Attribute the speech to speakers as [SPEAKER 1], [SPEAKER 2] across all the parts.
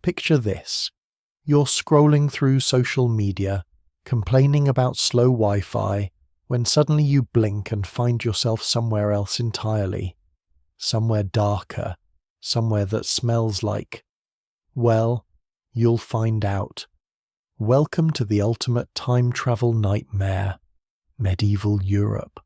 [SPEAKER 1] Picture this. You're scrolling through social media, complaining about slow Wi-Fi, when suddenly you blink and find yourself somewhere else entirely. Somewhere darker, somewhere that smells like, well, you'll find out. Welcome to the ultimate time travel nightmare, medieval Europe,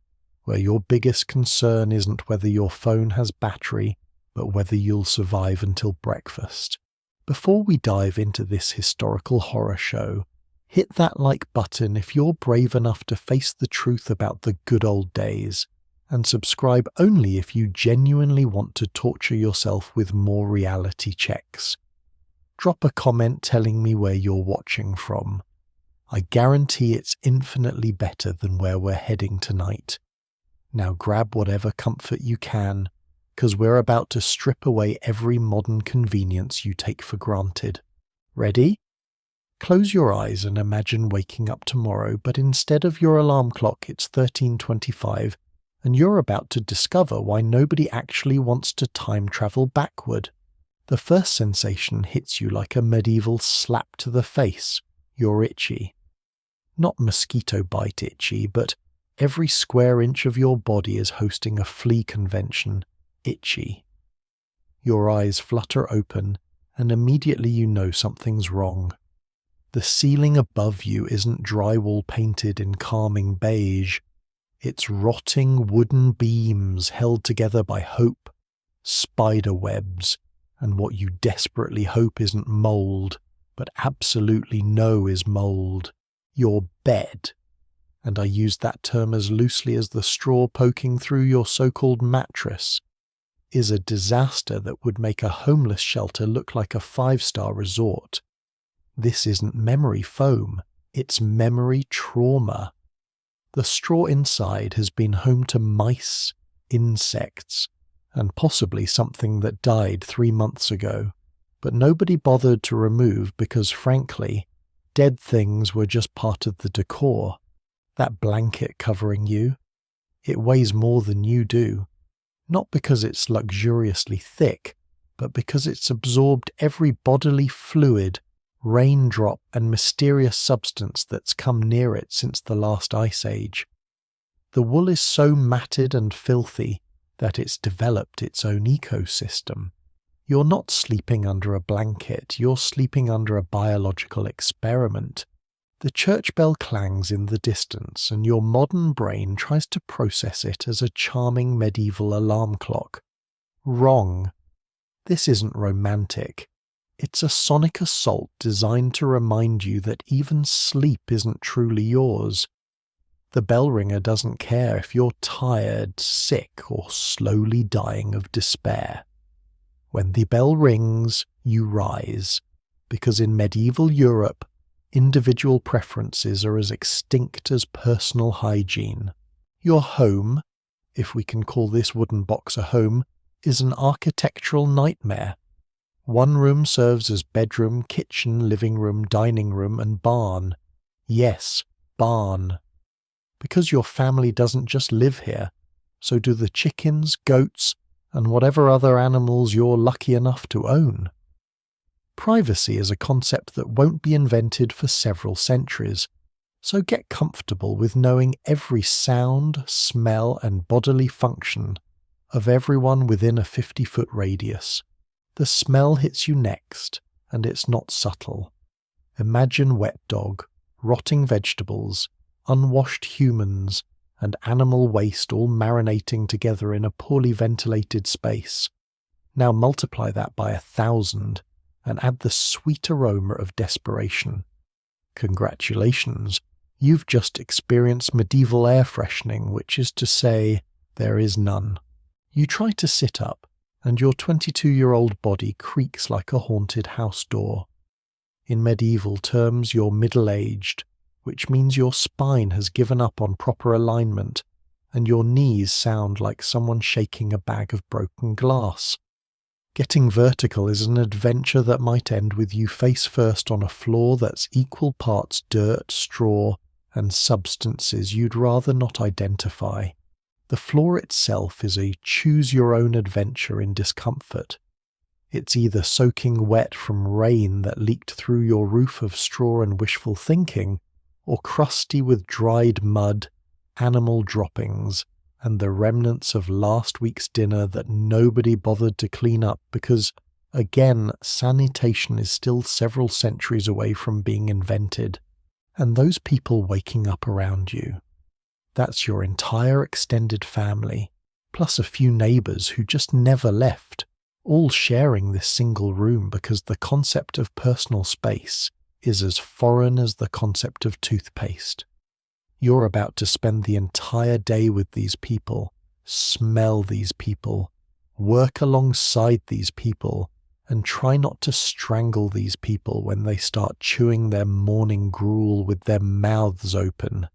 [SPEAKER 1] where your biggest concern isn't whether your phone has battery, but whether you'll survive until breakfast. Before we dive into this historical horror show, hit that like button if you're brave enough to face the truth about the good old days, and subscribe only if you genuinely want to torture yourself with more reality checks. Drop a comment telling me where you're watching from. I guarantee it's infinitely better than where we're heading tonight. Now grab whatever comfort you can, 'cause we're about to strip away every modern convenience you take for granted. Ready? Close your eyes and imagine waking up tomorrow, but instead of your alarm clock, it's 13:25, and you're about to discover why nobody actually wants to time travel backward. The first sensation hits you like a medieval slap to the face. You're itchy. Not mosquito bite itchy, but every square inch of your body is hosting a flea convention. Itchy. Your eyes flutter open, and immediately you know something's wrong. The ceiling above you isn't drywall painted in calming beige. It's rotting wooden beams held together by hope, spider webs, and what you desperately hope isn't mold, but absolutely know is mold. Your bed. And I use that term as loosely as the straw poking through your so-called mattress, is a disaster that would make a homeless shelter look like a 5-star resort. This isn't memory foam, it's memory trauma. The straw inside has been home to mice, insects, and possibly something that died 3 months ago, but nobody bothered to remove because, frankly, dead things were just part of the decor. That blanket covering you, it weighs more than you do, not because it's luxuriously thick, but because it's absorbed every bodily fluid, raindrop and mysterious substance that's come near it since the last ice age. The wool is so matted and filthy that it's developed its own ecosystem. You're not sleeping under a blanket, you're sleeping under a biological experiment. The church bell clangs in the distance, and your modern brain tries to process it as a charming medieval alarm clock. Wrong. This isn't romantic. It's a sonic assault designed to remind you that even sleep isn't truly yours. The bell ringer doesn't care if you're tired, sick, or slowly dying of despair. When the bell rings, you rise, because in medieval Europe, individual preferences are as extinct as personal hygiene. Your home, if we can call this wooden box a home, is an architectural nightmare. One room serves as bedroom, kitchen, living room, dining room, and barn. Yes, barn. Because your family doesn't just live here, so do the chickens, goats, and whatever other animals you're lucky enough to own. Privacy is a concept that won't be invented for several centuries, so get comfortable with knowing every sound, smell, and bodily function of everyone within a 50-foot radius. The smell hits you next, and it's not subtle. Imagine wet dog, rotting vegetables, unwashed humans, and animal waste all marinating together in a poorly ventilated space. Now multiply that by 1,000, and add the sweet aroma of desperation. Congratulations, you've just experienced medieval air freshening, which is to say, there is none. You try to sit up, and your 22-year-old body creaks like a haunted house door. In medieval terms, you're middle-aged, which means your spine has given up on proper alignment, and your knees sound like someone shaking a bag of broken glass. Getting vertical is an adventure that might end with you face first on a floor that's equal parts dirt, straw, and substances you'd rather not identify. The floor itself is a choose-your-own-adventure in discomfort. It's either soaking wet from rain that leaked through your roof of straw and wishful thinking, or crusty with dried mud, animal droppings, and the remnants of last week's dinner that nobody bothered to clean up because, again, sanitation is still several centuries away from being invented. And those people waking up around you, that's your entire extended family, plus a few neighbours who just never left, all sharing this single room because the concept of personal space is as foreign as the concept of toothpaste. You're about to spend the entire day with these people, smell these people, work alongside these people, and try not to strangle these people when they start chewing their morning gruel with their mouths open.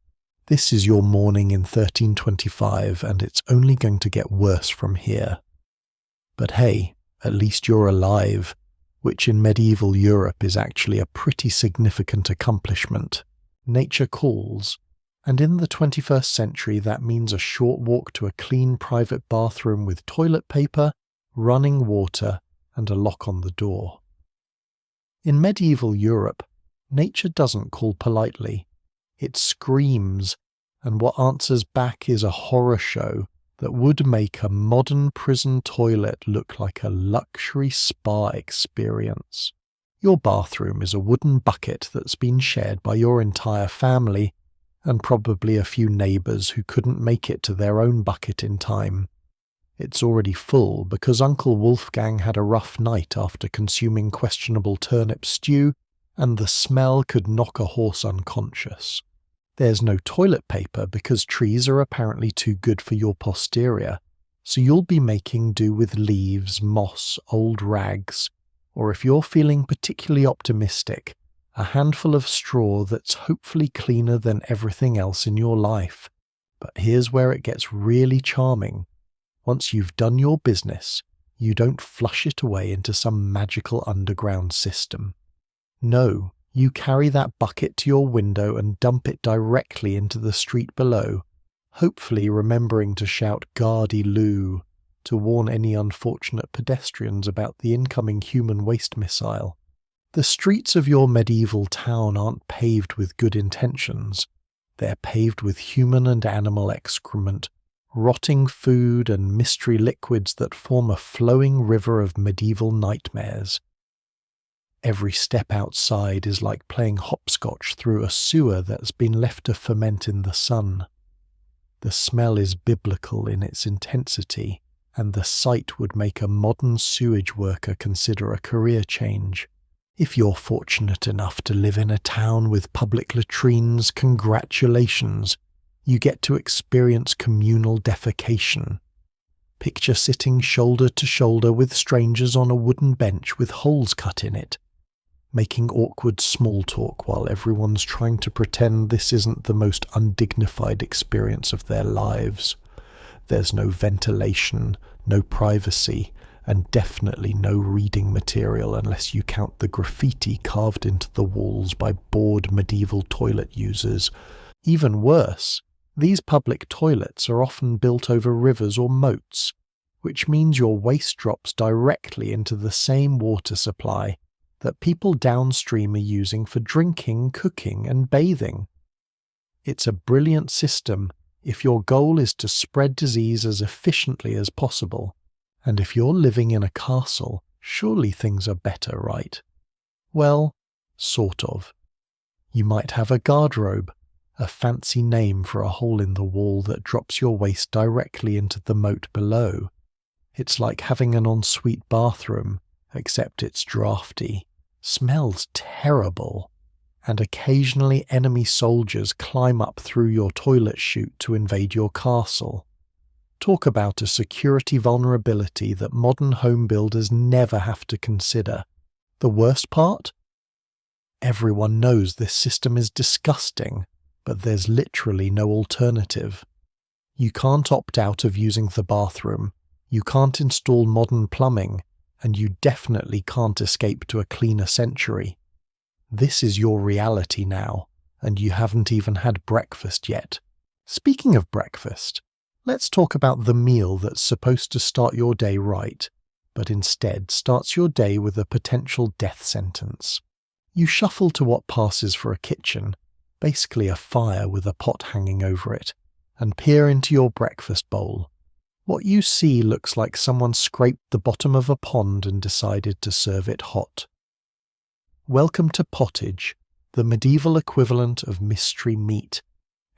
[SPEAKER 1] This is your morning in 1325, and it's only going to get worse from here. But hey, at least you're alive, which in medieval Europe is actually a pretty significant accomplishment. Nature calls, and in the 21st century that means a short walk to a clean private bathroom with toilet paper, running water, and a lock on the door. In medieval Europe, nature doesn't call politely. It screams, and what answers back is a horror show that would make a modern prison toilet look like a luxury spa experience. Your bathroom is a wooden bucket that's been shared by your entire family, and probably a few neighbours who couldn't make it to their own bucket in time. It's already full because Uncle Wolfgang had a rough night after consuming questionable turnip stew, and the smell could knock a horse unconscious. There's no toilet paper because trees are apparently too good for your posterior, so you'll be making do with leaves, moss, old rags, or if you're feeling particularly optimistic, a handful of straw that's hopefully cleaner than everything else in your life. But here's where it gets really charming. Once you've done your business, you don't flush it away into some magical underground system. No, you carry that bucket to your window and dump it directly into the street below, hopefully remembering to shout "Gardy Loo" to warn any unfortunate pedestrians about the incoming human waste missile. The streets of your medieval town aren't paved with good intentions. They're paved with human and animal excrement, rotting food and mystery liquids that form a flowing river of medieval nightmares. Every step outside is like playing hopscotch through a sewer that's been left to ferment in the sun. The smell is biblical in its intensity, and the sight would make a modern sewage worker consider a career change. If you're fortunate enough to live in a town with public latrines, congratulations! You get to experience communal defecation. Picture sitting shoulder to shoulder with strangers on a wooden bench with holes cut in it, making awkward small talk while everyone's trying to pretend this isn't the most undignified experience of their lives. There's no ventilation, no privacy, and definitely no reading material unless you count the graffiti carved into the walls by bored medieval toilet users. Even worse, these public toilets are often built over rivers or moats, which means your waste drops directly into the same water supply that people downstream are using for drinking, cooking, and bathing. It's a brilliant system if your goal is to spread disease as efficiently as possible. And if you're living in a castle, surely things are better, right? Well, sort of. You might have a guardrobe, a fancy name for a hole in the wall that drops your waste directly into the moat below. It's like having an ensuite bathroom, except it's drafty, smells terrible, and occasionally enemy soldiers climb up through your toilet chute to invade your castle. Talk about a security vulnerability that modern home builders never have to consider. The worst part? Everyone knows this system is disgusting, but there's literally no alternative. You can't opt out of using the bathroom, you can't install modern plumbing, and you definitely can't escape to a cleaner century. This is your reality now, and you haven't even had breakfast yet. Speaking of breakfast, let's talk about the meal that's supposed to start your day right. but instead starts your day with a potential death sentence. You shuffle to what passes for a kitchen, basically a fire with a pot hanging over it, and peer into your breakfast bowl. What you see looks like someone scraped the bottom of a pond and decided to serve it hot. Welcome to pottage, the medieval equivalent of mystery meat,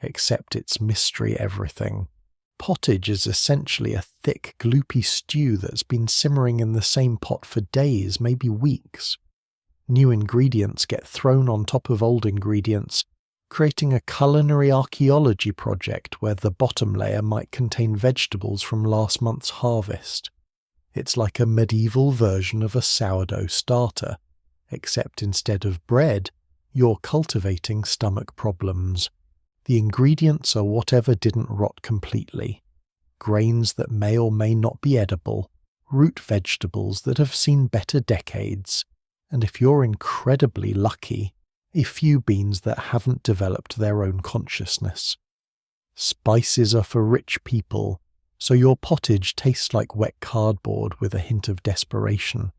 [SPEAKER 1] except it's mystery everything. Pottage is essentially a thick, gloopy stew that's been simmering in the same pot for days, maybe weeks. New ingredients get thrown on top of old ingredients, creating a culinary archaeology project where the bottom layer might contain vegetables from last month's harvest. It's like a medieval version of a sourdough starter, except instead of bread, you're cultivating stomach problems. The ingredients are whatever didn't rot completely. Grains that may or may not be edible, root vegetables that have seen better decades, and if you're incredibly lucky, a few beans that haven't developed their own consciousness. Spices are for rich people, so your pottage tastes like wet cardboard with a hint of desperation.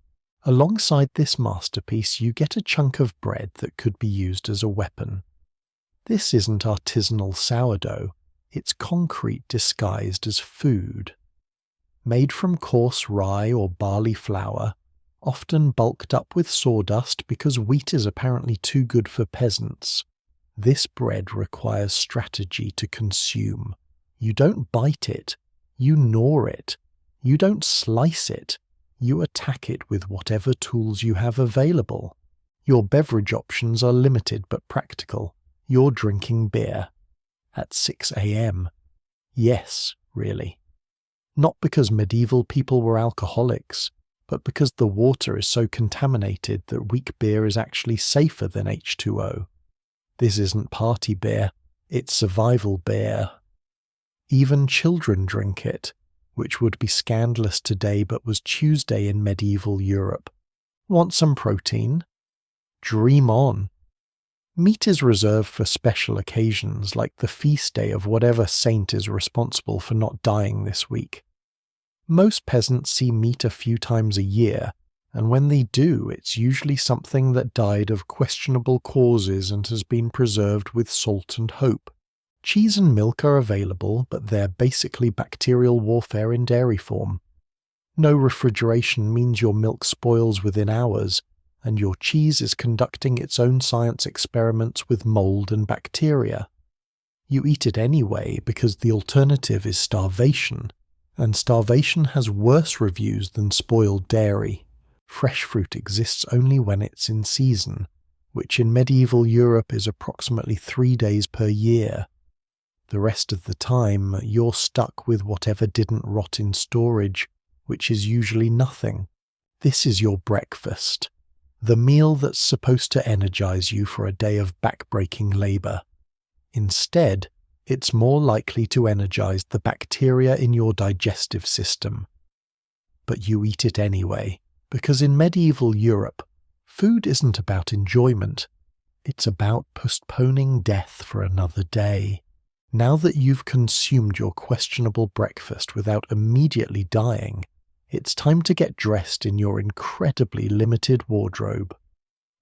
[SPEAKER 1] Alongside this masterpiece, you get a chunk of bread that could be used as a weapon. This isn't artisanal sourdough, it's concrete disguised as food. Made from coarse rye or barley flour, often bulked up with sawdust because wheat is apparently too good for peasants. This bread requires strategy to consume. You don't bite it, you gnaw it. You don't slice it, you attack it with whatever tools you have available. Your beverage options are limited but practical. You're drinking beer. At 6 a.m. Yes, really. Not because medieval people were alcoholics, but because the water is so contaminated that weak beer is actually safer than H2O. This isn't party beer, it's survival beer. Even children drink it, which would be scandalous today but was Tuesday in medieval Europe. Want some protein? Dream on. Meat is reserved for special occasions like the feast day of whatever saint is responsible for not dying this week. Most peasants see meat a few times a year, and when they do, it's usually something that died of questionable causes and has been preserved with salt and hope. Cheese and milk are available, but they're basically bacterial warfare in dairy form. No refrigeration means your milk spoils within hours, and your cheese is conducting its own science experiments with mold and bacteria. You eat it anyway because the alternative is starvation, and starvation has worse reviews than spoiled dairy. Fresh fruit exists only when it's in season, which in medieval Europe is approximately 3 days per year. The rest of the time, you're stuck with whatever didn't rot in storage, which is usually nothing. This is your breakfast, the meal that's supposed to energize you for a day of back-breaking labor. Instead, it's more likely to energize the bacteria in your digestive system. But you eat it anyway, because in medieval Europe, food isn't about enjoyment, it's about postponing death for another day. Now that you've consumed your questionable breakfast without immediately dying, it's time to get dressed in your incredibly limited wardrobe.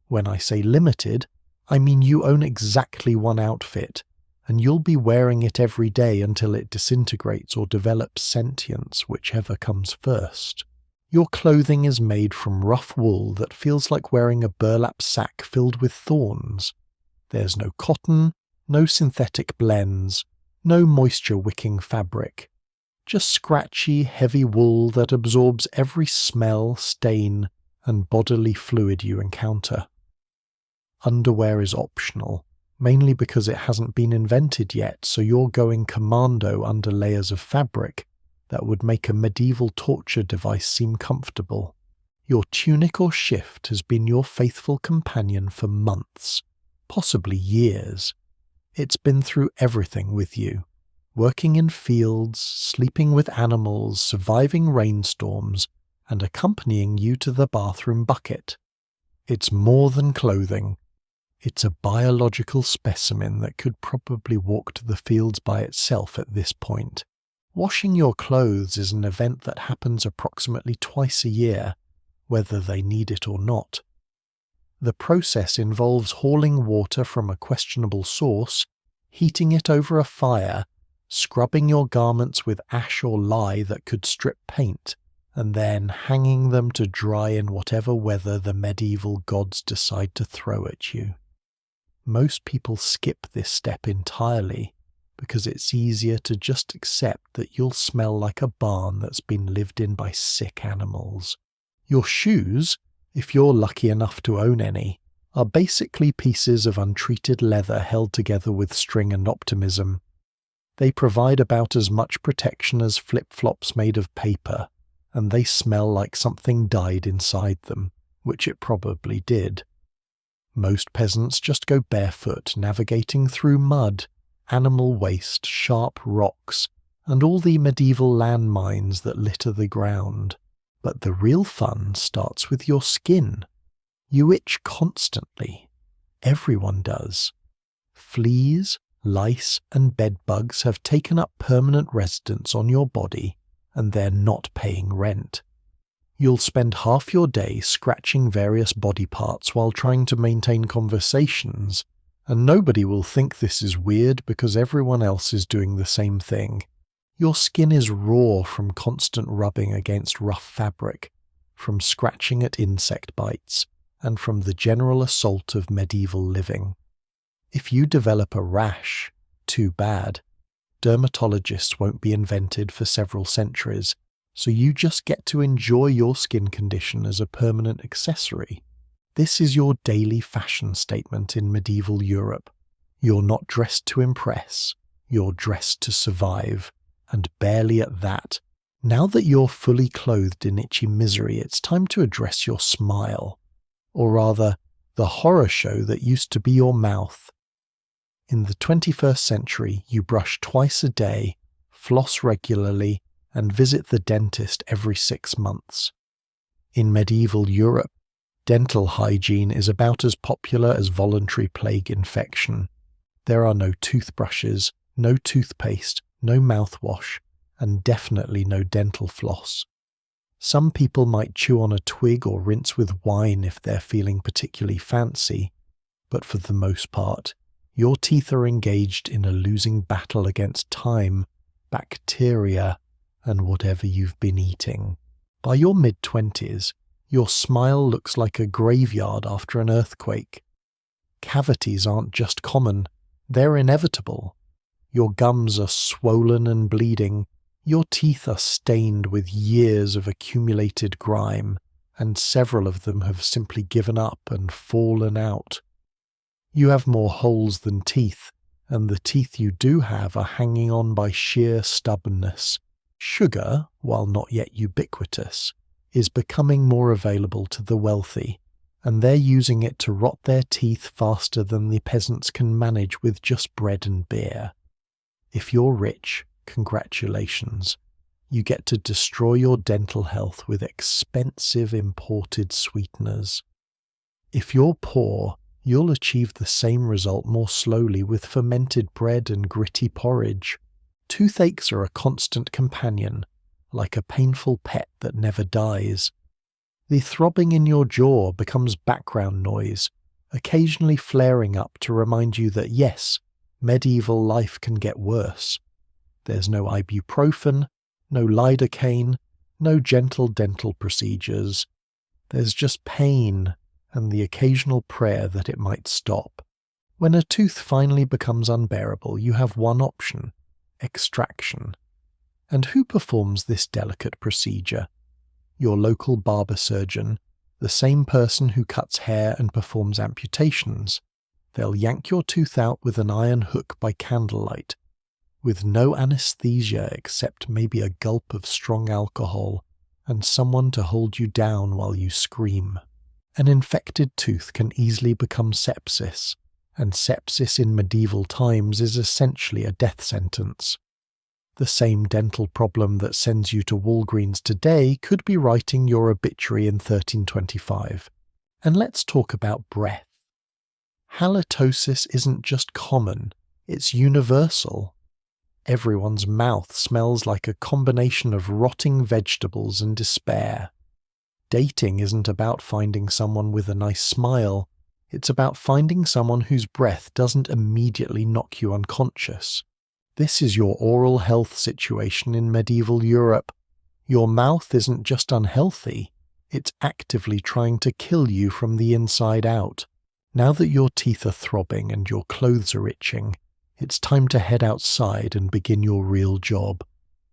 [SPEAKER 1] When I say limited, I mean you own exactly one outfit, and you'll be wearing it every day until it disintegrates or develops sentience, whichever comes first. Your clothing is made from rough wool that feels like wearing a burlap sack filled with thorns. There's no cotton, no synthetic blends, no moisture-wicking fabric. Just scratchy, heavy wool that absorbs every smell, stain, and bodily fluid you encounter. Underwear is optional, mainly because it hasn't been invented yet, so you're going commando under layers of fabric that would make a medieval torture device seem comfortable. Your tunic or shift has been your faithful companion for months, possibly years. It's been through everything with you. Working in fields, sleeping with animals, surviving rainstorms, and accompanying you to the bathroom bucket. It's more than clothing. It's a biological specimen that could probably walk to the fields by itself at this point. Washing your clothes is an event that happens approximately twice a year, whether they need it or not. The process involves hauling water from a questionable source, heating it over a fire, scrubbing your garments with ash or lye that could strip paint, and then hanging them to dry in whatever weather the medieval gods decide to throw at you. Most people skip this step entirely because it's easier to just accept that you'll smell like a barn that's been lived in by sick animals. Your shoes, if you're lucky enough to own any, are basically pieces of untreated leather held together with string and optimism. They provide about as much protection as flip-flops made of paper, and they smell like something died inside them, which it probably did. Most peasants just go barefoot, navigating through mud, animal waste, sharp rocks, and all the medieval landmines that litter the ground. But the real fun starts with your skin. You itch constantly. Everyone does. Fleas, lice, and bedbugs have taken up permanent residence on your body, and they're not paying rent. You'll spend half your day scratching various body parts while trying to maintain conversations, and nobody will think this is weird because everyone else is doing the same thing. Your skin is raw from constant rubbing against rough fabric, from scratching at insect bites, and from the general assault of medieval living. If you develop a rash, too bad. Dermatologists won't be invented for several centuries, so you just get to enjoy your skin condition as a permanent accessory. This is your daily fashion statement in medieval Europe. You're not dressed to impress, you're dressed to survive, and barely at that. Now that you're fully clothed in itchy misery, it's time to address your smile, or rather, the horror show that used to be your mouth. In the 21st century, you brush twice a day, floss regularly, and visit the dentist every 6 months. In medieval Europe, dental hygiene is about as popular as voluntary plague infection. There are no toothbrushes, no toothpaste, no mouthwash, and definitely no dental floss. Some people might chew on a twig or rinse with wine if they're feeling particularly fancy, but for the most part, your teeth are engaged in a losing battle against time, bacteria, and whatever you've been eating. By your mid-20s, your smile looks like a graveyard after an earthquake. Cavities aren't just common, they're inevitable. Your gums are swollen and bleeding, your teeth are stained with years of accumulated grime, and several of them have simply given up and fallen out. You have more holes than teeth, and the teeth you do have are hanging on by sheer stubbornness. Sugar, while not yet ubiquitous, is becoming more available to the wealthy, and they're using it to rot their teeth faster than the peasants can manage with just bread and beer. If you're rich, congratulations. You get to destroy your dental health with expensive imported sweeteners. If you're poor, you'll achieve the same result more slowly with fermented bread and gritty porridge. Toothaches are a constant companion, like a painful pet that never dies. The throbbing in your jaw becomes background noise, occasionally flaring up to remind you that yes, medieval life can get worse. There's no ibuprofen, no lidocaine, no gentle dental procedures. There's just pain and the occasional prayer that it might stop. When a tooth finally becomes unbearable, you have one option: extraction. And who performs this delicate procedure? Your local barber surgeon, the same person who cuts hair and performs amputations. They'll yank your tooth out with an iron hook by candlelight, with no anesthesia except maybe a gulp of strong alcohol and someone to hold you down while you scream. An infected tooth can easily become sepsis, and sepsis in medieval times is essentially a death sentence. The same dental problem that sends you to Walgreens today could be writing your obituary in 1325. And let's talk about breath. Halitosis isn't just common, it's universal. Everyone's mouth smells like a combination of rotting vegetables and despair. Dating isn't about finding someone with a nice smile. It's about finding someone whose breath doesn't immediately knock you unconscious. This is your oral health situation in medieval Europe. Your mouth isn't just unhealthy, it's actively trying to kill you from the inside out. Now that your teeth are throbbing and your clothes are itching, it's time to head outside and begin your real job,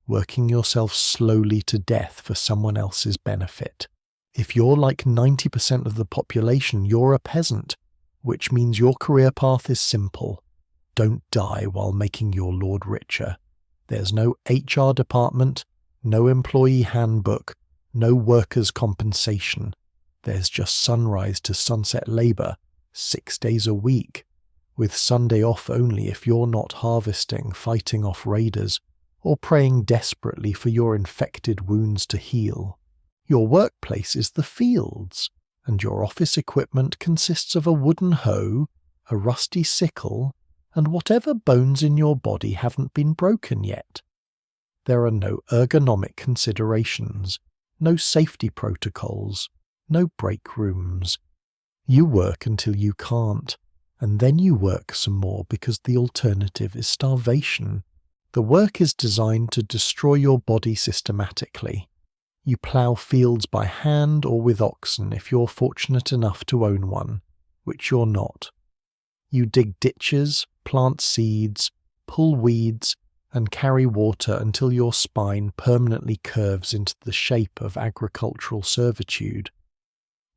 [SPEAKER 1] working yourself slowly to death for someone else's benefit. If you're like 90% of the population, you're a peasant, which means your career path is simple. Don't die while making your lord richer. There's no HR department, no employee handbook, no workers' compensation. There's just sunrise to sunset labor, 6 days a week, with Sunday off only if you're not harvesting, fighting off raiders, or praying desperately for your infected wounds to heal. Your workplace is the fields, and your office equipment consists of a wooden hoe, a rusty sickle, and whatever bones in your body haven't been broken yet. There are no ergonomic considerations, no safety protocols, no break rooms. You work until you can't, and then you work some more because the alternative is starvation. The work is designed to destroy your body systematically. You plough fields by hand or with oxen if you're fortunate enough to own one, which you're not. You dig ditches, plant seeds, pull weeds, and carry water until your spine permanently curves into the shape of agricultural servitude.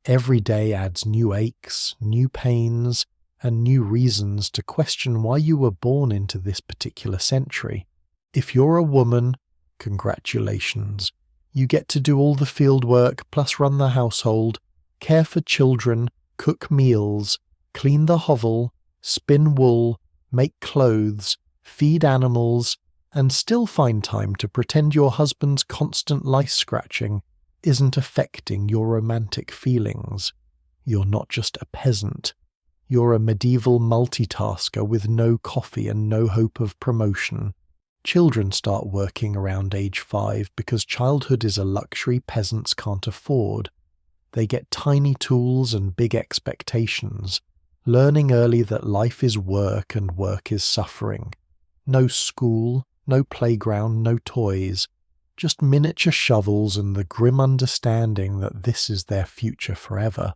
[SPEAKER 1] Every day adds new aches, new pains, and new reasons to question why you were born into this particular century. If you're a woman, congratulations. You get to do all the field work, plus run the household, care for children, cook meals, clean the hovel, spin wool, make clothes, feed animals, and still find time to pretend your husband's constant lice scratching isn't affecting your romantic feelings. You're not just a peasant. You're a medieval multitasker with no coffee and no hope of promotion. Children start working around age 5 because childhood is a luxury peasants can't afford. They get tiny tools and big expectations, learning early that life is work and work is suffering. No school, no playground, no toys, just miniature shovels and the grim understanding that this is their future forever.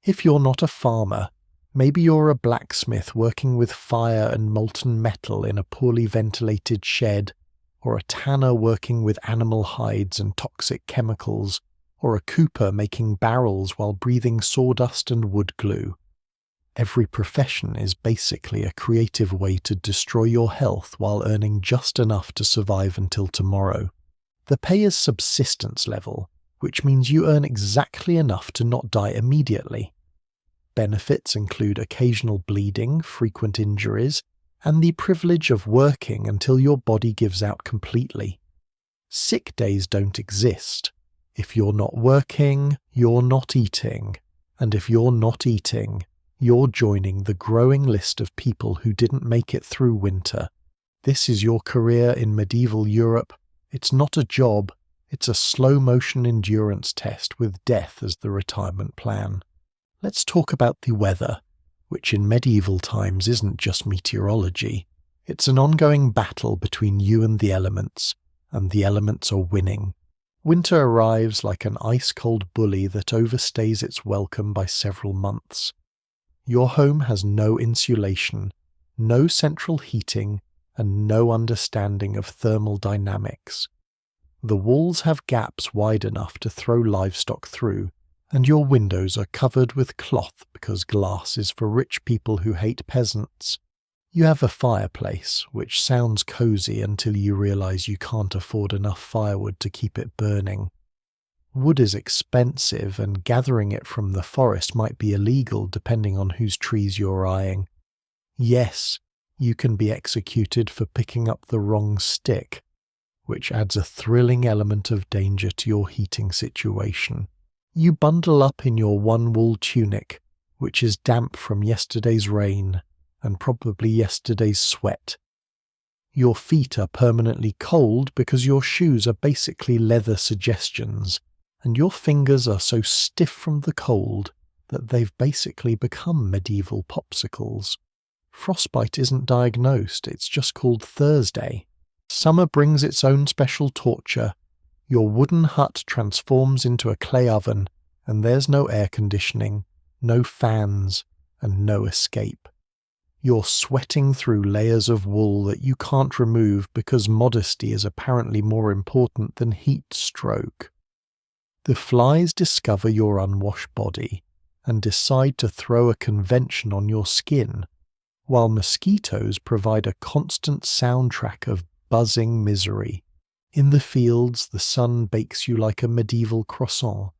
[SPEAKER 1] If you're not a farmer, maybe you're a blacksmith working with fire and molten metal in a poorly ventilated shed, or a tanner working with animal hides and toxic chemicals, or a cooper making barrels while breathing sawdust and wood glue. Every profession is basically a creative way to destroy your health while earning just enough to survive until tomorrow. The pay is subsistence level, which means you earn exactly enough to not die immediately. Benefits include occasional bleeding, frequent injuries, and the privilege of working until your body gives out completely. Sick days don't exist. If you're not working, you're not eating. And if you're not eating, you're joining the growing list of people who didn't make it through winter. This is your career in medieval Europe. It's not a job, it's a slow-motion endurance test with death as the retirement plan. Let's talk about the weather, which in medieval times isn't just meteorology. It's an ongoing battle between you and the elements are winning. Winter arrives like an ice-cold bully that overstays its welcome by several months. Your home has no insulation, no central heating, and no understanding of thermal dynamics. The walls have gaps wide enough to throw livestock through, and your windows are covered with cloth because glass is for rich people who hate peasants. You have a fireplace, which sounds cozy until you realize you can't afford enough firewood to keep it burning. Wood is expensive, and gathering it from the forest might be illegal depending on whose trees you're eyeing. Yes, you can be executed for picking up the wrong stick, which adds a thrilling element of danger to your heating situation. You bundle up in your one-wool tunic, which is damp from yesterday's rain and probably yesterday's sweat. Your feet are permanently cold because your shoes are basically leather suggestions, and your fingers are so stiff from the cold that they've basically become medieval popsicles. Frostbite isn't diagnosed, it's just called Thursday. Summer brings its own special torture. Your wooden hut transforms into a clay oven, and there's no air conditioning, no fans, and no escape. You're sweating through layers of wool that you can't remove because modesty is apparently more important than heat stroke. The flies discover your unwashed body and decide to throw a convention on your skin, while mosquitoes provide a constant soundtrack of buzzing misery. In the fields, the sun bakes you like a medieval croissant.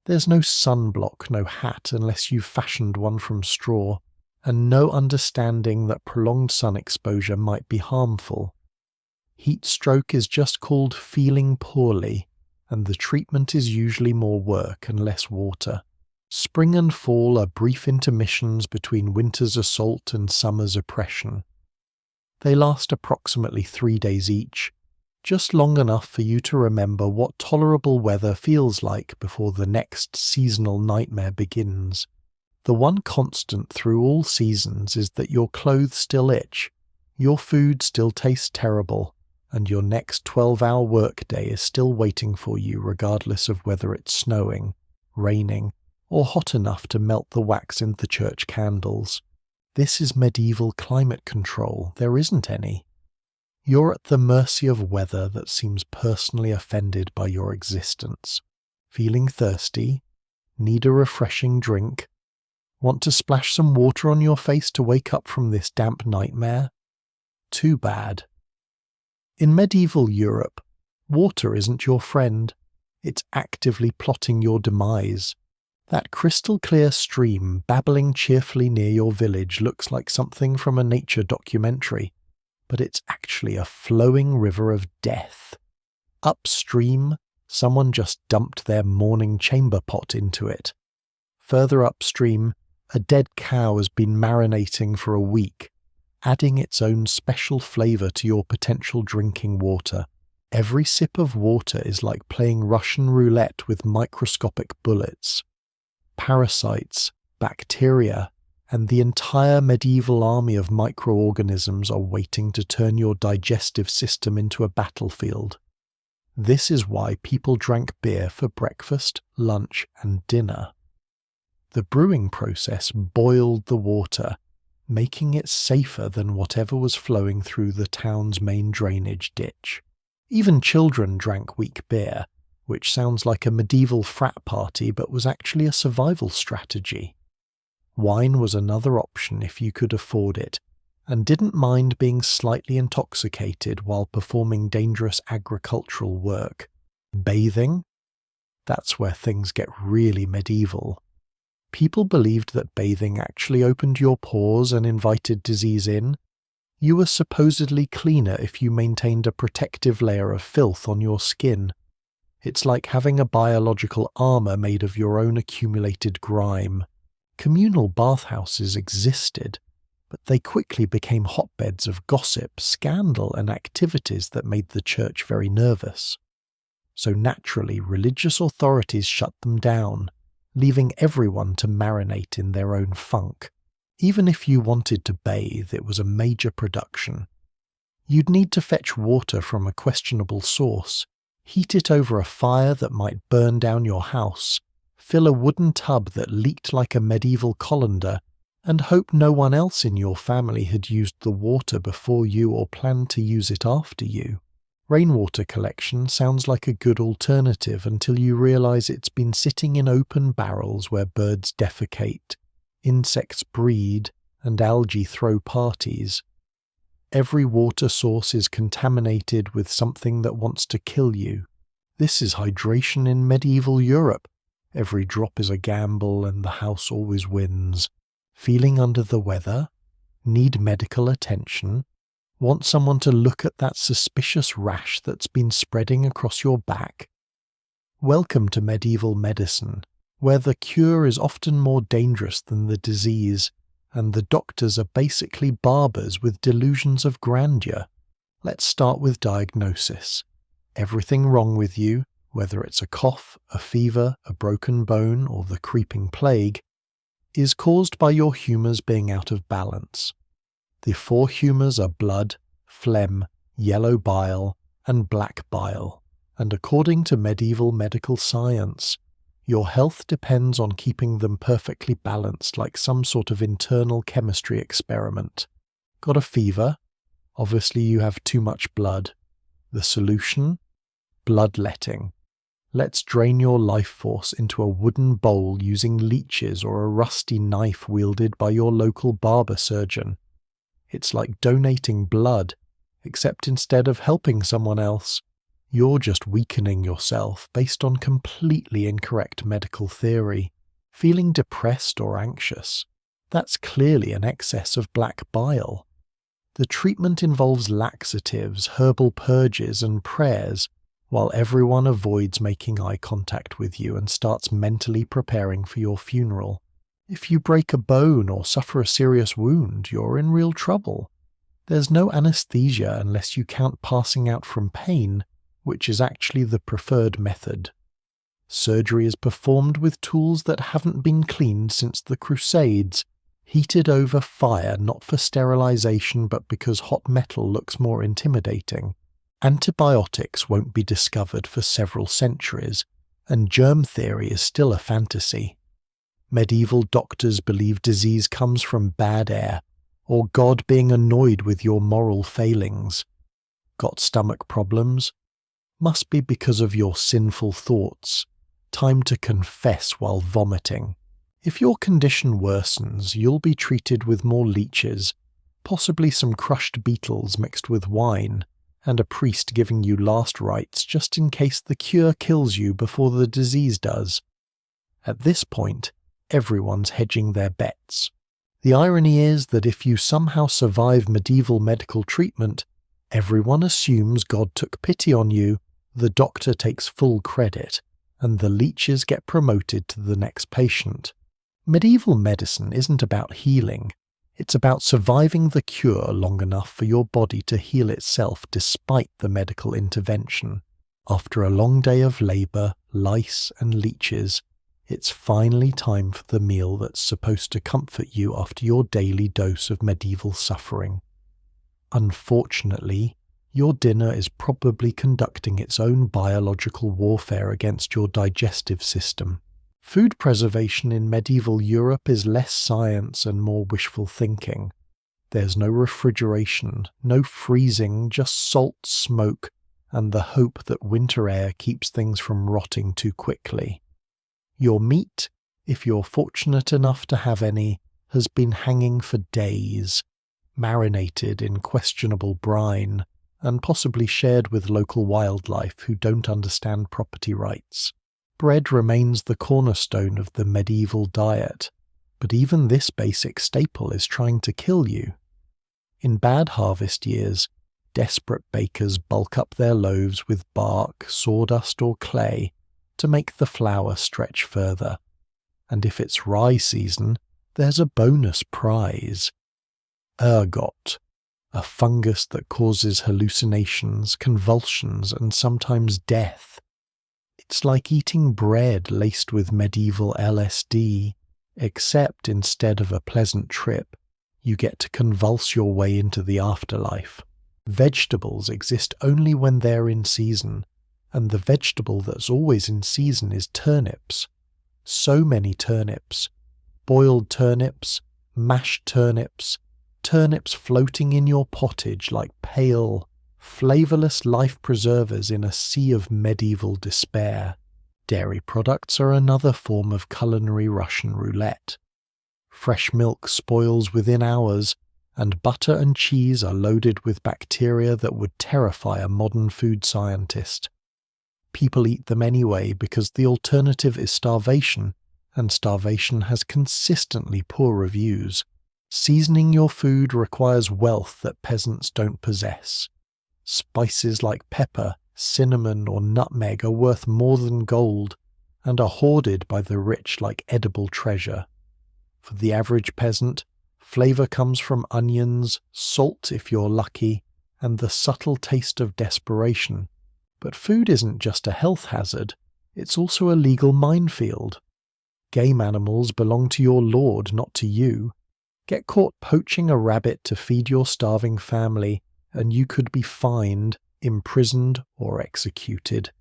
[SPEAKER 1] There's no sunblock, no hat unless you've fashioned one from straw, and no understanding that prolonged sun exposure might be harmful. Heat stroke is just called feeling poorly, and the treatment is usually more work and less water. Spring and fall are brief intermissions between winter's assault and summer's oppression. They last approximately 3 days each, just long enough for you to remember what tolerable weather feels like before the next seasonal nightmare begins. The one constant through all seasons is that your clothes still itch, your food still tastes terrible, and your next 12-hour workday is still waiting for you regardless of whether it's snowing, raining, or hot enough to melt the wax in the church candles. This is medieval climate control. There isn't any. You're at the mercy of weather that seems personally offended by your existence. Feeling thirsty? Need a refreshing drink? Want to splash some water on your face to wake up from this damp nightmare? Too bad. In medieval Europe, water isn't your friend. It's actively plotting your demise. That crystal-clear stream babbling cheerfully near your village looks like something from a nature documentary, but it's actually a flowing river of death. Upstream, someone just dumped their morning chamber pot into it. Further upstream, a dead cow has been marinating for a week, adding its own special flavour to your potential drinking water. Every sip of water is like playing Russian roulette with microscopic bullets. Parasites, bacteria, and the entire medieval army of microorganisms are waiting to turn your digestive system into a battlefield. This is why people drank beer for breakfast, lunch, and dinner. The brewing process boiled the water, making it safer than whatever was flowing through the town's main drainage ditch. Even children drank weak beer, which sounds like a medieval frat party but was actually a survival strategy. Wine was another option if you could afford it, and didn't mind being slightly intoxicated while performing dangerous agricultural work. Bathing? That's where things get really medieval. People believed that bathing actually opened your pores and invited disease in. You were supposedly cleaner if you maintained a protective layer of filth on your skin. It's like having a biological armor made of your own accumulated grime. Communal bathhouses existed, but they quickly became hotbeds of gossip, scandal, and activities that made the church very nervous. So naturally, religious authorities shut them down, leaving everyone to marinate in their own funk. Even if you wanted to bathe, it was a major production. You'd need to fetch water from a questionable source, heat it over a fire that might burn down your house, fill a wooden tub that leaked like a medieval colander, and hope no one else in your family had used the water before you or planned to use it after you. Rainwater collection sounds like a good alternative until you realize it's been sitting in open barrels where birds defecate, insects breed, and algae throw parties. Every water source is contaminated with something that wants to kill you. This is hydration in medieval Europe. Every drop is a gamble and the house always wins. Feeling under the weather? Need medical attention? Want someone to look at that suspicious rash that's been spreading across your back? Welcome to medieval medicine, where the cure is often more dangerous than the disease, and the doctors are basically barbers with delusions of grandeur. Let's start with diagnosis. Everything wrong with you, whether it's a cough, a fever, a broken bone, or the creeping plague, is caused by your humours being out of balance. The 4 humours are blood, phlegm, yellow bile, and black bile, and according to medieval medical science, your health depends on keeping them perfectly balanced like some sort of internal chemistry experiment. Got a fever? Obviously you have too much blood. The solution? Bloodletting. Let's drain your life force into a wooden bowl using leeches or a rusty knife wielded by your local barber surgeon. It's like donating blood, except instead of helping someone else, you're just weakening yourself based on completely incorrect medical theory. Feeling depressed or anxious? That's clearly an excess of black bile. The treatment involves laxatives, herbal purges, and prayers, while everyone avoids making eye contact with you and starts mentally preparing for your funeral. If you break a bone or suffer a serious wound, you're in real trouble. There's no anesthesia unless you count passing out from pain, which is actually the preferred method. Surgery is performed with tools that haven't been cleaned since the Crusades, heated over fire not for sterilization but because hot metal looks more intimidating. Antibiotics won't be discovered for several centuries, and germ theory is still a fantasy. Medieval doctors believe disease comes from bad air, or God being annoyed with your moral failings. Got stomach problems? Must be because of your sinful thoughts. Time to confess while vomiting. If your condition worsens, you'll be treated with more leeches, possibly some crushed beetles mixed with wine, and a priest giving you last rites just in case the cure kills you before the disease does. At this point, everyone's hedging their bets. The irony is that if you somehow survive medieval medical treatment, everyone assumes God took pity on you, the doctor takes full credit, and the leeches get promoted to the next patient. Medieval medicine isn't about healing. It's about surviving the cure long enough for your body to heal itself despite the medical intervention. After a long day of labour, lice and leeches, it's finally time for the meal that's supposed to comfort you after your daily dose of medieval suffering. Unfortunately, your dinner is probably conducting its own biological warfare against your digestive system. Food preservation in medieval Europe is less science and more wishful thinking. There's no refrigeration, no freezing, just salt, smoke, and the hope that winter air keeps things from rotting too quickly. Your meat, if you're fortunate enough to have any, has been hanging for days, marinated in questionable brine, and possibly shared with local wildlife who don't understand property rights. Bread remains the cornerstone of the medieval diet, but even this basic staple is trying to kill you. In bad harvest years, desperate bakers bulk up their loaves with bark, sawdust, or clay to make the flour stretch further. And if it's rye season, there's a bonus prize. Ergot, a fungus that causes hallucinations, convulsions, and sometimes death. It's like eating bread laced with medieval LSD, except instead of a pleasant trip, you get to convulse your way into the afterlife. Vegetables exist only when they're in season, and the vegetable that's always in season is turnips. So many turnips. Boiled turnips, mashed turnips, turnips floating in your pottage like pale, flavourless life preservers in a sea of medieval despair. Dairy products are another form of culinary Russian roulette. Fresh milk spoils within hours, and butter and cheese are loaded with bacteria that would terrify a modern food scientist. People eat them anyway because the alternative is starvation, and starvation has consistently poor reviews. Seasoning your food requires wealth that peasants don't possess. Spices like pepper, cinnamon, or nutmeg are worth more than gold, and are hoarded by the rich like edible treasure. For the average peasant, flavour comes from onions, salt if you're lucky, and the subtle taste of desperation. But food isn't just a health hazard, it's also a legal minefield. Game animals belong to your lord, not to you. Get caught poaching a rabbit to feed your starving family, and you could be fined, imprisoned, or executed.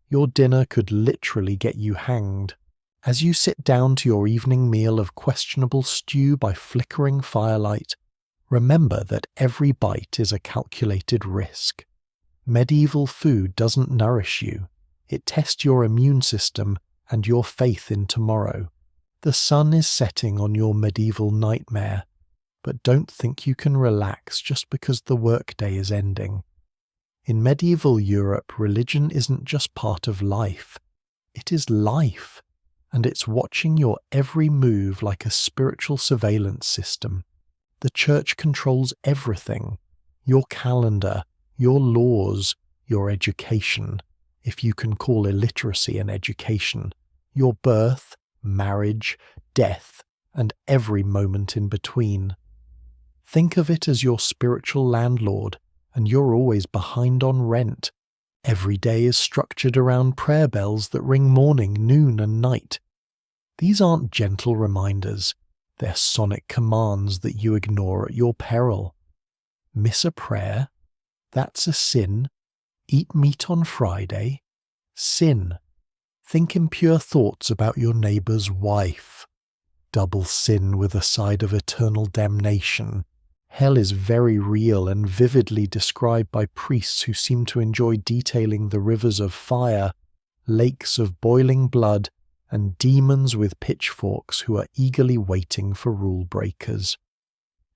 [SPEAKER 1] Your dinner could literally get you hanged. As you sit down to your evening meal of questionable stew by flickering firelight, remember that every bite is a calculated risk. Medieval food doesn't nourish you. It tests your immune system and your faith in tomorrow. The sun is setting on your medieval nightmare, but don't think you can relax just because the workday is ending. In medieval Europe, religion isn't just part of life. It is life, and it's watching your every move like a spiritual surveillance system. The church controls everything: your calendar, your laws, your education, if you can call illiteracy an education, your birth, marriage, death, and every moment in between. Think of it as your spiritual landlord, and you're always behind on rent. Every day is structured around prayer bells that ring morning, noon, and night. These aren't gentle reminders, they're sonic commands that you ignore at your peril. Miss a prayer? That's a sin. Eat meat on Friday? Sin. Think impure thoughts about your neighbour's wife. Double sin with a side of eternal damnation. Hell is very real and vividly described by priests who seem to enjoy detailing the rivers of fire, lakes of boiling blood, and demons with pitchforks who are eagerly waiting for rule breakers.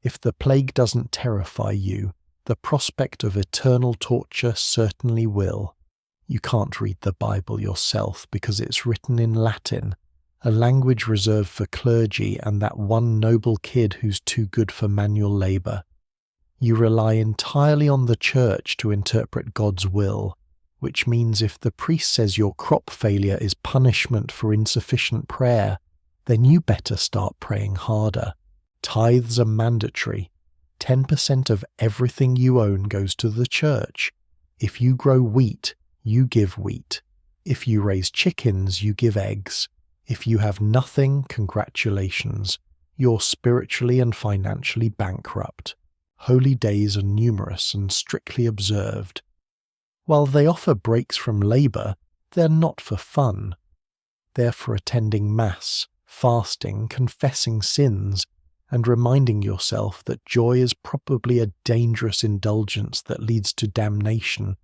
[SPEAKER 1] If the plague doesn't terrify you, the prospect of eternal torture certainly will. You can't read the Bible yourself because it's written in Latin, a language reserved for clergy and that one noble kid who's too good for manual labour. You rely entirely on the church to interpret God's will, which means if the priest says your crop failure is punishment for insufficient prayer, then you better start praying harder. Tithes are mandatory. 10% of everything you own goes to the church. If you grow wheat, you give wheat. If you raise chickens, you give eggs. If you have nothing, congratulations. You're spiritually and financially bankrupt. Holy days are numerous and strictly observed. While they offer breaks from labour, they're not for fun. They're for attending Mass, fasting, confessing sins, and reminding yourself that joy is probably a dangerous indulgence that leads to damnation.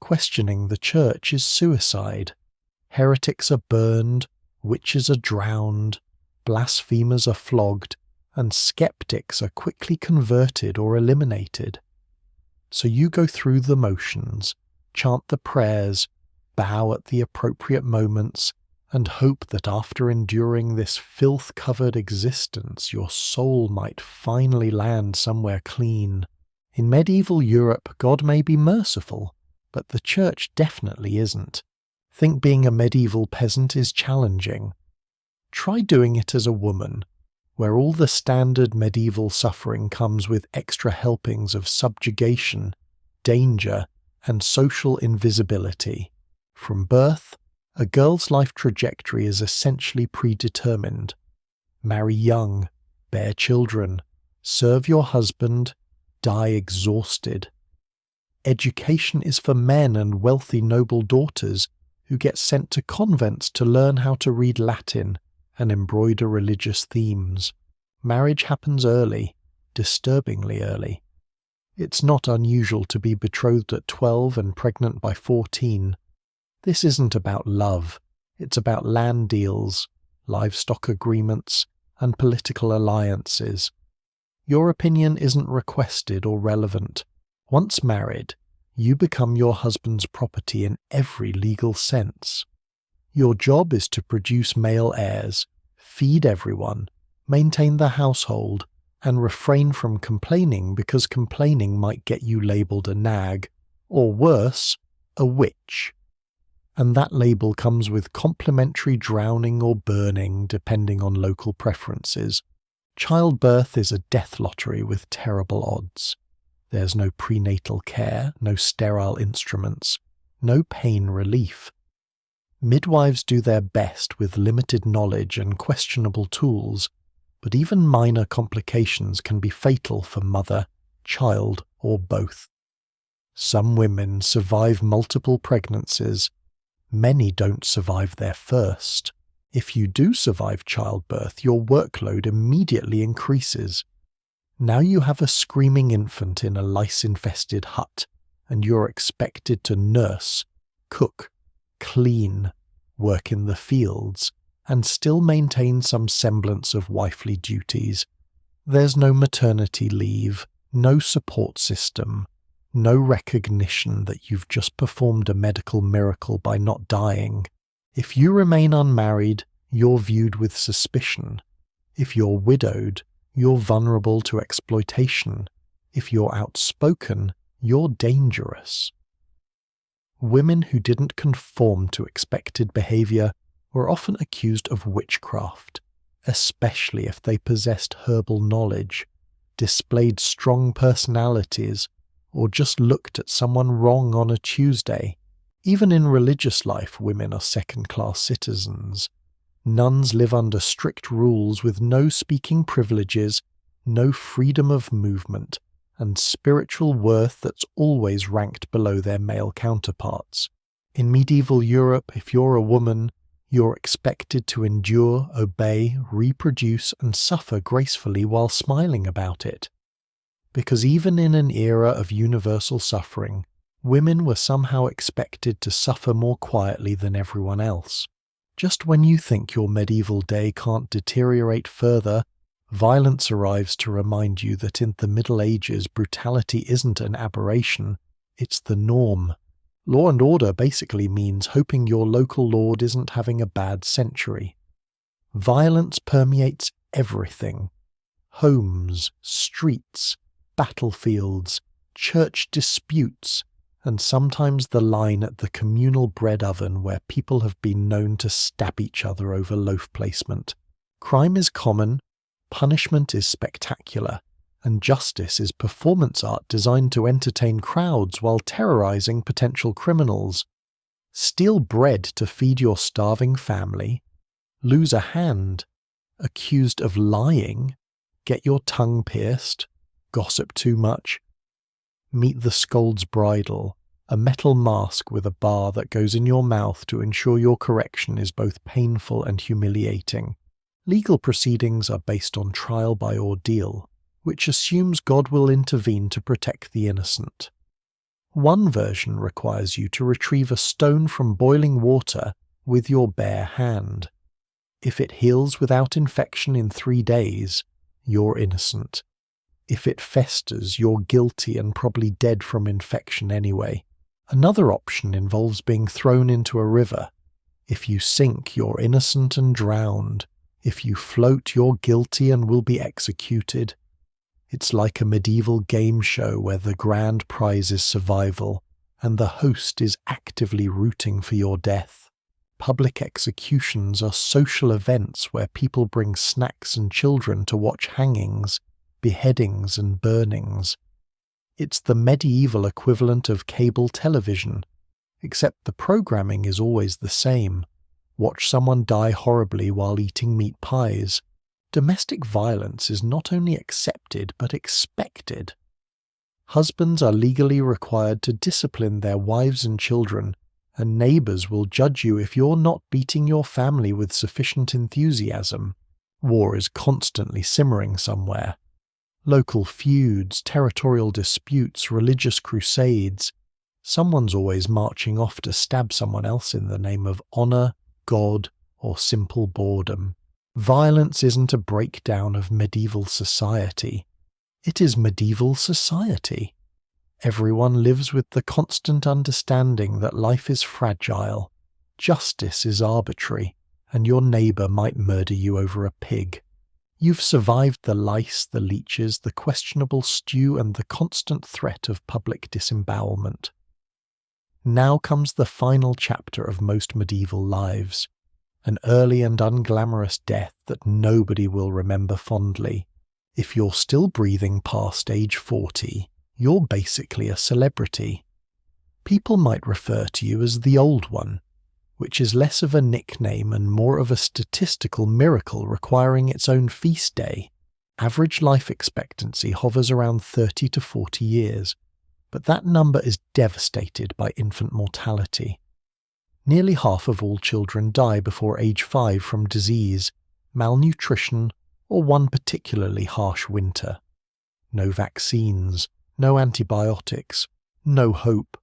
[SPEAKER 1] Questioning the church is suicide. Heretics are burned, witches are drowned, blasphemers are flogged, and skeptics are quickly converted or eliminated. So you go through the motions, chant the prayers, bow at the appropriate moments, and hope that after enduring this filth-covered existence, your soul might finally land somewhere clean. In medieval Europe, God may be merciful, but the church definitely isn't. Think being a medieval peasant is challenging. Try doing it as a woman, where all the standard medieval suffering comes with extra helpings of subjugation, danger, and social invisibility. From birth, a girl's life trajectory is essentially predetermined. Marry young, bear children, serve your husband, die exhausted. Education is for men and wealthy noble daughters who get sent to convents to learn how to read Latin and embroider religious themes. Marriage happens early, disturbingly early. It's not unusual to be betrothed at 12 and pregnant by 14. This isn't about love, it's about land deals, livestock agreements, and political alliances. Your opinion isn't requested or relevant. Once married, you become your husband's property in every legal sense. Your job is to produce male heirs, feed everyone, maintain the household, and refrain from complaining because complaining might get you labelled a nag, or worse, a witch. And that label comes with complimentary drowning or burning depending on local preferences. Childbirth is a death lottery with terrible odds. There's no prenatal care, no sterile instruments, no pain relief. Midwives do their best with limited knowledge and questionable tools, but even minor complications can be fatal for mother, child, or both. Some women survive multiple pregnancies. Many don't survive their first. If you do survive childbirth, your workload immediately increases. Now you have a screaming infant in a lice-infested hut, and you're expected to nurse, cook, clean, work in the fields, and still maintain some semblance of wifely duties. There's no maternity leave, no support system, no recognition that you've just performed a medical miracle by not dying. If you remain unmarried, you're viewed with suspicion. If you're widowed, you're vulnerable to exploitation. If you're outspoken, you're dangerous. Women who didn't conform to expected behavior were often accused of witchcraft, especially if they possessed herbal knowledge, displayed strong personalities, or just looked at someone wrong on a Tuesday. Even in religious life, women are second-class citizens. Nuns live under strict rules with no speaking privileges, no freedom of movement, and spiritual worth that's always ranked below their male counterparts. In medieval Europe, if you're a woman, you're expected to endure, obey, reproduce, and suffer gracefully while smiling about it. Because even in an era of universal suffering, women were somehow expected to suffer more quietly than everyone else. Just when you think your medieval day can't deteriorate further, violence arrives to remind you that in the Middle Ages brutality isn't an aberration, it's the norm. Law and order basically means hoping your local lord isn't having a bad century. Violence permeates everything. Homes, streets, battlefields, church disputes, and sometimes the line at the communal bread oven where people have been known to stab each other over loaf placement. Crime is common, punishment is spectacular, and justice is performance art designed to entertain crowds while terrorizing potential criminals. Steal bread to feed your starving family, lose a hand, accused of lying, get your tongue pierced, gossip too much. Meet the scold's bridle, a metal mask with a bar that goes in your mouth to ensure your correction is both painful and humiliating. Legal proceedings are based on trial by ordeal, which assumes God will intervene to protect the innocent. One version requires you to retrieve a stone from boiling water with your bare hand. If it heals without infection in 3 days, you're innocent. If it festers, you're guilty and probably dead from infection anyway. Another option involves being thrown into a river. If you sink, you're innocent and drowned. If you float, you're guilty and will be executed. It's like a medieval game show where the grand prize is survival, and the host is actively rooting for your death. Public executions are social events where people bring snacks and children to watch hangings, beheadings and burnings. It's the medieval equivalent of cable television, except the programming is always the same. Watch someone die horribly while eating meat pies. Domestic violence is not only accepted but expected. Husbands are legally required to discipline their wives and children, and neighbours will judge you if you're not beating your family with sufficient enthusiasm. War is constantly simmering somewhere. Local feuds, territorial disputes, religious crusades. Someone's always marching off to stab someone else in the name of honour, God, or simple boredom. Violence isn't a breakdown of medieval society. It is medieval society. Everyone lives with the constant understanding that life is fragile, justice is arbitrary, and your neighbour might murder you over a pig. You've survived the lice, the leeches, the questionable stew, and the constant threat of public disembowelment. Now comes the final chapter of most medieval lives, an early and unglamorous death that nobody will remember fondly. If you're still breathing past age 40, you're basically a celebrity. People might refer to you as the Old One, which is less of a nickname and more of a statistical miracle requiring its own feast day. Average life expectancy hovers around 30 to 40 years, but that number is devastated by infant mortality. Nearly half of all children die before age 5 from disease, malnutrition, or one particularly harsh winter. No vaccines, no antibiotics, no hope.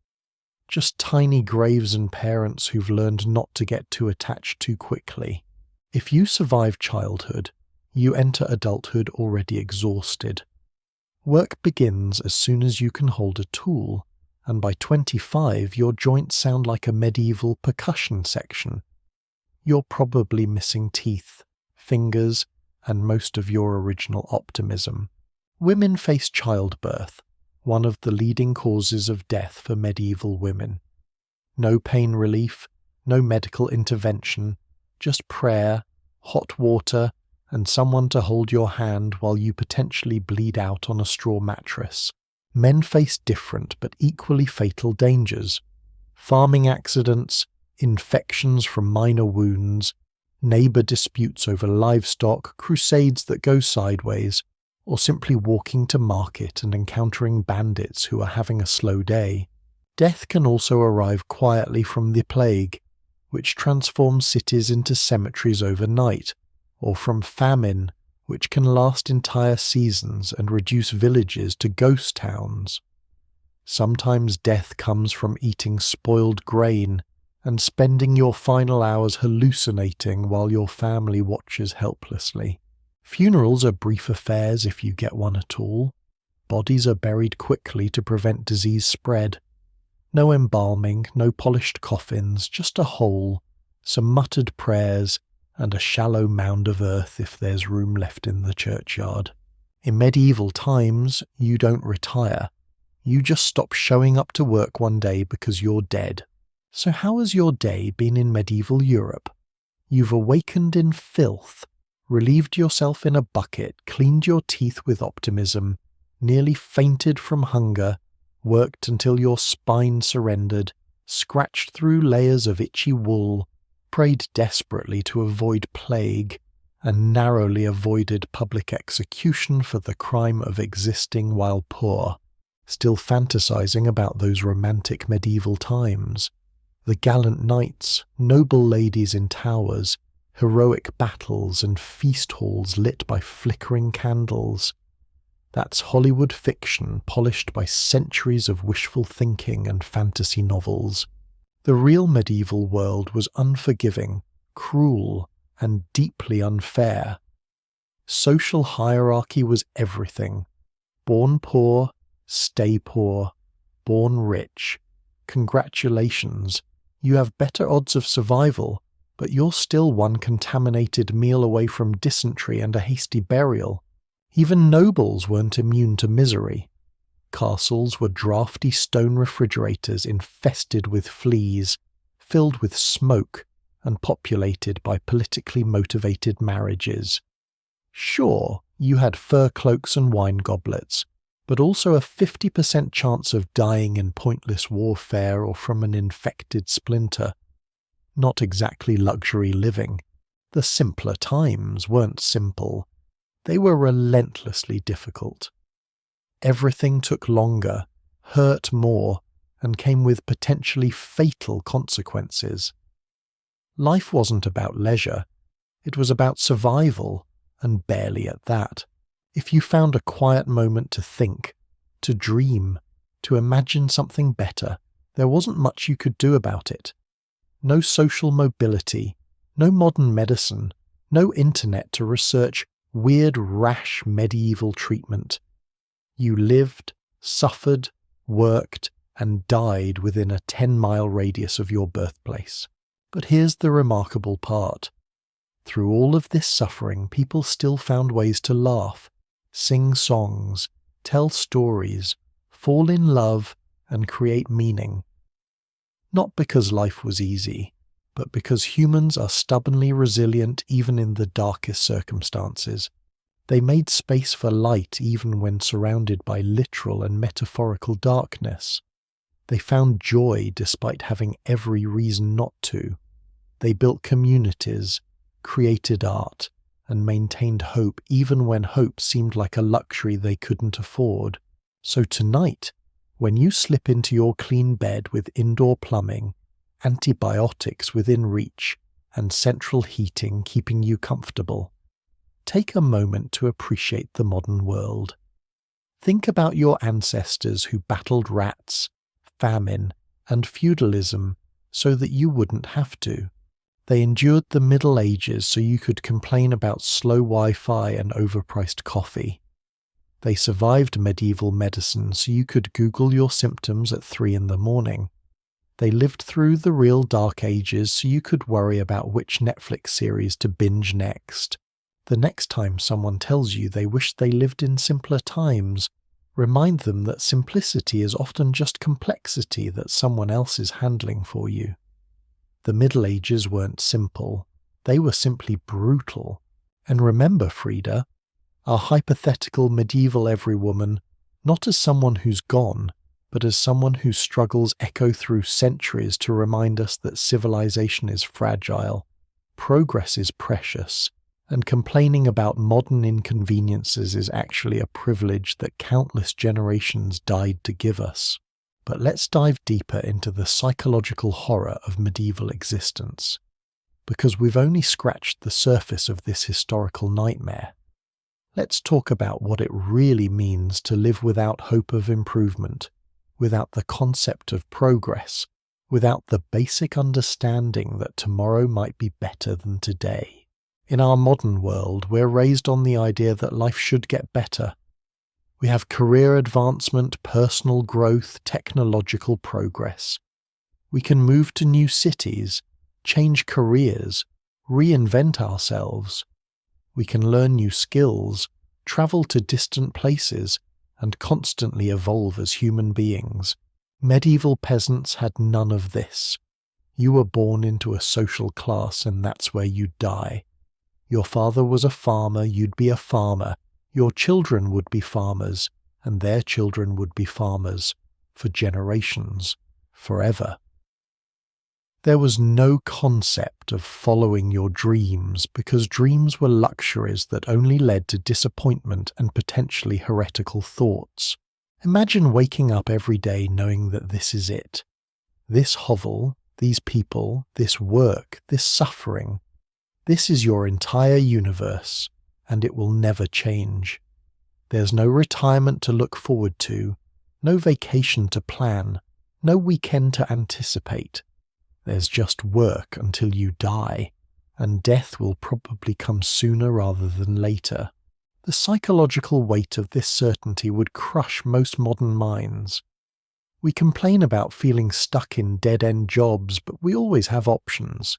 [SPEAKER 1] Just tiny graves and parents who've learned not to get too attached too quickly. If you survive childhood, you enter adulthood already exhausted. Work begins as soon as you can hold a tool, and by 25 your joints sound like a medieval percussion section. You're probably missing teeth, fingers, and most of your original optimism. Women face childbirth, one of the leading causes of death for medieval women. No pain relief, no medical intervention, just prayer, hot water, and someone to hold your hand while you potentially bleed out on a straw mattress. Men face different but equally fatal dangers. Farming accidents, infections from minor wounds, neighbour disputes over livestock, crusades that go sideways, or simply walking to market and encountering bandits who are having a slow day. Death can also arrive quietly from the plague, which transforms cities into cemeteries overnight, or from famine, which can last entire seasons and reduce villages to ghost towns. Sometimes death comes from eating spoiled grain and spending your final hours hallucinating while your family watches helplessly. Funerals are brief affairs if you get one at all. Bodies are buried quickly to prevent disease spread. No embalming, no polished coffins, just a hole, some muttered prayers, and a shallow mound of earth if there's room left in the churchyard. In medieval times, you don't retire. You just stop showing up to work one day because you're dead. So how has your day been in medieval Europe? You've awakened in filth, relieved yourself in a bucket, cleaned your teeth with optimism, nearly fainted from hunger, worked until your spine surrendered, scratched through layers of itchy wool, prayed desperately to avoid plague, and narrowly avoided public execution for the crime of existing while poor, still fantasizing about those romantic medieval times. The gallant knights, noble ladies in towers, heroic battles and feast halls lit by flickering candles. That's Hollywood fiction polished by centuries of wishful thinking and fantasy novels. The real medieval world was unforgiving, cruel, and deeply unfair. Social hierarchy was everything. Born poor, stay poor. Born rich. Congratulations, you have better odds of survival, but you're still one contaminated meal away from dysentery and a hasty burial. Even nobles weren't immune to misery. Castles were drafty stone refrigerators infested with fleas, filled with smoke, and populated by politically motivated marriages. Sure, you had fur cloaks and wine goblets, but also a 50% chance of dying in pointless warfare or from an infected splinter. Not exactly luxury living. The simpler times weren't simple. They were relentlessly difficult. Everything took longer, hurt more, and came with potentially fatal consequences. Life wasn't about leisure. It was about survival, and barely at that. If you found a quiet moment to think, to dream, to imagine something better, there wasn't much you could do about it. No social mobility, no modern medicine, no internet to research weird, rash medieval treatment. You lived, suffered, worked, and died within a 10-mile radius of your birthplace. But here's the remarkable part. Through all of this suffering, people still found ways to laugh, sing songs, tell stories, fall in love, and create meaning. Not because life was easy, but because humans are stubbornly resilient even in the darkest circumstances. They made space for light even when surrounded by literal and metaphorical darkness. They found joy despite having every reason not to. They built communities, created art, and maintained hope even when hope seemed like a luxury they couldn't afford. So tonight, when you slip into your clean bed with indoor plumbing, antibiotics within reach, and central heating keeping you comfortable, take a moment to appreciate the modern world. Think about your ancestors who battled rats, famine, and feudalism so that you wouldn't have to. They endured the Middle Ages so you could complain about slow Wi-Fi and overpriced coffee. They survived medieval medicine so you could Google your symptoms at 3 a.m. They lived through the real Dark Ages so you could worry about which Netflix series to binge next. The next time someone tells you they wish they lived in simpler times, remind them that simplicity is often just complexity that someone else is handling for you. The Middle Ages weren't simple, they were simply brutal. And remember, Frida, our hypothetical medieval everywoman, not as someone who's gone, but as someone whose struggles echo through centuries to remind us that civilization is fragile, progress is precious, and complaining about modern inconveniences is actually a privilege that countless generations died to give us. But let's dive deeper into the psychological horror of medieval existence, because we've only scratched the surface of this historical nightmare. Let's talk about what it really means to live without hope of improvement, without the concept of progress, without the basic understanding that tomorrow might be better than today. In our modern world, we're raised on the idea that life should get better. We have career advancement, personal growth, technological progress. We can move to new cities, change careers, reinvent ourselves. We can learn new skills, travel to distant places, and constantly evolve as human beings. Medieval peasants had none of this. You were born into a social class and that's where you'd die. Your father was a farmer, you'd be a farmer. Your children would be farmers, and their children would be farmers, for generations, forever. There was no concept of following your dreams because dreams were luxuries that only led to disappointment and potentially heretical thoughts. Imagine waking up every day knowing that this is it. This hovel, these people, this work, this suffering, this is your entire universe, and it will never change. There's no retirement to look forward to, no vacation to plan, no weekend to anticipate. There's just work until you die, and death will probably come sooner rather than later. The psychological weight of this certainty would crush most modern minds. We complain about feeling stuck in dead-end jobs, but we always have options.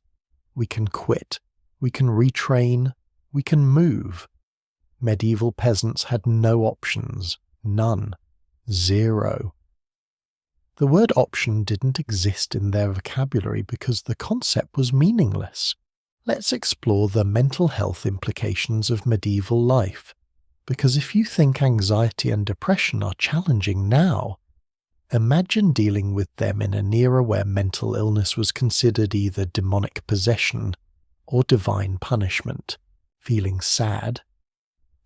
[SPEAKER 1] We can quit, we can retrain, we can move. Medieval peasants had no options, none, zero. The word option didn't exist in their vocabulary because the concept was meaningless. Let's explore the mental health implications of medieval life, because if you think anxiety and depression are challenging now, imagine dealing with them in an era where mental illness was considered either demonic possession or divine punishment. Feeling sad?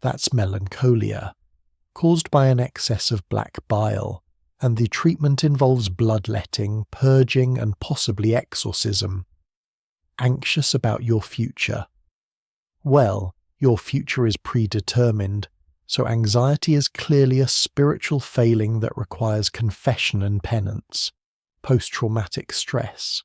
[SPEAKER 1] That's melancholia, caused by an excess of black bile, and the treatment involves bloodletting, purging, and possibly exorcism. Anxious about your future? Well, your future is predetermined, so anxiety is clearly a spiritual failing that requires confession and penance. Post-traumatic stress.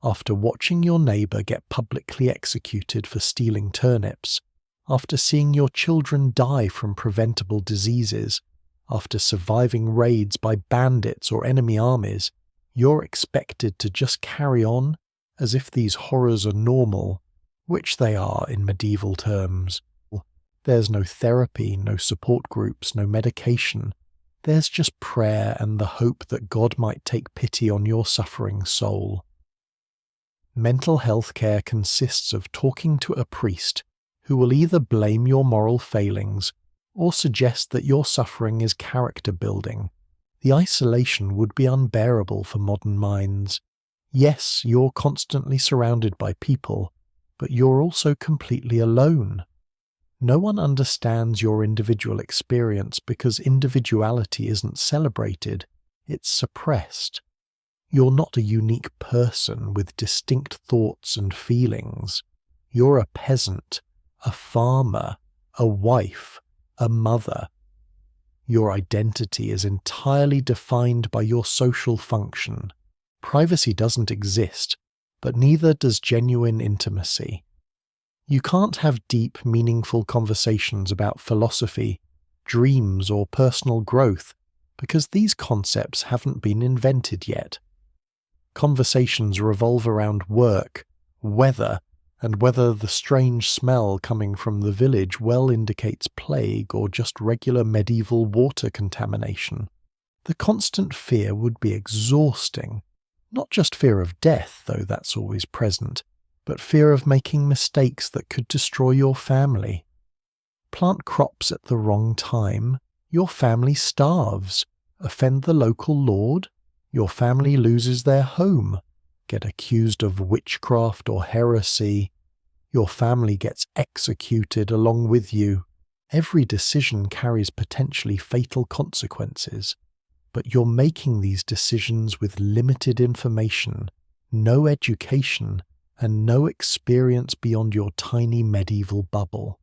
[SPEAKER 1] After watching your neighbour get publicly executed for stealing turnips, after seeing your children die from preventable diseases, after surviving raids by bandits or enemy armies, you're expected to just carry on as if these horrors are normal, which they are in medieval terms. There's no therapy, no support groups, no medication. There's just prayer and the hope that God might take pity on your suffering soul. Mental health care consists of talking to a priest who will either blame your moral failings or suggest that your suffering is character building. The isolation would be unbearable for modern minds. Yes, you're constantly surrounded by people, but you're also completely alone. No one understands your individual experience because individuality isn't celebrated, it's suppressed. You're not a unique person with distinct thoughts and feelings. You're a peasant, a farmer, a wife, a mother. Your identity is entirely defined by your social function. Privacy doesn't exist, but neither does genuine intimacy. You can't have deep, meaningful conversations about philosophy, dreams, or personal growth because these concepts haven't been invented yet. Conversations revolve around work, weather, and whether the strange smell coming from the village well indicates plague or just regular medieval water contamination. The constant fear would be exhausting. Not just fear of death, though that's always present, but fear of making mistakes that could destroy your family. Plant crops at the wrong time, your family starves. Offend the local lord, your family loses their home. Get accused of witchcraft or heresy, your family gets executed along with you. Every decision carries potentially fatal consequences, but you're making these decisions with limited information, no education, and no experience beyond your tiny medieval bubble.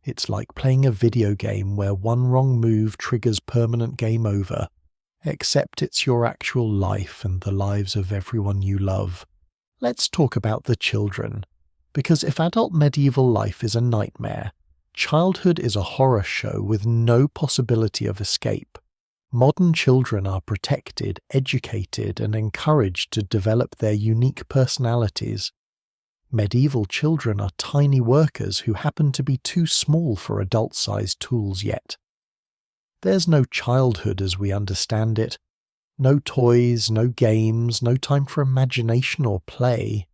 [SPEAKER 1] It's like playing a video game where one wrong move triggers permanent game over, except it's your actual life and the lives of everyone you love. Let's talk about the children, because if adult medieval life is a nightmare, childhood is a horror show with no possibility of escape. Modern children are protected, educated, and encouraged to develop their unique personalities. Medieval children are tiny workers who happen to be too small for adult-sized tools yet. There's no childhood as we understand it. No toys, no games, no time for imagination or play.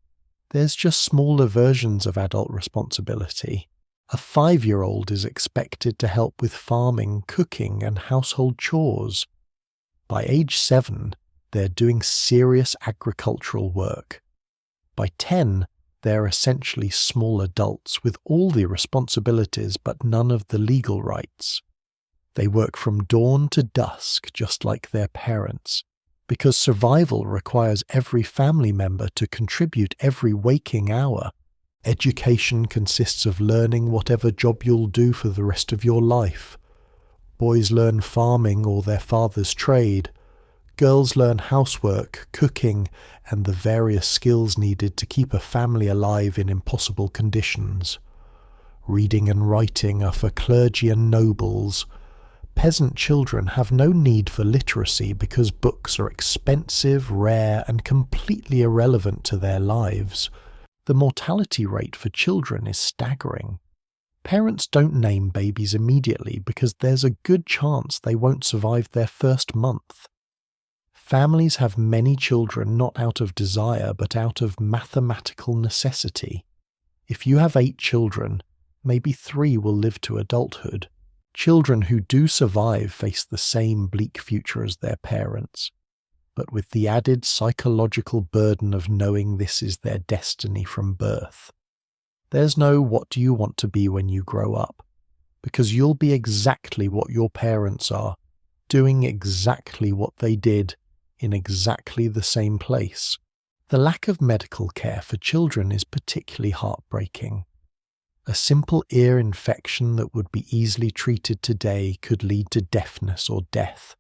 [SPEAKER 1] There's just smaller versions of adult responsibility. A 5-year-old is expected to help with farming, cooking, and household chores. By age 7, they're doing serious agricultural work. By 10, they're essentially small adults with all the responsibilities but none of the legal rights. They work from dawn to dusk just like their parents, because survival requires every family member to contribute every waking hour. Education consists of learning whatever job you'll do for the rest of your life. Boys learn farming or their father's trade. Girls learn housework, cooking, and the various skills needed to keep a family alive in impossible conditions. Reading and writing are for clergy and nobles. Peasant children have no need for literacy because books are expensive, rare, and completely irrelevant to their lives. The mortality rate for children is staggering. Parents don't name babies immediately because there's a good chance they won't survive their first month. Families have many children not out of desire but out of mathematical necessity. If you have 8 children, maybe 3 will live to adulthood. Children who do survive face the same bleak future as their parents, but with the added psychological burden of knowing this is their destiny from birth. There's no what do you want to be when you grow up, because you'll be exactly what your parents are, doing exactly what they did, in exactly the same place. The lack of medical care for children is particularly heartbreaking. A simple ear infection that would be easily treated today could lead to deafness or death.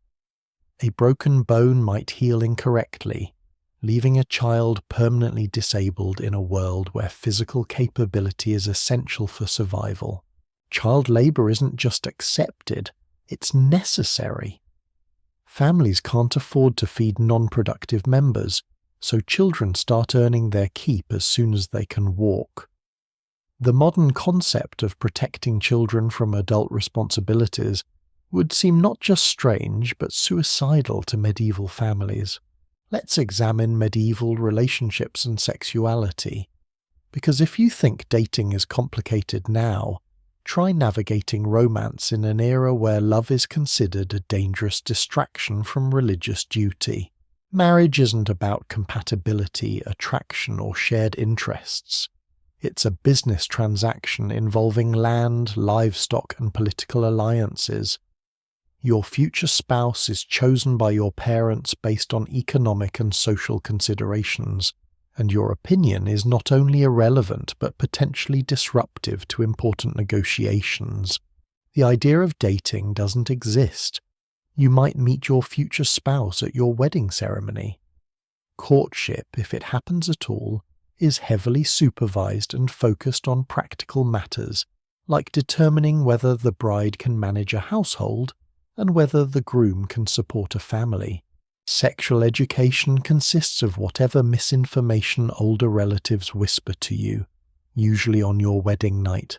[SPEAKER 1] A broken bone might heal incorrectly, leaving a child permanently disabled in a world where physical capability is essential for survival. Child labor isn't just accepted, it's necessary. Families can't afford to feed non-productive members, so children start earning their keep as soon as they can walk. The modern concept of protecting children from adult responsibilities would seem not just strange but suicidal to medieval families. Let's examine medieval relationships and sexuality. Because if you think dating is complicated now, try navigating romance in an era where love is considered a dangerous distraction from religious duty. Marriage isn't about compatibility, attraction, or shared interests. It's a business transaction involving land, livestock, and political alliances. Your future spouse is chosen by your parents based on economic and social considerations, and your opinion is not only irrelevant but potentially disruptive to important negotiations. The idea of dating doesn't exist. You might meet your future spouse at your wedding ceremony. Courtship, if it happens at all, is heavily supervised and focused on practical matters, like determining whether the bride can manage a household and whether the groom can support a family. Sexual education consists of whatever misinformation older relatives whisper to you, usually on your wedding night.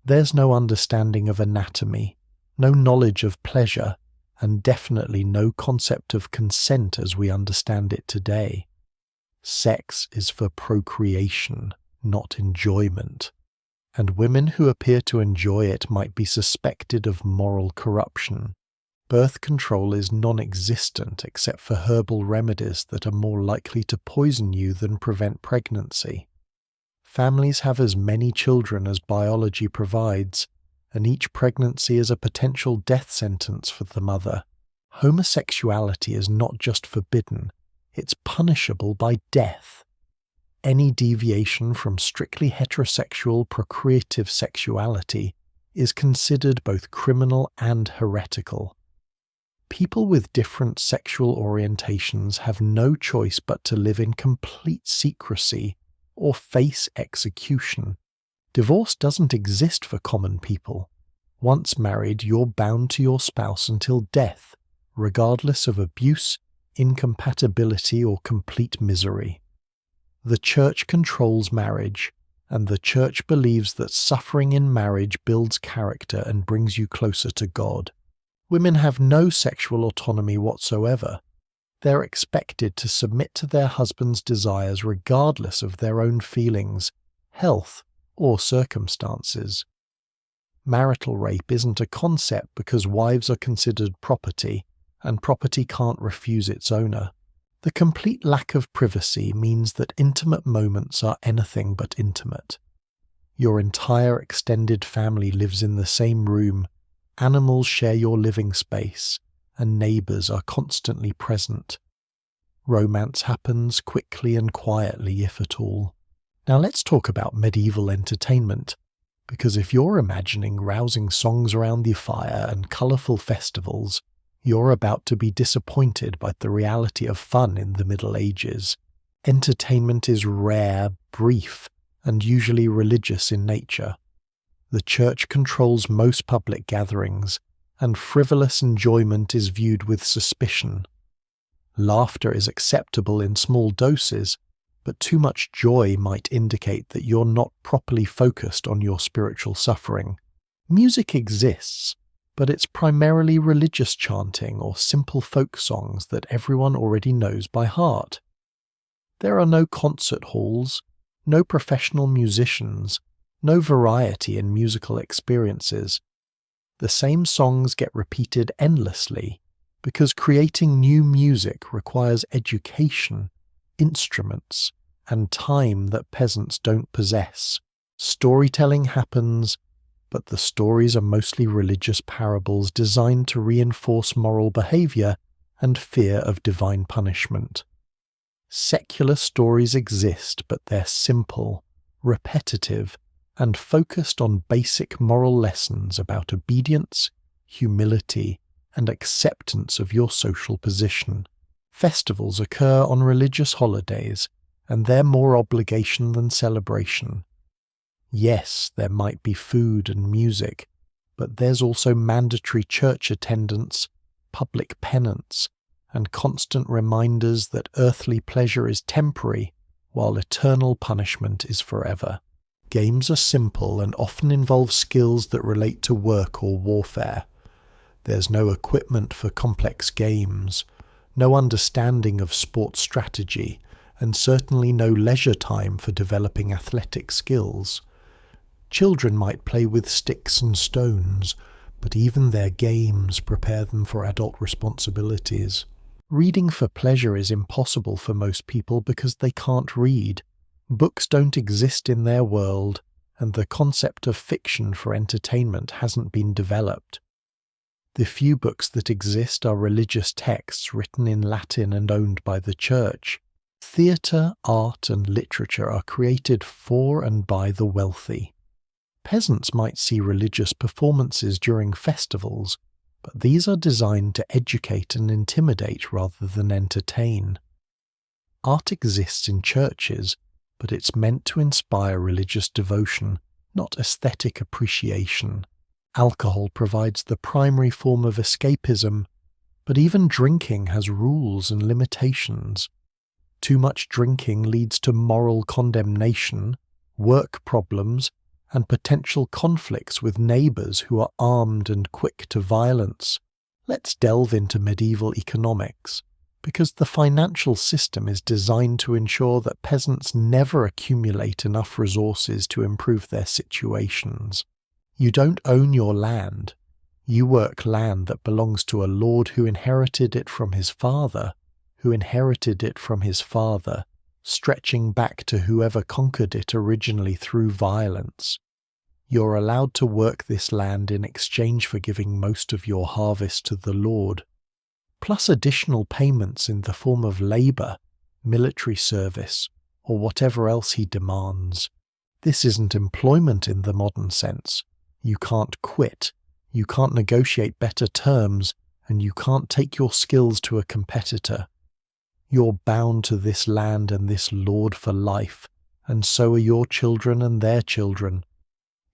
[SPEAKER 1] There's no understanding of anatomy, no knowledge of pleasure, and definitely no concept of consent as we understand it today. Sex is for procreation, not enjoyment, and women who appear to enjoy it might be suspected of moral corruption. Birth control is non-existent except for herbal remedies that are more likely to poison you than prevent pregnancy. Families have as many children as biology provides, and each pregnancy is a potential death sentence for the mother. Homosexuality is not just forbidden, it's punishable by death. Any deviation from strictly heterosexual procreative sexuality is considered both criminal and heretical. People with different sexual orientations have no choice but to live in complete secrecy or face execution. Divorce doesn't exist for common people. Once married, you're bound to your spouse until death, regardless of abuse, incompatibility, or complete misery. The Church controls marriage, and the Church believes that suffering in marriage builds character and brings you closer to God. Women have no sexual autonomy whatsoever. They're expected to submit to their husband's desires regardless of their own feelings, health, or circumstances. Marital rape isn't a concept because wives are considered property, and property can't refuse its owner. The complete lack of privacy means that intimate moments are anything but intimate. Your entire extended family lives in the same room, animals share your living space, and neighbours are constantly present. Romance happens quickly and quietly, if at all. Now let's talk about medieval entertainment, because if you're imagining rousing songs around the fire and colourful festivals, you're about to be disappointed by the reality of fun in the Middle Ages. Entertainment is rare, brief, and usually religious in nature. The Church controls most public gatherings, and frivolous enjoyment is viewed with suspicion. Laughter is acceptable in small doses, but too much joy might indicate that you're not properly focused on your spiritual suffering. Music exists, but it's primarily religious chanting or simple folk songs that everyone already knows by heart. There are no concert halls, no professional musicians, no variety in musical experiences. The same songs get repeated endlessly because creating new music requires education, instruments, and time that peasants don't possess. Storytelling happens, but the stories are mostly religious parables designed to reinforce moral behavior and fear of divine punishment. Secular stories exist, but they're simple, repetitive, and focused on basic moral lessons about obedience, humility, and acceptance of your social position. Festivals occur on religious holidays, and they're more obligation than celebration. Yes, there might be food and music, but there's also mandatory church attendance, public penance, and constant reminders that earthly pleasure is temporary, while eternal punishment is forever. Games are simple and often involve skills that relate to work or warfare. There's no equipment for complex games, no understanding of sports strategy, and certainly no leisure time for developing athletic skills. Children might play with sticks and stones, but even their games prepare them for adult responsibilities. Reading for pleasure is impossible for most people because they can't read. Books don't exist in their world, and the concept of fiction for entertainment hasn't been developed. The few books that exist are religious texts written in Latin and owned by the church. Theatre, art, and literature are created for and by the wealthy. Peasants might see religious performances during festivals, but these are designed to educate and intimidate rather than entertain. Art exists in churches, but it's meant to inspire religious devotion, not aesthetic appreciation. Alcohol provides the primary form of escapism, but even drinking has rules and limitations. Too much drinking leads to moral condemnation, work problems, and potential conflicts with neighbours who are armed and quick to violence. Let's delve into medieval economics, because the financial system is designed to ensure that peasants never accumulate enough resources to improve their situations. You don't own your land. You work land that belongs to a lord who inherited it from his father, stretching back to whoever conquered it originally through violence. You're allowed to work this land in exchange for giving most of your harvest to the lord, plus additional payments in the form of labour, military service, or whatever else he demands. This isn't employment in the modern sense. You can't quit, you can't negotiate better terms, and you can't take your skills to a competitor. You're bound to this land and this lord for life, and so are your children and their children.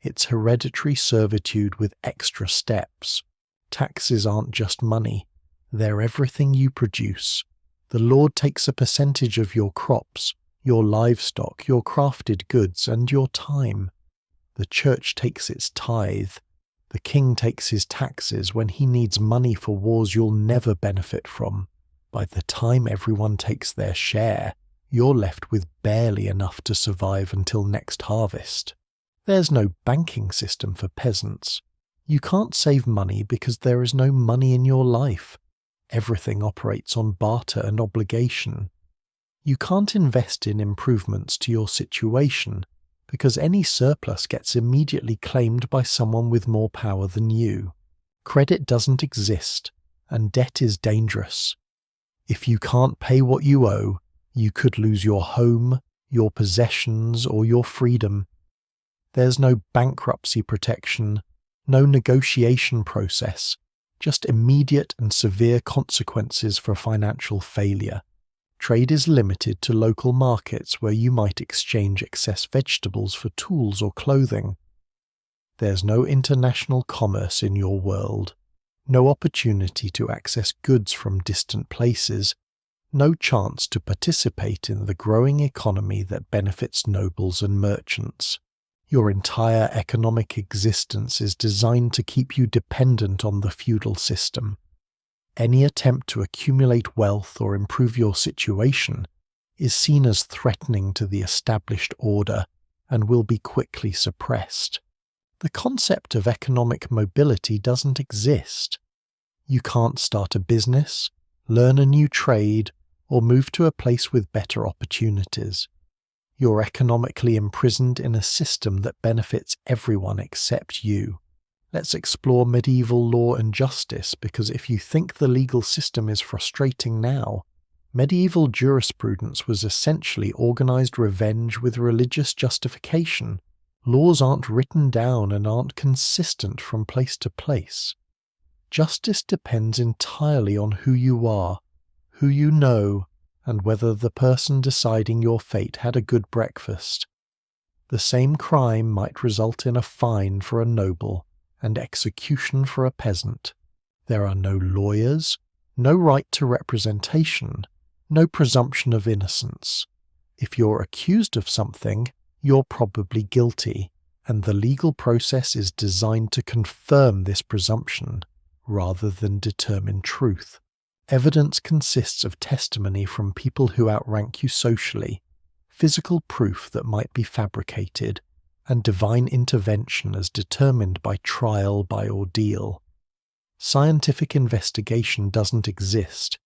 [SPEAKER 1] It's hereditary servitude with extra steps. Taxes aren't just money, they're everything you produce. The Lord takes a percentage of your crops, your livestock, your crafted goods, and your time. The church takes its tithe. The king takes his taxes when he needs money for wars you'll never benefit from. By the time everyone takes their share, you're left with barely enough to survive until next harvest. There's no banking system for peasants. You can't save money because there is no money in your life. Everything operates on barter and obligation. You can't invest in improvements to your situation because any surplus gets immediately claimed by someone with more power than you. Credit doesn't exist, and debt is dangerous. If you can't pay what you owe, you could lose your home, your possessions, or your freedom. There's no bankruptcy protection, no negotiation process, just immediate and severe consequences for financial failure. Trade is limited to local markets where you might exchange excess vegetables for tools or clothing. There's no international commerce in your world, no opportunity to access goods from distant places, no chance to participate in the growing economy that benefits nobles and merchants. Your entire economic existence is designed to keep you dependent on the feudal system. Any attempt to accumulate wealth or improve your situation is seen as threatening to the established order and will be quickly suppressed. The concept of economic mobility doesn't exist. You can't start a business, learn a new trade, or move to a place with better opportunities. You're economically imprisoned in a system that benefits everyone except you. Let's explore medieval law and justice, because if you think the legal system is frustrating now, medieval jurisprudence was essentially organized revenge with religious justification. Laws aren't written down and aren't consistent from place to place. Justice depends entirely on who you are, who you know, and whether the person deciding your fate had a good breakfast. The same crime might result in a fine for a noble and execution for a peasant. There are no lawyers, no right to representation, no presumption of innocence. If you're accused of something, you're probably guilty, and the legal process is designed to confirm this presumption rather than determine truth. Evidence consists of testimony from people who outrank you socially, physical proof that might be fabricated, and divine intervention as determined by trial by ordeal. Scientific investigation doesn't exist.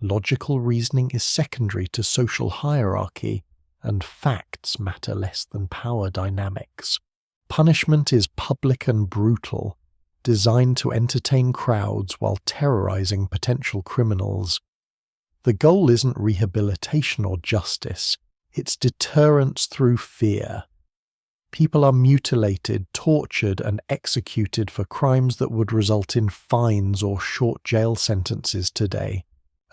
[SPEAKER 1] Logical reasoning is secondary to social hierarchy, and facts matter less than power dynamics. Punishment is public and brutal, designed to entertain crowds while terrorizing potential criminals. The goal isn't rehabilitation or justice, it's deterrence through fear. People are mutilated, tortured, and executed for crimes that would result in fines or short jail sentences today.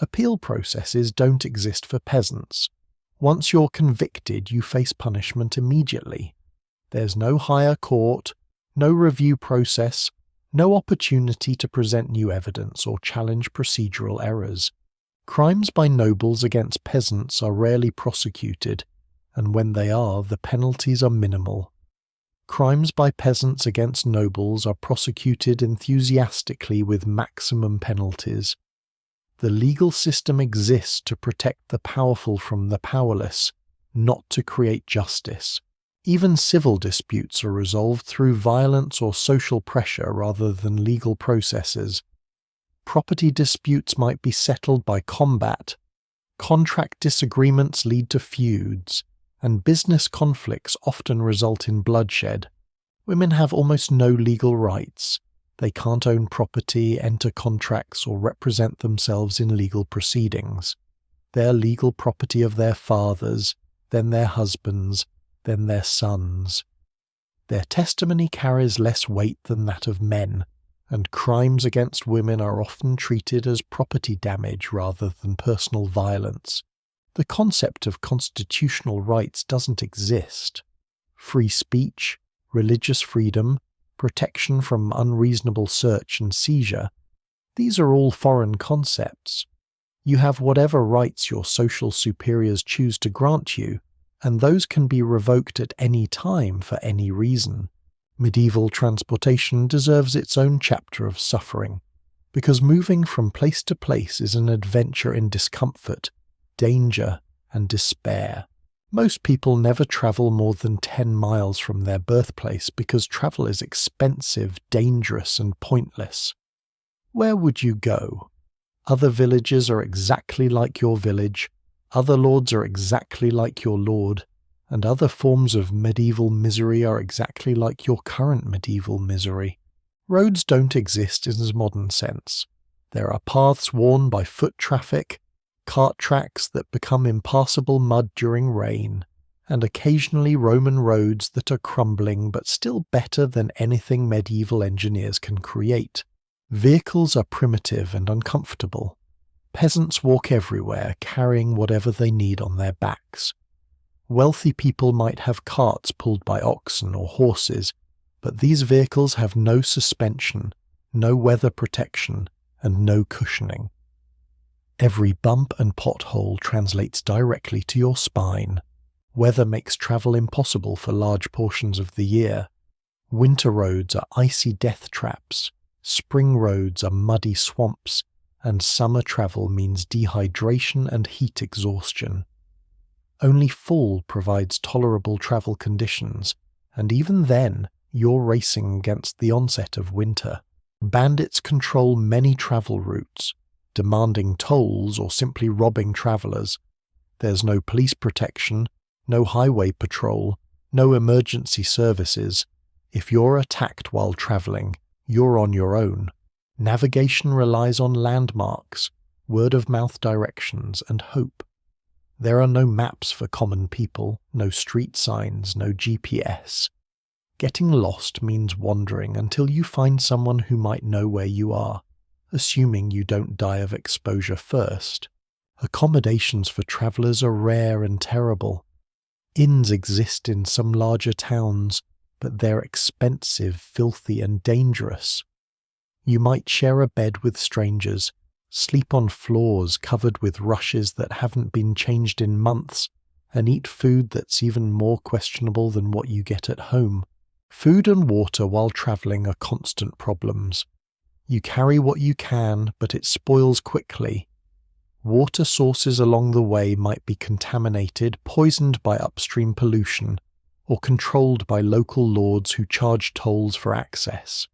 [SPEAKER 1] Appeal processes don't exist for peasants. Once you're convicted, you face punishment immediately. There's no higher court, no review process, no opportunity to present new evidence or challenge procedural errors. Crimes by nobles against peasants are rarely prosecuted, and when they are, the penalties are minimal. Crimes by peasants against nobles are prosecuted enthusiastically with maximum penalties. The legal system exists to protect the powerful from the powerless, not to create justice. Even civil disputes are resolved through violence or social pressure rather than legal processes. Property disputes might be settled by combat. Contract disagreements lead to feuds, and business conflicts often result in bloodshed. Women have almost no legal rights. They can't own property, enter contracts, or represent themselves in legal proceedings. They're legal property of their fathers, then their husbands, then their sons. Their testimony carries less weight than that of men, and crimes against women are often treated as property damage rather than personal violence. The concept of constitutional rights doesn't exist. Free speech, religious freedom, protection from unreasonable search and seizure, these are all foreign concepts. You have whatever rights your social superiors choose to grant you, and those can be revoked at any time for any reason. Medieval transportation deserves its own chapter of suffering, because moving from place to place is an adventure in discomfort, danger, and despair. Most people never travel more than 10 miles from their birthplace because travel is expensive, dangerous, and pointless. Where would you go? Other villages are exactly like your village, other lords are exactly like your lord, and other forms of medieval misery are exactly like your current medieval misery. Roads don't exist in a modern sense. There are paths worn by foot traffic, cart tracks that become impassable mud during rain, and occasionally Roman roads that are crumbling but still better than anything medieval engineers can create. Vehicles are primitive and uncomfortable. Peasants walk everywhere, carrying whatever they need on their backs. Wealthy people might have carts pulled by oxen or horses, but these vehicles have no suspension, no weather protection, and no cushioning. Every bump and pothole translates directly to your spine. Weather makes travel impossible for large portions of the year. Winter roads are icy death traps, spring roads are muddy swamps, and summer travel means dehydration and heat exhaustion. Only fall provides tolerable travel conditions, and even then, you're racing against the onset of winter. Bandits control many travel routes, demanding tolls or simply robbing travelers. There's no police protection, no highway patrol, no emergency services. If you're attacked while traveling, you're on your own. Navigation relies on landmarks, word-of-mouth directions, and hope. There are no maps for common people, no street signs, no GPS. Getting lost means wandering until you find someone who might know where you are, assuming you don't die of exposure first. Accommodations for travelers are rare and terrible. Inns exist in some larger towns, but they're expensive, filthy, and dangerous. You might share a bed with strangers, sleep on floors covered with rushes that haven't been changed in months, and eat food that's even more questionable than what you get at home. Food and water while travelling are constant problems. You carry what you can, but it spoils quickly, Water sources along the way might be contaminated, poisoned by upstream pollution, or controlled by local lords who charge tolls for access.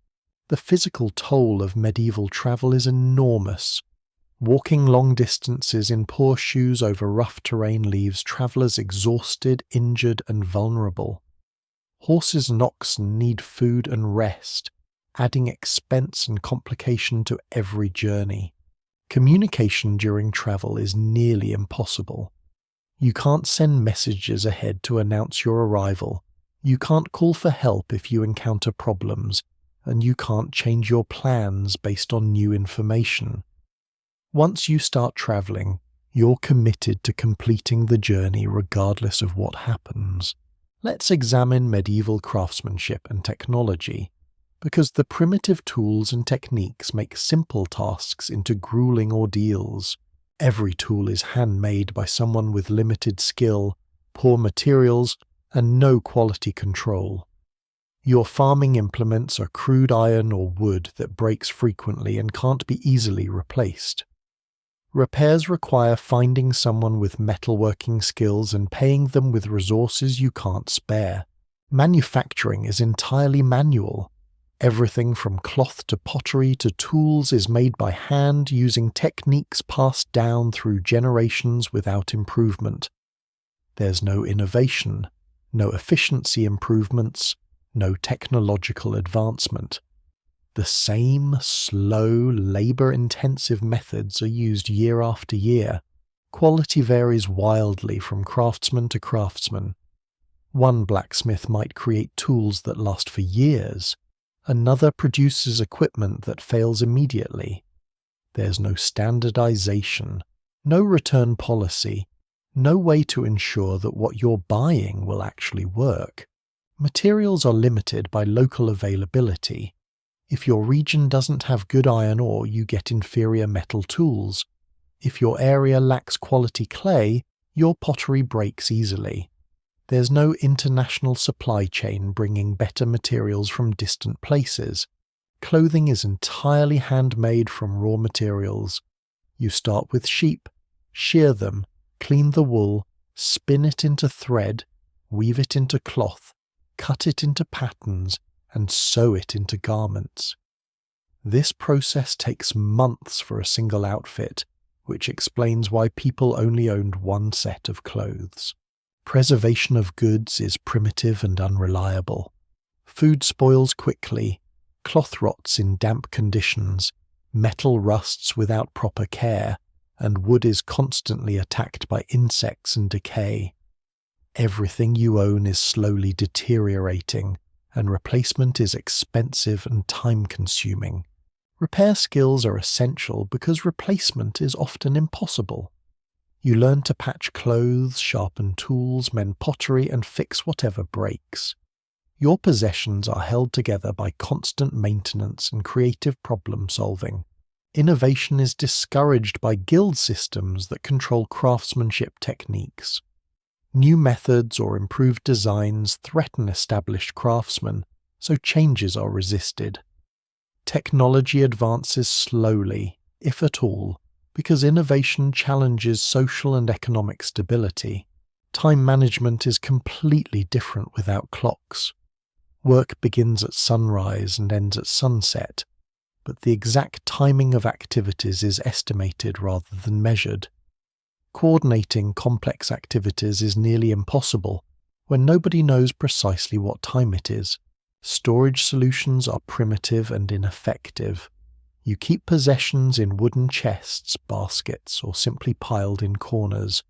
[SPEAKER 1] The physical toll of medieval travel is enormous. Walking long distances in poor shoes over rough terrain leaves travellers exhausted, injured, and vulnerable. Horses and oxen need food and rest, adding expense and complication to every journey. Communication during travel is nearly impossible. You can't send messages ahead to announce your arrival, you can't call for help if you encounter problems, and you can't change your plans based on new information. Once you start traveling, you're committed to completing the journey regardless of what happens. Let's examine medieval craftsmanship and technology, because the primitive tools and techniques make simple tasks into grueling ordeals. Every tool is handmade by someone with limited skill, poor materials, and no quality control. Your farming implements are crude iron or wood that breaks frequently and can't be easily replaced. Repairs require finding someone with metalworking skills and paying them with resources you can't spare. Manufacturing is entirely manual. Everything from cloth to pottery to tools is made by hand using techniques passed down through generations without improvement. There's no innovation, no efficiency improvements, no technological advancement. The same slow, labor-intensive methods are used year after year. Quality varies wildly from craftsman to craftsman. One blacksmith might create tools that last for years. Another produces equipment that fails immediately. There's no standardization, no return policy, no way to ensure that what you're buying will actually work. Materials are limited by local availability. If your region doesn't have good iron ore, you get inferior metal tools. If your area lacks quality clay, your pottery breaks easily. There's no international supply chain bringing better materials from distant places. Clothing is entirely handmade from raw materials. You start with sheep, shear them, clean the wool, spin it into thread, weave it into cloth, cut it into patterns, and sew it into garments. This process takes months for a single outfit, which explains why people only owned one set of clothes. Preservation of goods is primitive and unreliable. Food spoils quickly, cloth rots in damp conditions, metal rusts without proper care, and wood is constantly attacked by insects and decay. Everything you own is slowly deteriorating, and replacement is expensive and time-consuming. Repair skills are essential because replacement is often impossible. You learn to patch clothes, sharpen tools, mend pottery, and fix whatever breaks. Your possessions are held together by constant maintenance and creative problem-solving. Innovation is discouraged by guild systems that control craftsmanship techniques. New methods or improved designs threaten established craftsmen, so changes are resisted. Technology advances slowly, if at all, because innovation challenges social and economic stability. Time management is completely different without clocks. Work begins at sunrise and ends at sunset, but the exact timing of activities is estimated rather than measured. Coordinating complex activities is nearly impossible when nobody knows precisely what time it is. Storage solutions are primitive and ineffective. You keep possessions in wooden chests, baskets, or simply piled in corners.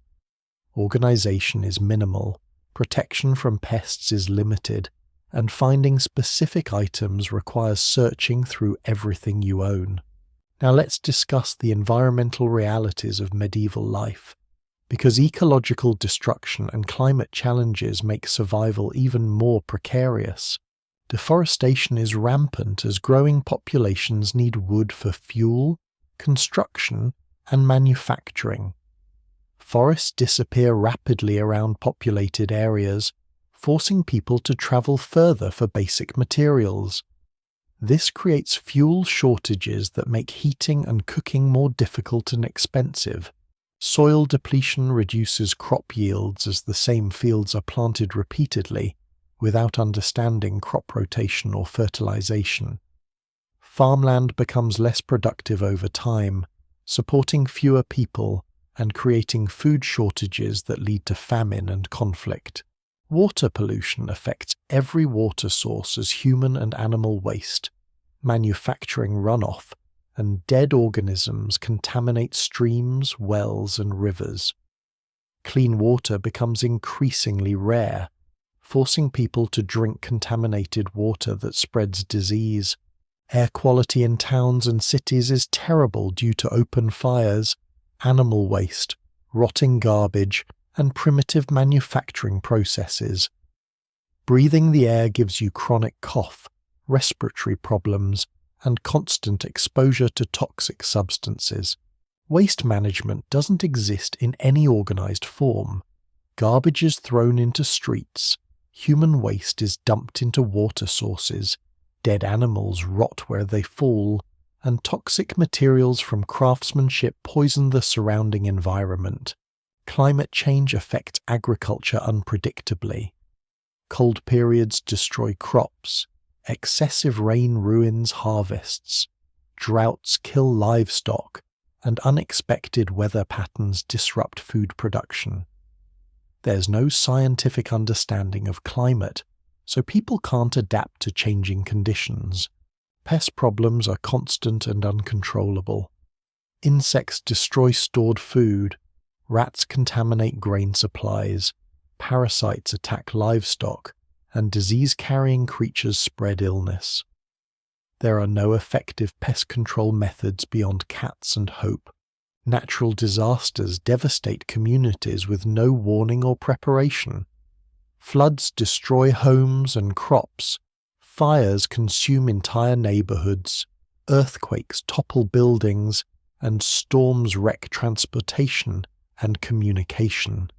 [SPEAKER 1] Organization is minimal, protection from pests is limited, and finding specific items requires searching through everything you own. Now let's discuss the environmental realities of medieval life, because ecological destruction and climate challenges make survival even more precarious. Deforestation is rampant as growing populations need wood for fuel, construction, and manufacturing. Forests disappear rapidly around populated areas, forcing people to travel further for basic materials. This creates fuel shortages that make heating and cooking more difficult and expensive. Soil depletion reduces crop yields as the same fields are planted repeatedly without understanding crop rotation or fertilization. Farmland becomes less productive over time, supporting fewer people and creating food shortages that lead to famine and conflict. Water pollution affects every water source as human and animal waste, manufacturing runoff, and dead organisms contaminate streams, wells, and rivers. Clean water becomes increasingly rare, forcing people to drink contaminated water that spreads disease. Air quality in towns and cities is terrible due to open fires, animal waste, rotting garbage, and primitive manufacturing processes. Breathing the air gives you chronic cough, respiratory problems, and constant exposure to toxic substances. Waste management doesn't exist in any organized form. Garbage is thrown into streets, human waste is dumped into water sources, dead animals rot where they fall, and toxic materials from craftsmanship poison the surrounding environment. Climate change affects agriculture unpredictably. Cold periods destroy crops. Excessive rain ruins harvests. Droughts kill livestock, and unexpected weather patterns disrupt food production. There's no scientific understanding of climate, so people can't adapt to changing conditions. Pest problems are constant and uncontrollable. Insects destroy stored food. Rats contaminate grain supplies. Parasites attack livestock, and disease-carrying creatures spread illness. There are no effective pest control methods beyond cats and hope. Natural disasters devastate communities with no warning or preparation. Floods destroy homes and crops. Fires consume entire neighborhoods. Earthquakes topple buildings, and storms wreck transportation and communication.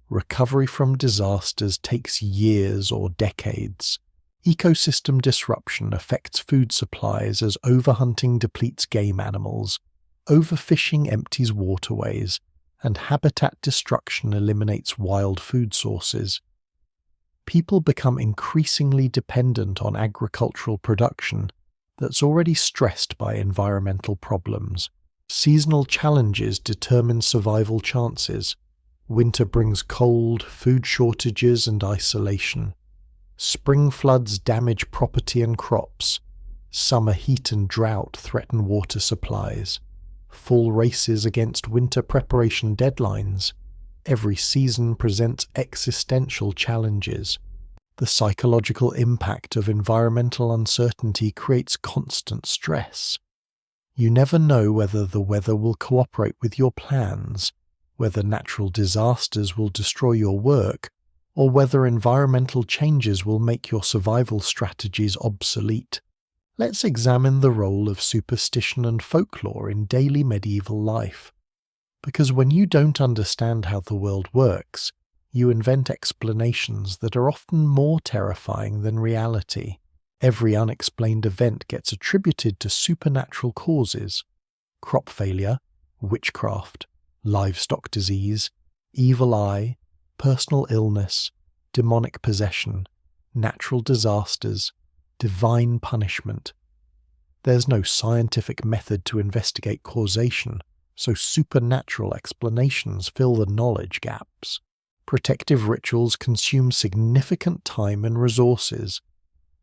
[SPEAKER 1] Recovery from disasters takes years or decades. Ecosystem disruption affects food supplies as overhunting depletes game animals, overfishing empties waterways, and habitat destruction eliminates wild food sources. People become increasingly dependent on agricultural production that's already stressed by environmental problems. Seasonal challenges determine survival chances. Winter brings cold, food shortages, and isolation. Spring floods damage property and crops. Summer heat and drought threaten water supplies. Fall races against winter preparation deadlines. Every season presents existential challenges. The psychological impact of environmental uncertainty creates constant stress. You never know whether the weather will cooperate with your plans, whether natural disasters will destroy your work, or whether environmental changes will make your survival strategies obsolete. Let's examine the role of superstition and folklore in daily medieval life. Because when you don't understand how the world works, you invent explanations that are often more terrifying than reality. Every unexplained event gets attributed to supernatural causes: crop failure, witchcraft, livestock disease, evil eye, personal illness, demonic possession, natural disasters, divine punishment. There's no scientific method to investigate causation, so supernatural explanations fill the knowledge gaps. Protective rituals consume significant time and resources.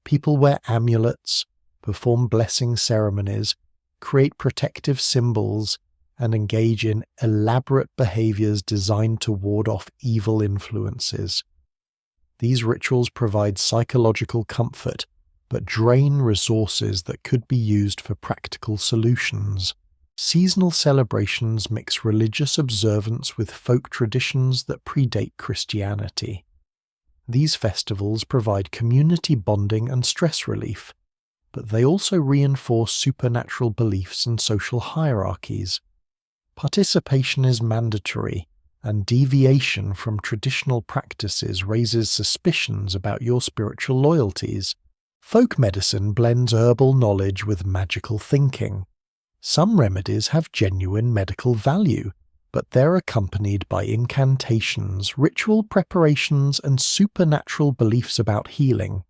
[SPEAKER 1] People wear amulets, perform blessing ceremonies, create protective symbols, and engage in elaborate behaviors designed to ward off evil influences. These rituals provide psychological comfort, but drain resources that could be used for practical solutions. Seasonal celebrations mix religious observance with folk traditions that predate Christianity. These festivals provide community bonding and stress relief, but they also reinforce supernatural beliefs and social hierarchies. Participation is mandatory, and deviation from traditional practices raises suspicions about your spiritual loyalties. Folk medicine blends herbal knowledge with magical thinking. Some remedies have genuine medical value, but they're accompanied by incantations, ritual preparations, and supernatural beliefs about healing.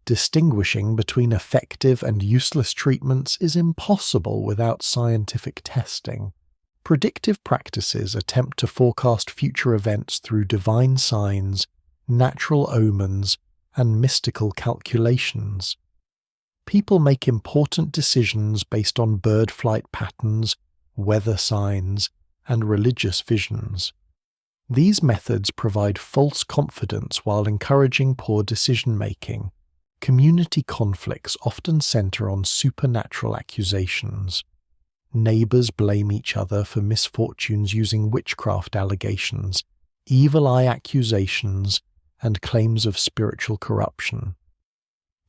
[SPEAKER 1] Distinguishing between effective and useless treatments is impossible without scientific testing. Predictive practices attempt to forecast future events through divine signs, natural omens, and mystical calculations. People make important decisions based on bird flight patterns, weather signs, and religious visions. These methods provide false confidence while encouraging poor decision-making. Community conflicts often center on supernatural accusations. Neighbors blame each other for misfortunes using witchcraft allegations, evil eye accusations, and claims of spiritual corruption.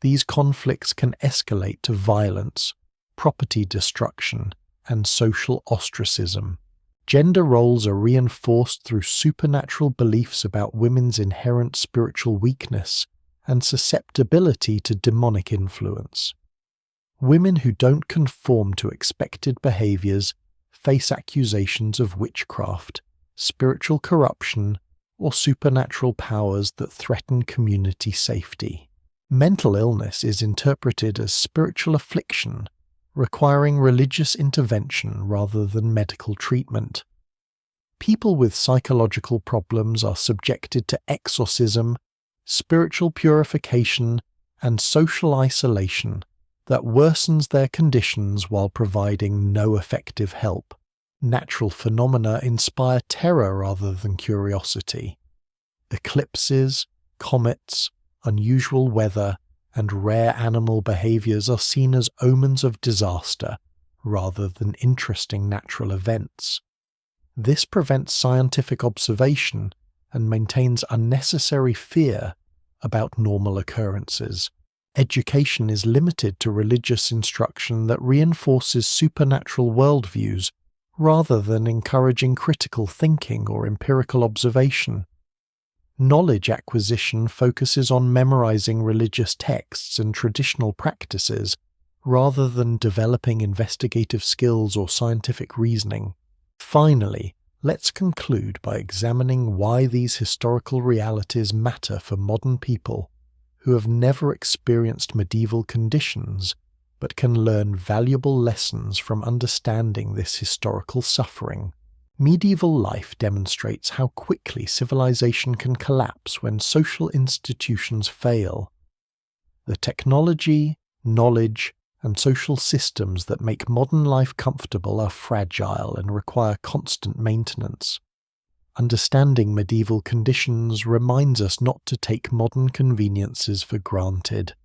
[SPEAKER 1] These conflicts can escalate to violence, property destruction, and social ostracism. Gender roles are reinforced through supernatural beliefs about women's inherent spiritual weakness and susceptibility to demonic influence. Women who don't conform to expected behaviors face accusations of witchcraft, spiritual corruption, or supernatural powers that threaten community safety. Mental illness is interpreted as spiritual affliction, requiring religious intervention rather than medical treatment. People with psychological problems are subjected to exorcism, spiritual purification, and social isolation that worsens their conditions while providing no effective help. Natural phenomena inspire terror rather than curiosity. Eclipses, comets, unusual weather, and rare animal behaviors are seen as omens of disaster rather than interesting natural events. This prevents scientific observation and maintains unnecessary fear about normal occurrences. Education is limited to religious instruction that reinforces supernatural worldviews rather than encouraging critical thinking or empirical observation. Knowledge acquisition focuses on memorizing religious texts and traditional practices rather than developing investigative skills or scientific reasoning. Finally, let's conclude by examining why these historical realities matter for modern people who have never experienced medieval conditions but can learn valuable lessons from understanding this historical suffering. Medieval life demonstrates how quickly civilization can collapse when social institutions fail. The technology, knowledge, and social systems that make modern life comfortable are fragile and require constant maintenance. Understanding medieval conditions reminds us not to take modern conveniences for granted.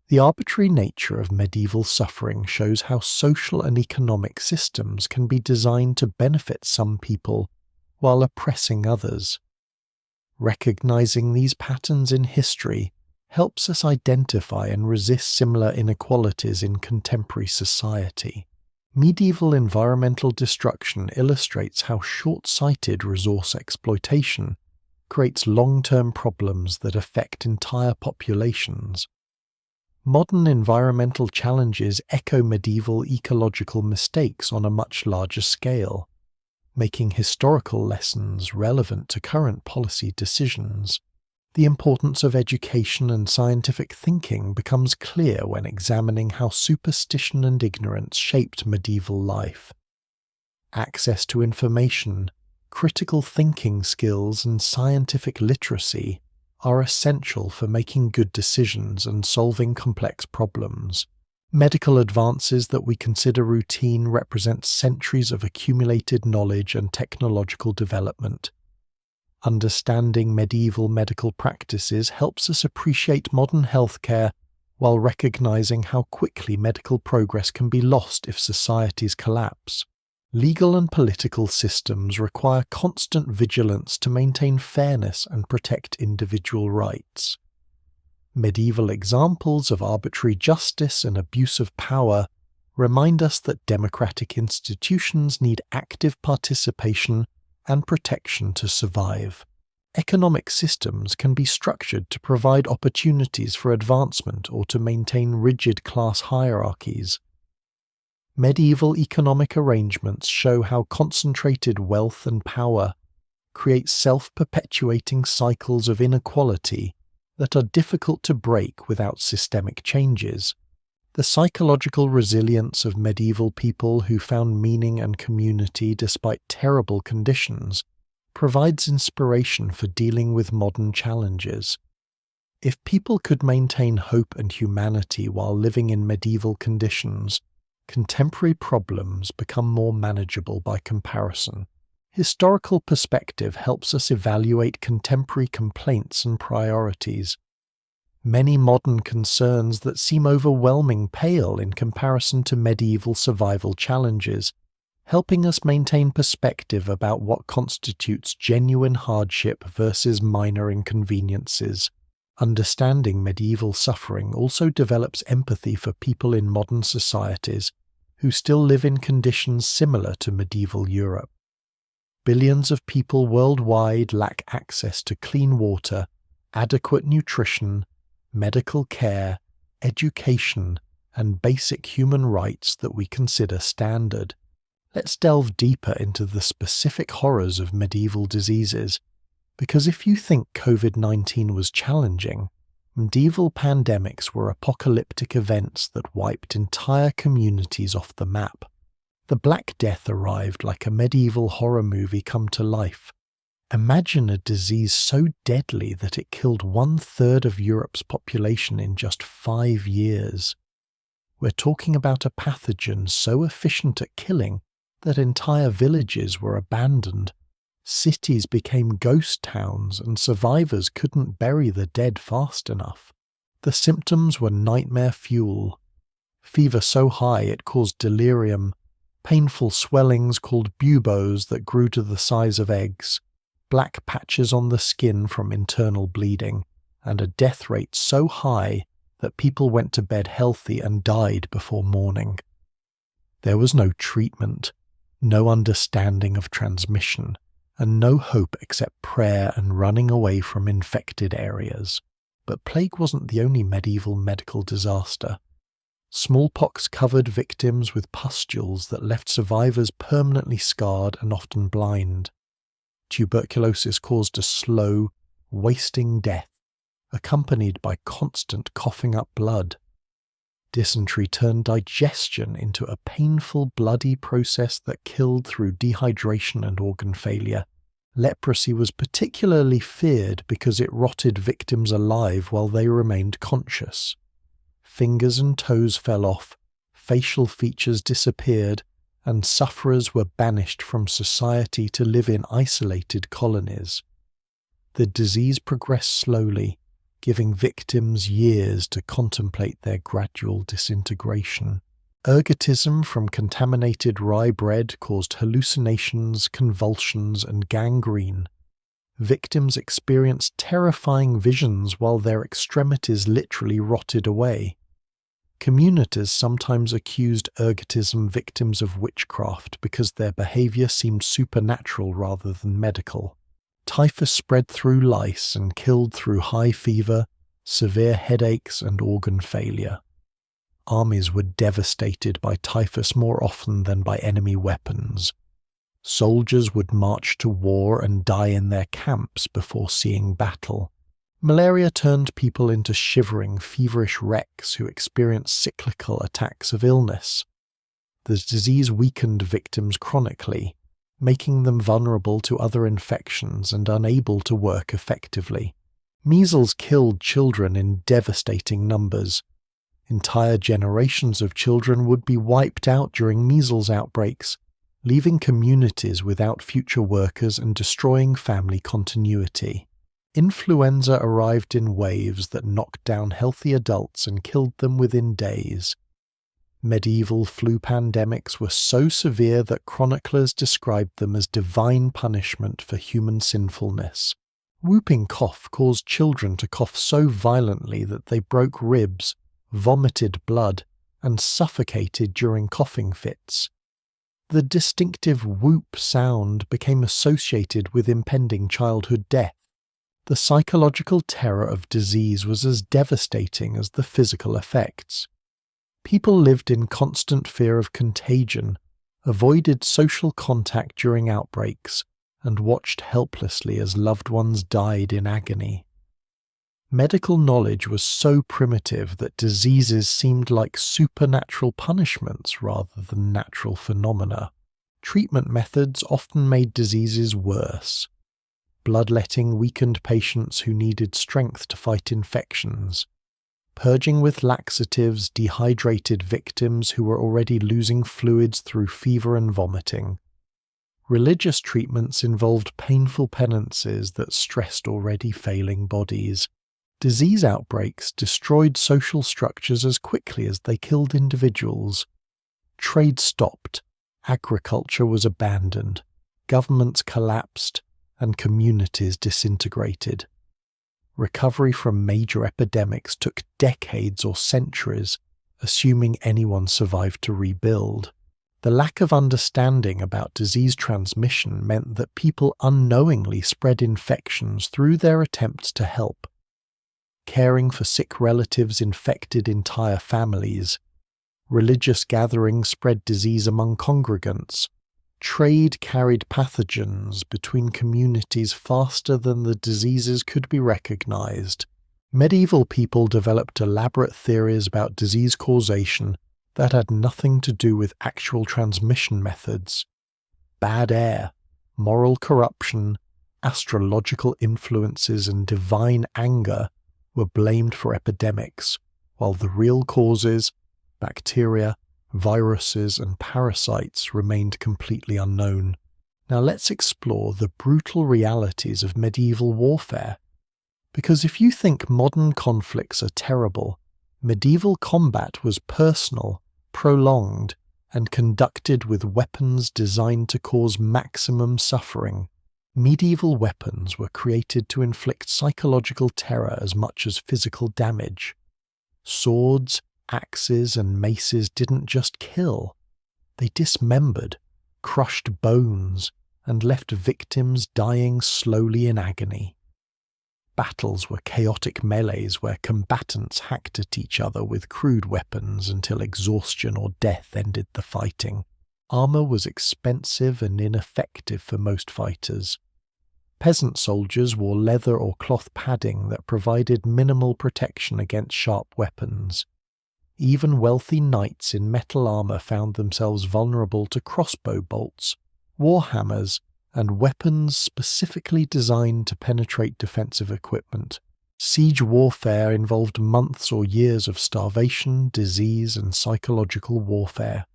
[SPEAKER 1] The arbitrary nature of medieval suffering shows how social and economic systems can be designed to benefit some people while oppressing others. Recognizing these patterns in history helps us identify and resist similar inequalities in contemporary society. Medieval environmental destruction illustrates how short-sighted resource exploitation creates long-term problems that affect entire populations. Modern environmental challenges echo medieval ecological mistakes on a much larger scale, making historical lessons relevant to current policy decisions. The importance of education and scientific thinking becomes clear when examining how superstition and ignorance shaped medieval life. Access to information, critical thinking skills, and scientific literacy are essential for making good decisions and solving complex problems. Medical advances that we consider routine represent centuries of accumulated knowledge and technological development. Understanding medieval medical practices helps us appreciate modern healthcare while recognizing how quickly medical progress can be lost if societies collapse. Legal and political systems require constant vigilance to maintain fairness and protect individual rights. Medieval examples of arbitrary justice and abuse of power remind us that democratic institutions need active participation and protection to survive. Economic systems can be structured to provide opportunities for advancement or to maintain rigid class hierarchies. Medieval economic arrangements show how concentrated wealth and power create self-perpetuating cycles of inequality that are difficult to break without systemic changes. The psychological resilience of medieval people who found meaning and community despite terrible conditions provides inspiration for dealing with modern challenges. If people could maintain hope and humanity while living in medieval conditions, contemporary problems become more manageable by comparison. Historical perspective helps us evaluate contemporary complaints and priorities. Many modern concerns that seem overwhelming pale in comparison to medieval survival challenges, helping us maintain perspective about what constitutes genuine hardship versus minor inconveniences. Understanding medieval suffering also develops empathy for people in modern societies who still live in conditions similar to medieval Europe. Billions of people worldwide lack access to clean water, adequate nutrition, medical care, education, and basic human rights that we consider standard. Let's delve deeper into the specific horrors of medieval diseases, because if you think COVID-19 was challenging, medieval pandemics were apocalyptic events that wiped entire communities off the map. The Black Death arrived like a medieval horror movie come to life. Imagine a disease so deadly that it killed 1/3 of Europe's population in just 5 years. We're talking about a pathogen so efficient at killing that entire villages were abandoned. Cities became ghost towns and survivors couldn't bury the dead fast enough. The symptoms were nightmare fuel. Fever so high it caused delirium, painful swellings called buboes that grew to the size of eggs, black patches on the skin from internal bleeding, and a death rate so high that people went to bed healthy and died before morning. There was no treatment, no understanding of transmission, and no hope except prayer and running away from infected areas. But plague wasn't the only medieval medical disaster. Smallpox covered victims with pustules that left survivors permanently scarred and often blind. Tuberculosis caused a slow, wasting death, accompanied by constant coughing up blood. Dysentery turned digestion into a painful, bloody process that killed through dehydration and organ failure. Leprosy was particularly feared because it rotted victims alive while they remained conscious. Fingers and toes fell off, facial features disappeared, and sufferers were banished from society to live in isolated colonies. The disease progressed slowly, giving victims years to contemplate their gradual disintegration. Ergotism from contaminated rye bread caused hallucinations, convulsions, and gangrene. Victims experienced terrifying visions while their extremities literally rotted away. Communities sometimes accused ergotism victims of witchcraft because their behavior seemed supernatural rather than medical. Typhus spread through lice and killed through high fever, severe headaches, and organ failure. Armies were devastated by typhus more often than by enemy weapons. Soldiers would march to war and die in their camps before seeing battle. Malaria turned people into shivering, feverish wrecks who experienced cyclical attacks of illness. The disease weakened victims chronically, making them vulnerable to other infections and unable to work effectively. Measles killed children in devastating numbers. Entire generations of children would be wiped out during measles outbreaks, leaving communities without future workers and destroying family continuity. Influenza arrived in waves that knocked down healthy adults and killed them within days. Medieval flu pandemics were so severe that chroniclers described them as divine punishment for human sinfulness. Whooping cough caused children to cough so violently that they broke ribs, vomited blood, and suffocated during coughing fits. The distinctive whoop sound became associated with impending childhood death. The psychological terror of disease was as devastating as the physical effects. People lived in constant fear of contagion, avoided social contact during outbreaks, and watched helplessly as loved ones died in agony. Medical knowledge was so primitive that diseases seemed like supernatural punishments rather than natural phenomena. Treatment methods often made diseases worse. Bloodletting weakened patients who needed strength to fight infections. Purging with laxatives dehydrated victims who were already losing fluids through fever and vomiting. Religious treatments involved painful penances that stressed already failing bodies. Disease outbreaks destroyed social structures as quickly as they killed individuals. Trade stopped, agriculture was abandoned, governments collapsed, and communities disintegrated. Recovery from major epidemics took decades or centuries, assuming anyone survived to rebuild. The lack of understanding about disease transmission meant that people unknowingly spread infections through their attempts to help. Caring for sick relatives infected entire families. Religious gatherings spread disease among congregants. Trade carried pathogens between communities faster than the diseases could be recognized. Medieval people developed elaborate theories about disease causation that had nothing to do with actual transmission methods. Bad air, moral corruption, astrological influences, and divine anger were blamed for epidemics, while the real causes, bacteria, viruses, and parasites remained completely unknown. Now let's explore the brutal realities of medieval warfare. Because if you think modern conflicts are terrible, medieval combat was personal, prolonged, and conducted with weapons designed to cause maximum suffering. Medieval weapons were created to inflict psychological terror as much as physical damage. Swords, axes, and maces didn't just kill. They dismembered, crushed bones, and left victims dying slowly in agony. Battles were chaotic melees where combatants hacked at each other with crude weapons until exhaustion or death ended the fighting. Armor was expensive and ineffective for most fighters. Peasant soldiers wore leather or cloth padding that provided minimal protection against sharp weapons. Even wealthy knights in metal armor found themselves vulnerable to crossbow bolts, warhammers, and weapons specifically designed to penetrate defensive equipment. Siege warfare involved months or years of starvation, disease, and psychological warfare.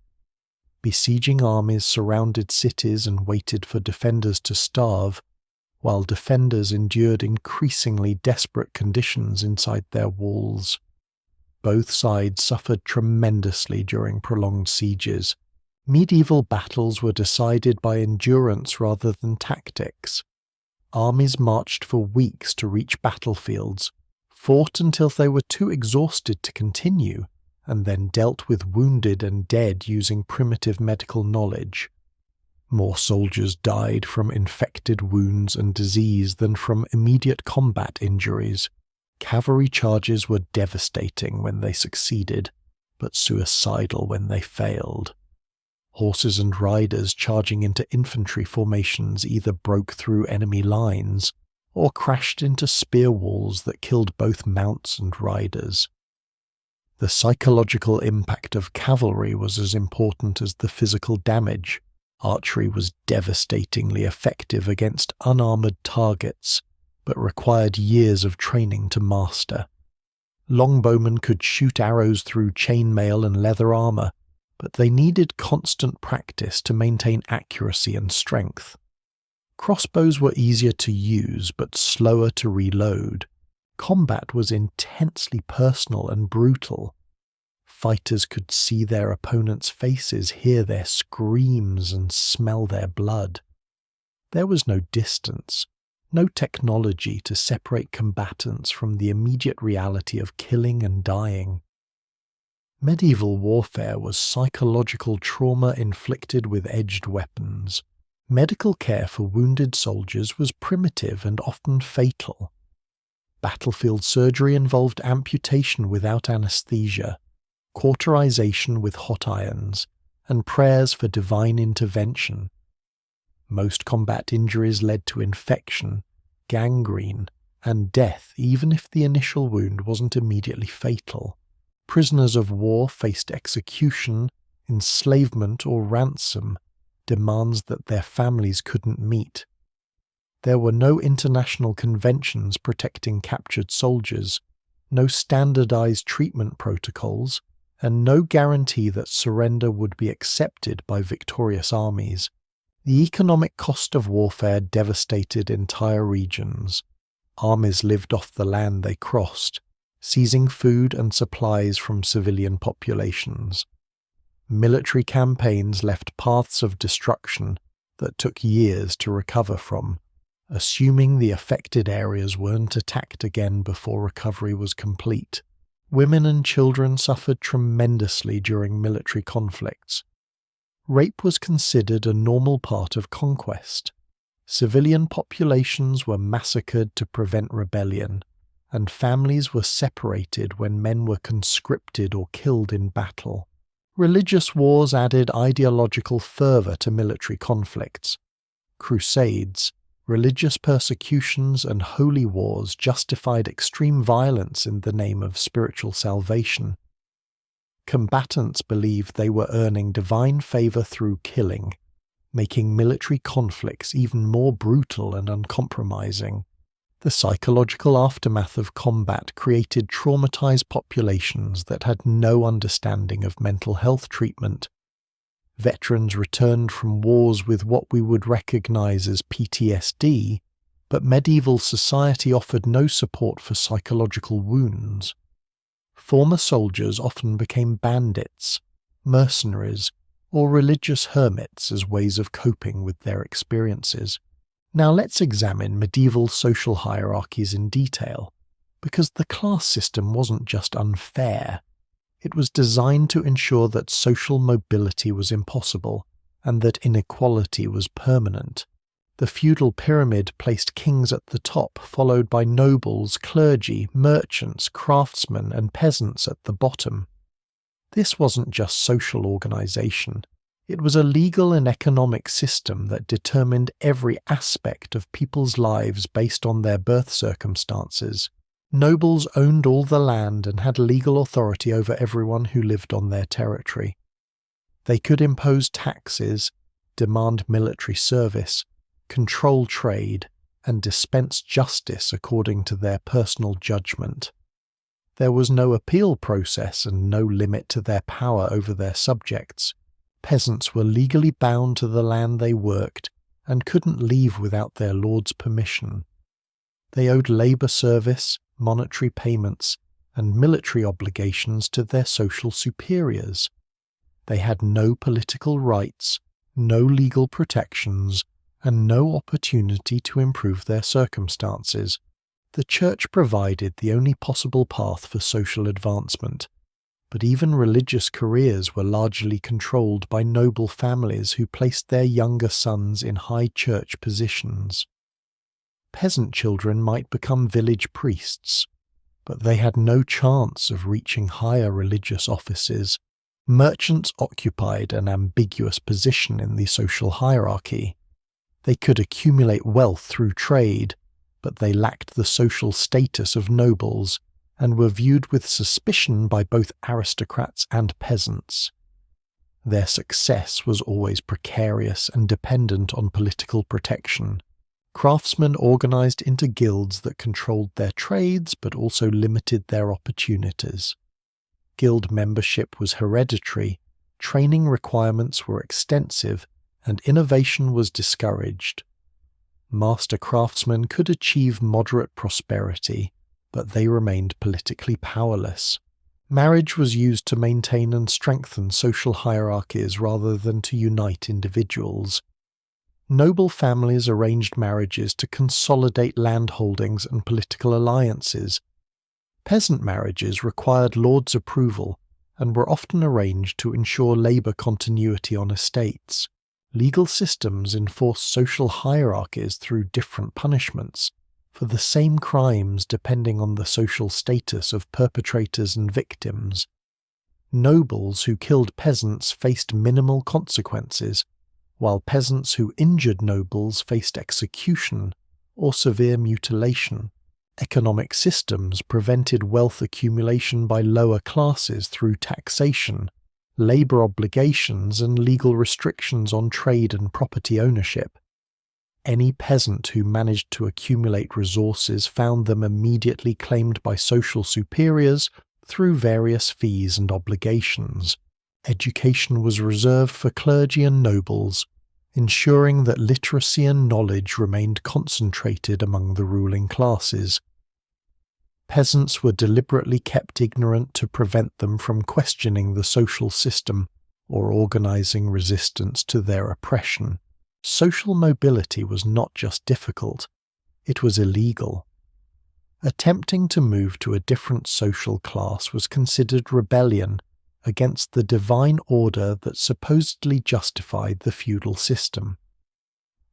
[SPEAKER 1] Besieging armies surrounded cities and waited for defenders to starve, while defenders endured increasingly desperate conditions inside their walls. Both sides suffered tremendously during prolonged sieges. Medieval battles were decided by endurance rather than tactics. Armies marched for weeks to reach battlefields, fought until they were too exhausted to continue, and then dealt with wounded and dead using primitive medical knowledge. More soldiers died from infected wounds and disease than from immediate combat injuries. Cavalry charges were devastating when they succeeded, but suicidal when they failed. Horses and riders charging into infantry formations either broke through enemy lines or crashed into spear walls that killed both mounts and riders. The psychological impact of cavalry was as important as the physical damage. Archery was devastatingly effective against unarmored targets, but required years of training to master. Longbowmen could shoot arrows through chainmail and leather armor, but they needed constant practice to maintain accuracy and strength. Crossbows were easier to use, but slower to reload. Combat was intensely personal and brutal. Fighters could see their opponents' faces, hear their screams, and smell their blood. There was no distance, no technology to separate combatants from the immediate reality of killing and dying. Medieval warfare was psychological trauma inflicted with edged weapons. Medical care for wounded soldiers was primitive and often fatal. Battlefield surgery involved amputation without anesthesia. cauterization with hot irons, and prayers for divine intervention. Most combat injuries led to infection, gangrene, and death even if the initial wound wasn't immediately fatal. Prisoners of war faced execution, enslavement, or ransom, demands that their families couldn't meet. There were no international conventions protecting captured soldiers, no standardized treatment protocols, and no guarantee that surrender would be accepted by victorious armies. The economic cost of warfare devastated entire regions. Armies lived off the land they crossed, seizing food and supplies from civilian populations. Military campaigns left paths of destruction that took years to recover from, assuming the affected areas weren't attacked again before recovery was complete. Women and children suffered tremendously during military conflicts. Rape was considered a normal part of conquest. Civilian populations were massacred to prevent rebellion, and families were separated when men were conscripted or killed in battle. Religious wars added ideological fervor to military conflicts. Crusades, religious persecutions, and holy wars justified extreme violence in the name of spiritual salvation. Combatants believed they were earning divine favor through killing, making military conflicts even more brutal and uncompromising. The psychological aftermath of combat created traumatized populations that had no understanding of mental health treatment. Veterans returned from wars with what we would recognize as PTSD, but medieval society offered no support for psychological wounds. Former soldiers often became bandits, mercenaries, or religious hermits as ways of coping with their experiences. Now let's examine medieval social hierarchies in detail, because the class system wasn't just unfair. It was designed to ensure that social mobility was impossible, and that inequality was permanent. The feudal pyramid placed kings at the top, followed by nobles, clergy, merchants, craftsmen, and peasants at the bottom. This wasn't just social organization. It was a legal and economic system that determined every aspect of people's lives based on their birth circumstances. Nobles owned all the land and had legal authority over everyone who lived on their territory. They could impose taxes, demand military service, control trade, and dispense justice according to their personal judgment. There was no appeal process and no limit to their power over their subjects. Peasants were legally bound to the land they worked and couldn't leave without their lord's permission. They owed labor service, monetary payments, and military obligations to their social superiors. They had no political rights, no legal protections, and no opportunity to improve their circumstances. The church provided the only possible path for social advancement, but even religious careers were largely controlled by noble families who placed their younger sons in high church positions. Peasant children might become village priests, but they had no chance of reaching higher religious offices. Merchants occupied an ambiguous position in the social hierarchy. They could accumulate wealth through trade, but they lacked the social status of nobles and were viewed with suspicion by both aristocrats and peasants. Their success was always precarious and dependent on political protection. Craftsmen organized into guilds that controlled their trades but also limited their opportunities. Guild membership was hereditary, training requirements were extensive, and innovation was discouraged. Master craftsmen could achieve moderate prosperity, but they remained politically powerless. Marriage was used to maintain and strengthen social hierarchies rather than to unite individuals. Noble families arranged marriages to consolidate landholdings and political alliances. Peasant marriages required lords' approval and were often arranged to ensure labor continuity on estates. Legal systems enforced social hierarchies through different punishments for the same crimes depending on the social status of perpetrators and victims. Nobles who killed peasants faced minimal consequences, while peasants who injured nobles faced execution or severe mutilation. Economic systems prevented wealth accumulation by lower classes through taxation, labor obligations, and legal restrictions on trade and property ownership. Any peasant who managed to accumulate resources found them immediately claimed by social superiors through various fees and obligations. Education was reserved for clergy and nobles, ensuring that literacy and knowledge remained concentrated among the ruling classes. Peasants were deliberately kept ignorant to prevent them from questioning the social system or organizing resistance to their oppression. Social mobility was not just difficult, it was illegal. Attempting to move to a different social class was considered rebellion against the divine order that supposedly justified the feudal system.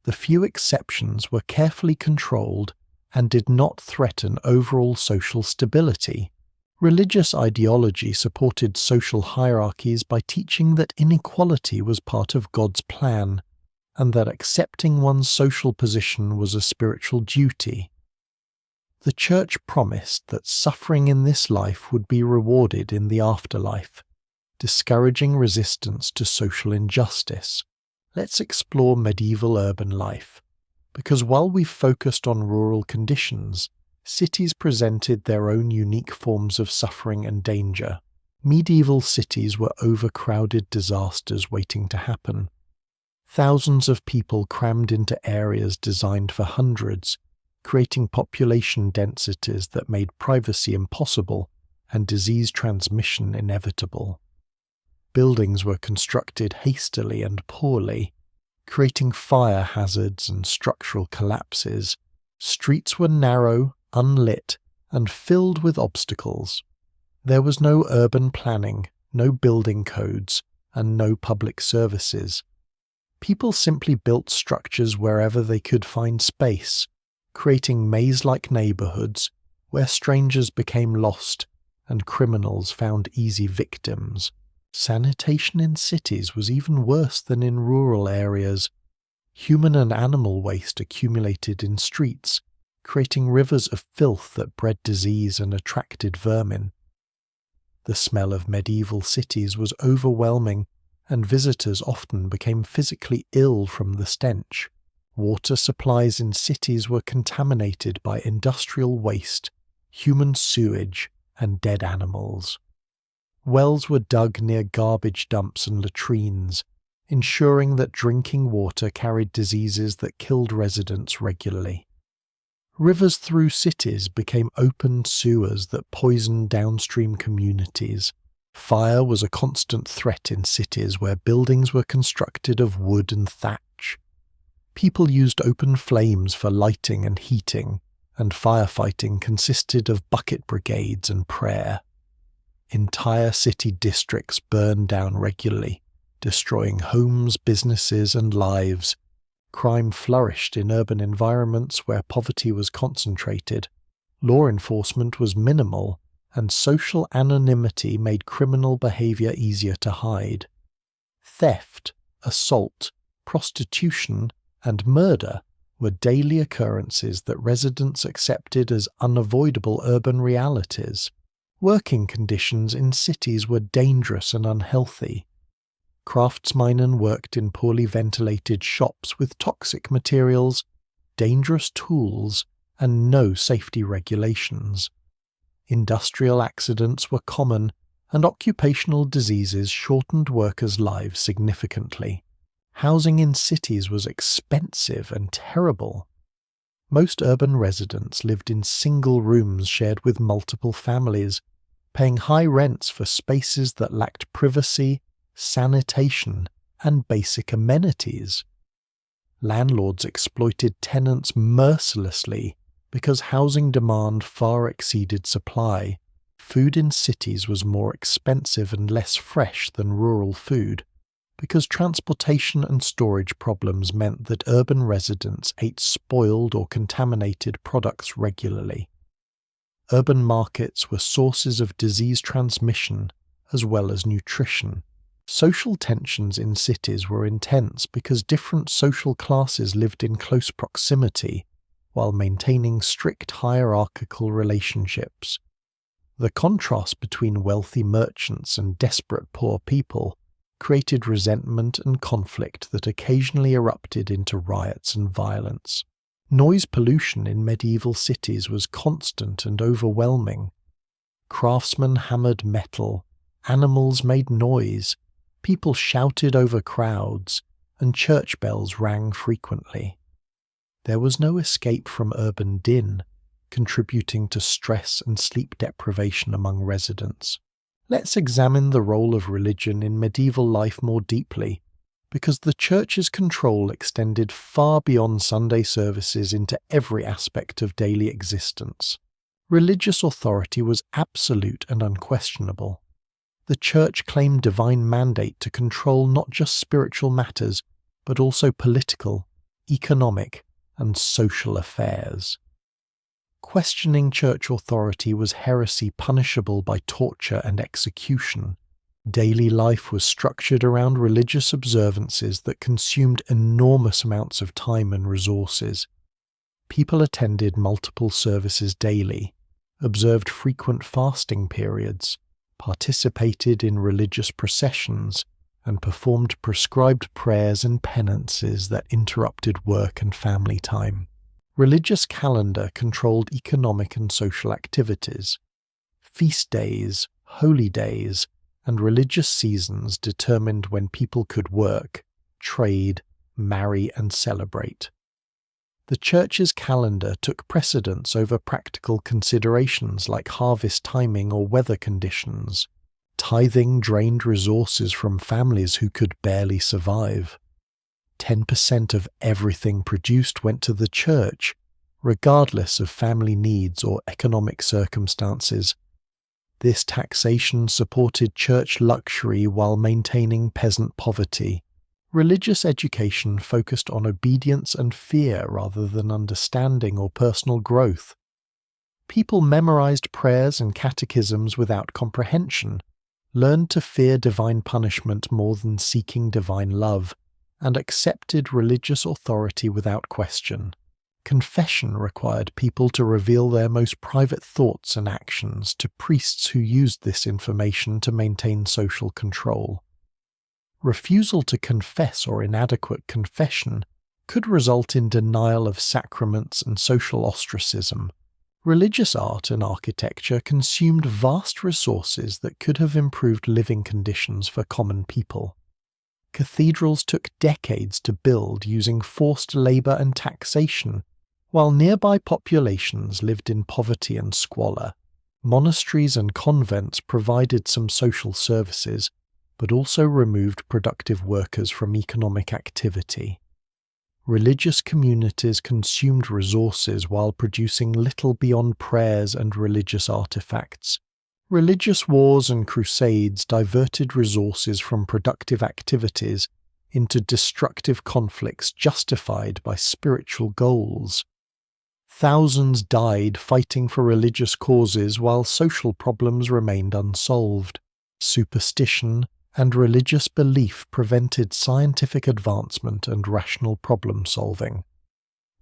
[SPEAKER 1] The few exceptions were carefully controlled and did not threaten overall social stability. Religious ideology supported social hierarchies by teaching that inequality was part of God's plan, and that accepting one's social position was a spiritual duty. The Church promised that suffering in this life would be rewarded in the afterlife, discouraging resistance to social injustice. Let's explore medieval urban life, because while we've focused on rural conditions, cities presented their own unique forms of suffering and danger. Medieval cities were overcrowded disasters waiting to happen. Thousands of people crammed into areas designed for hundreds, creating population densities that made privacy impossible and disease transmission inevitable. Buildings were constructed hastily and poorly, creating fire hazards and structural collapses. Streets were narrow, unlit, and filled with obstacles. There was no urban planning, no building codes, and no public services. People simply built structures wherever they could find space, creating maze-like neighborhoods where strangers became lost and criminals found easy victims. Sanitation in cities was even worse than in rural areas. Human and animal waste accumulated in streets, creating rivers of filth that bred disease and attracted vermin. The smell of medieval cities was overwhelming, and visitors often became physically ill from the stench. Water supplies in cities were contaminated by industrial waste, human sewage, and dead animals. Wells were dug near garbage dumps and latrines, ensuring that drinking water carried diseases that killed residents regularly. Rivers through cities became open sewers that poisoned downstream communities. Fire was a constant threat in cities where buildings were constructed of wood and thatch. People used open flames for lighting and heating, and firefighting consisted of bucket brigades and prayer. Entire city districts burned down regularly, destroying homes, businesses, and lives. Crime flourished in urban environments where poverty was concentrated. Law enforcement was minimal, and social anonymity made criminal behavior easier to hide. Theft, assault, prostitution, and murder were daily occurrences that residents accepted as unavoidable urban realities. Working conditions in cities were dangerous and unhealthy. Craftsmen worked in poorly ventilated shops with toxic materials, dangerous tools, and no safety regulations. Industrial accidents were common, and occupational diseases shortened workers' lives significantly. Housing in cities was expensive and terrible. Most urban residents lived in single rooms shared with multiple families, paying high rents for spaces that lacked privacy, sanitation, and basic amenities. Landlords exploited tenants mercilessly because housing demand far exceeded supply. Food in cities was more expensive and less fresh than rural food, because transportation and storage problems meant that urban residents ate spoiled or contaminated products regularly. Urban markets were sources of disease transmission, as well as nutrition. Social tensions in cities were intense because different social classes lived in close proximity while maintaining strict hierarchical relationships. The contrast between wealthy merchants and desperate poor people created resentment and conflict that occasionally erupted into riots and violence. Noise pollution in medieval cities was constant and overwhelming. Craftsmen hammered metal, animals made noise, people shouted over crowds, and church bells rang frequently. There was no escape from urban din, contributing to stress and sleep deprivation among residents. Let's examine the role of religion in medieval life more deeply, because the Church's control extended far beyond Sunday services into every aspect of daily existence. Religious authority was absolute and unquestionable. The Church claimed divine mandate to control not just spiritual matters, but also political, economic, and social affairs. Questioning church authority was heresy punishable by torture and execution. Daily life was structured around religious observances that consumed enormous amounts of time and resources. People attended multiple services daily, observed frequent fasting periods, participated in religious processions, and performed prescribed prayers and penances that interrupted work and family time. Religious calendar controlled economic and social activities. Feast days, holy days, and religious seasons determined when people could work, trade, marry, and celebrate. The Church's calendar took precedence over practical considerations like harvest timing or weather conditions. Tithing drained resources from families who could barely survive. 10% of everything produced went to the Church, regardless of family needs or economic circumstances. This taxation supported church luxury while maintaining peasant poverty. Religious education focused on obedience and fear rather than understanding or personal growth. People memorized prayers and catechisms without comprehension, learned to fear divine punishment more than seeking divine love, and accepted religious authority without question. Confession required people to reveal their most private thoughts and actions to priests who used this information to maintain social control. Refusal to confess or inadequate confession could result in denial of sacraments and social ostracism. Religious art and architecture consumed vast resources that could have improved living conditions for common people. Cathedrals took decades to build using forced labor and taxation, while nearby populations lived in poverty and squalor. Monasteries and convents provided some social services, but also removed productive workers from economic activity. Religious communities consumed resources while producing little beyond prayers and religious artifacts. Religious wars and crusades diverted resources from productive activities into destructive conflicts justified by spiritual goals. Thousands died fighting for religious causes while social problems remained unsolved. Superstition and religious belief prevented scientific advancement and rational problem-solving.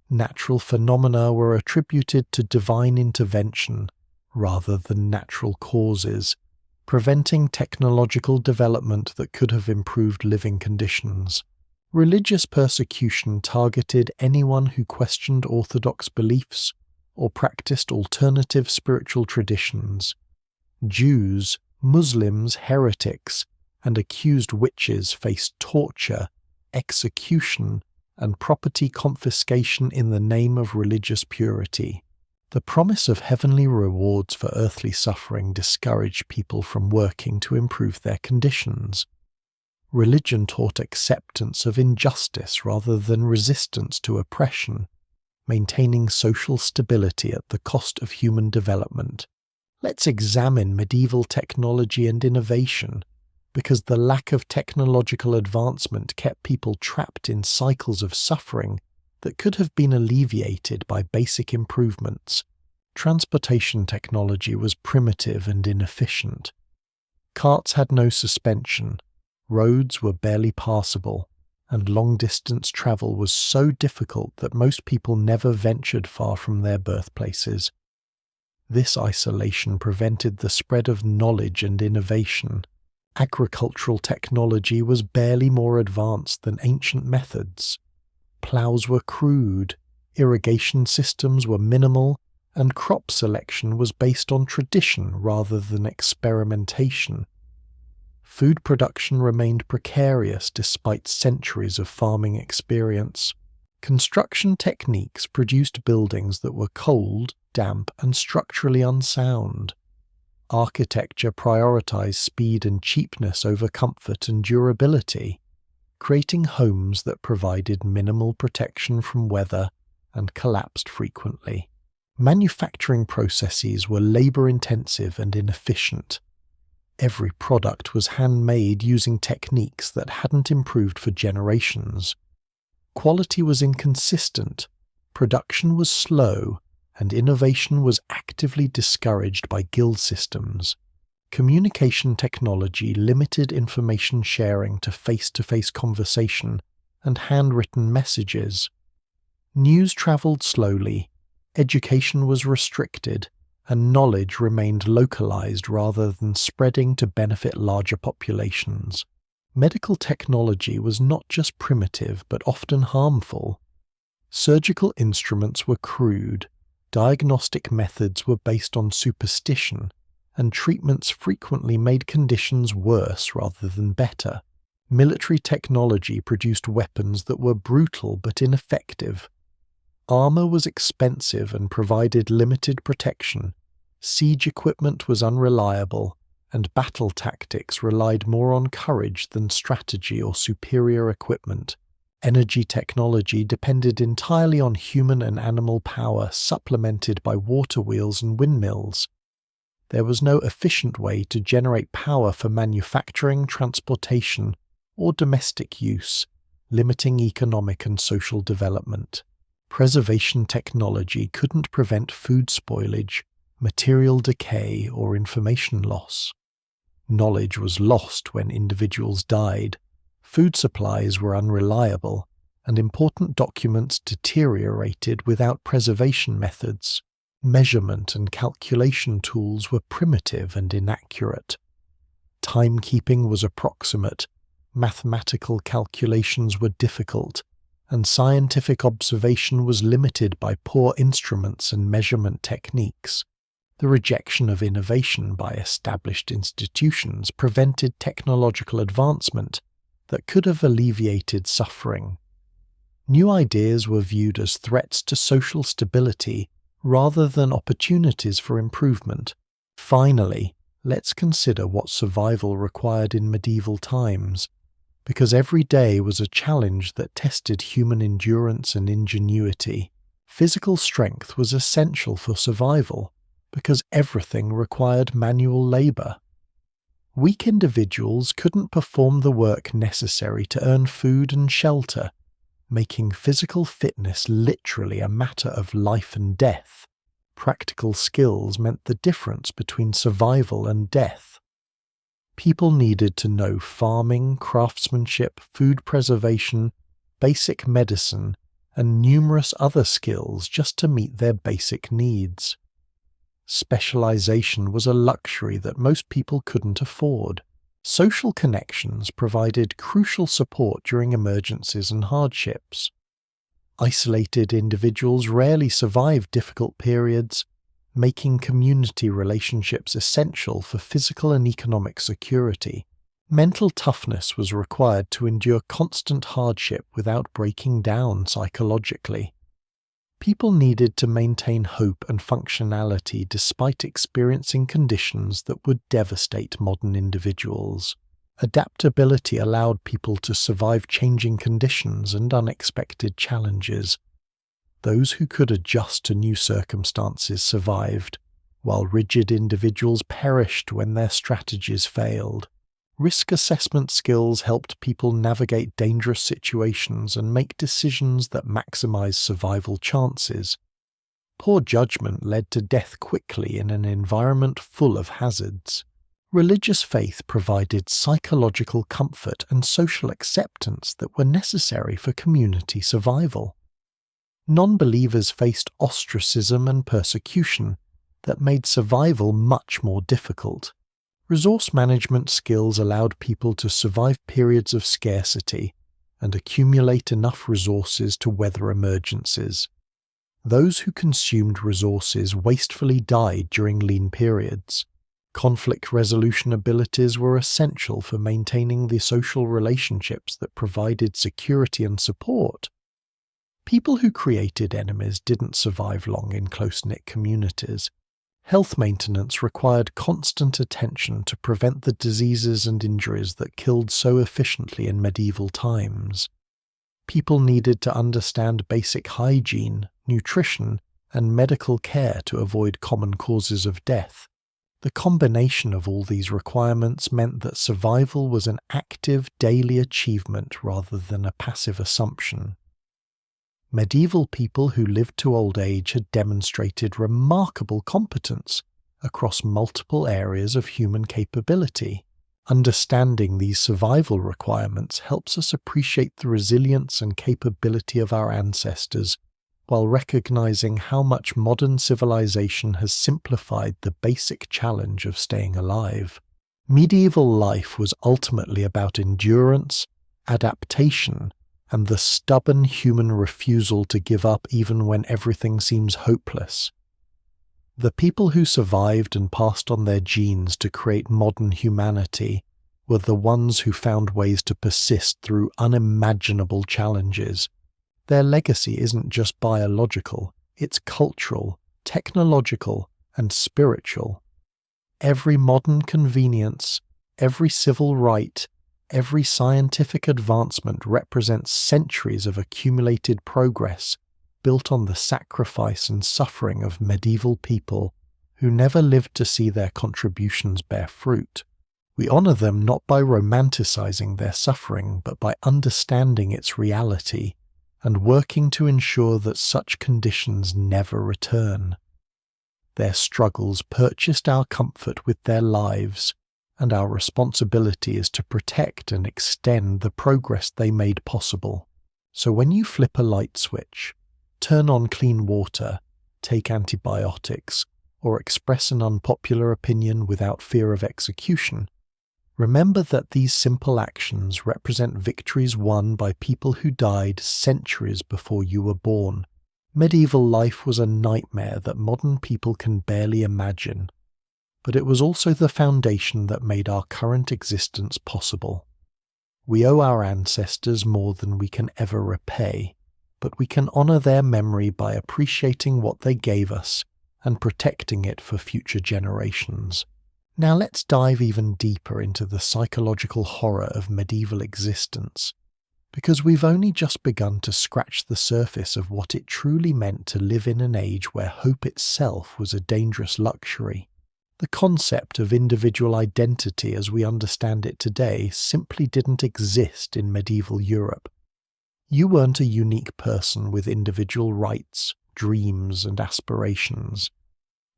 [SPEAKER 1] Natural phenomena were attributed to divine intervention rather than natural causes, preventing technological development that could have improved living conditions. Religious persecution targeted anyone who questioned orthodox beliefs or practiced alternative spiritual traditions. Jews, Muslims, heretics, and accused witches faced torture, execution, and property confiscation in the name of religious purity. The promise of heavenly rewards for earthly suffering discouraged people from working to improve their conditions. Religion taught acceptance of injustice rather than resistance to oppression, maintaining social stability at the cost of human development. Let's examine medieval technology and innovation, because the lack of technological advancement kept people trapped in cycles of suffering that could have been alleviated by basic improvements. Transportation technology was primitive and inefficient. Carts had no suspension, roads were barely passable, and long-distance travel was so difficult that most people never ventured far from their birthplaces. This isolation prevented the spread of knowledge and innovation. Agricultural technology was barely more advanced than ancient methods. Plows were crude, irrigation systems were minimal, and crop selection was based on tradition rather than experimentation. Food production remained precarious despite centuries of farming experience. Construction techniques produced buildings that were cold, damp, and structurally unsound. Architecture prioritized speed and cheapness over comfort and durability, creating homes that provided minimal protection from weather and collapsed frequently. Manufacturing processes were labor-intensive and inefficient. Every product was handmade using techniques that hadn't improved for generations. Quality was inconsistent, production was slow, and innovation was actively discouraged by guild systems. Communication technology limited information sharing to face-to-face conversation and handwritten messages. News traveled slowly, education was restricted, and knowledge remained localized rather than spreading to benefit larger populations. Medical technology was not just primitive but often harmful. Surgical instruments were crude, diagnostic methods were based on superstition, and treatments frequently made conditions worse rather than better. Military technology produced weapons that were brutal but ineffective. Armor was expensive and provided limited protection. Siege equipment was unreliable, and battle tactics relied more on courage than strategy or superior equipment. Energy technology depended entirely on human and animal power supplemented by water wheels and windmills. There was no efficient way to generate power for manufacturing, transportation, or domestic use, limiting economic and social development. Preservation technology couldn't prevent food spoilage, material decay, or information loss. Knowledge was lost when individuals died, food supplies were unreliable, and important documents deteriorated without preservation methods. Measurement and calculation tools were primitive and inaccurate. Timekeeping was approximate, mathematical calculations were difficult, and scientific observation was limited by poor instruments and measurement techniques. The rejection of innovation by established institutions prevented technological advancement that could have alleviated suffering. New ideas were viewed as threats to social stability rather than opportunities for improvement. Finally, let's consider what survival required in medieval times, because every day was a challenge that tested human endurance and ingenuity. Physical strength was essential for survival, because everything required manual labor. Weak individuals couldn't perform the work necessary to earn food and shelter, making physical fitness literally a matter of life and death. Practical skills meant the difference between survival and death. People needed to know farming, craftsmanship, food preservation, basic medicine, and numerous other skills just to meet their basic needs. Specialization was a luxury that most people couldn't afford. Social connections provided crucial support during emergencies and hardships. Isolated individuals rarely survived difficult periods, making community relationships essential for physical and economic security. Mental toughness was required to endure constant hardship without breaking down psychologically. People needed to maintain hope and functionality despite experiencing conditions that would devastate modern individuals. Adaptability allowed people to survive changing conditions and unexpected challenges. Those who could adjust to new circumstances survived, while rigid individuals perished when their strategies failed. Risk assessment skills helped people navigate dangerous situations and make decisions that maximize survival chances. Poor judgment led to death quickly in an environment full of hazards. Religious faith provided psychological comfort and social acceptance that were necessary for community survival. Non-believers faced ostracism and persecution that made survival much more difficult. Resource management skills allowed people to survive periods of scarcity and accumulate enough resources to weather emergencies. Those who consumed resources wastefully died during lean periods. Conflict resolution abilities were essential for maintaining the social relationships that provided security and support. People who created enemies didn't survive long in close-knit communities. Health maintenance required constant attention to prevent the diseases and injuries that killed so efficiently in medieval times. People needed to understand basic hygiene, nutrition, and medical care to avoid common causes of death. The combination of all these requirements meant that survival was an active daily achievement rather than a passive assumption. Medieval people who lived to old age had demonstrated remarkable competence across multiple areas of human capability. Understanding these survival requirements helps us appreciate the resilience and capability of our ancestors, while recognizing how much modern civilization has simplified the basic challenge of staying alive. Medieval life was ultimately about endurance, adaptation, and the stubborn human refusal to give up even when everything seems hopeless. The people who survived and passed on their genes to create modern humanity were the ones who found ways to persist through unimaginable challenges. Their legacy isn't just biological, it's cultural, technological, and spiritual. Every modern convenience, every civil right, every scientific advancement represents centuries of accumulated progress built on the sacrifice and suffering of medieval people who never lived to see their contributions bear fruit. We honor them not by romanticizing their suffering, but by understanding its reality and working to ensure that such conditions never return. Their struggles purchased our comfort with their lives, and our responsibility is to protect and extend the progress they made possible. So when you flip a light switch, turn on clean water, take antibiotics, or express an unpopular opinion without fear of execution, remember that these simple actions represent victories won by people who died centuries before you were born. Medieval life was a nightmare that modern people can barely imagine, but it was also the foundation that made our current existence possible. We owe our ancestors more than we can ever repay, but we can honor their memory by appreciating what they gave us and protecting it for future generations. Now let's dive even deeper into the psychological horror of medieval existence, because we've only just begun to scratch the surface of what it truly meant to live in an age where hope itself was a dangerous luxury. The concept of individual identity as we understand it today simply didn't exist in medieval Europe. You weren't a unique person with individual rights, dreams, and aspirations.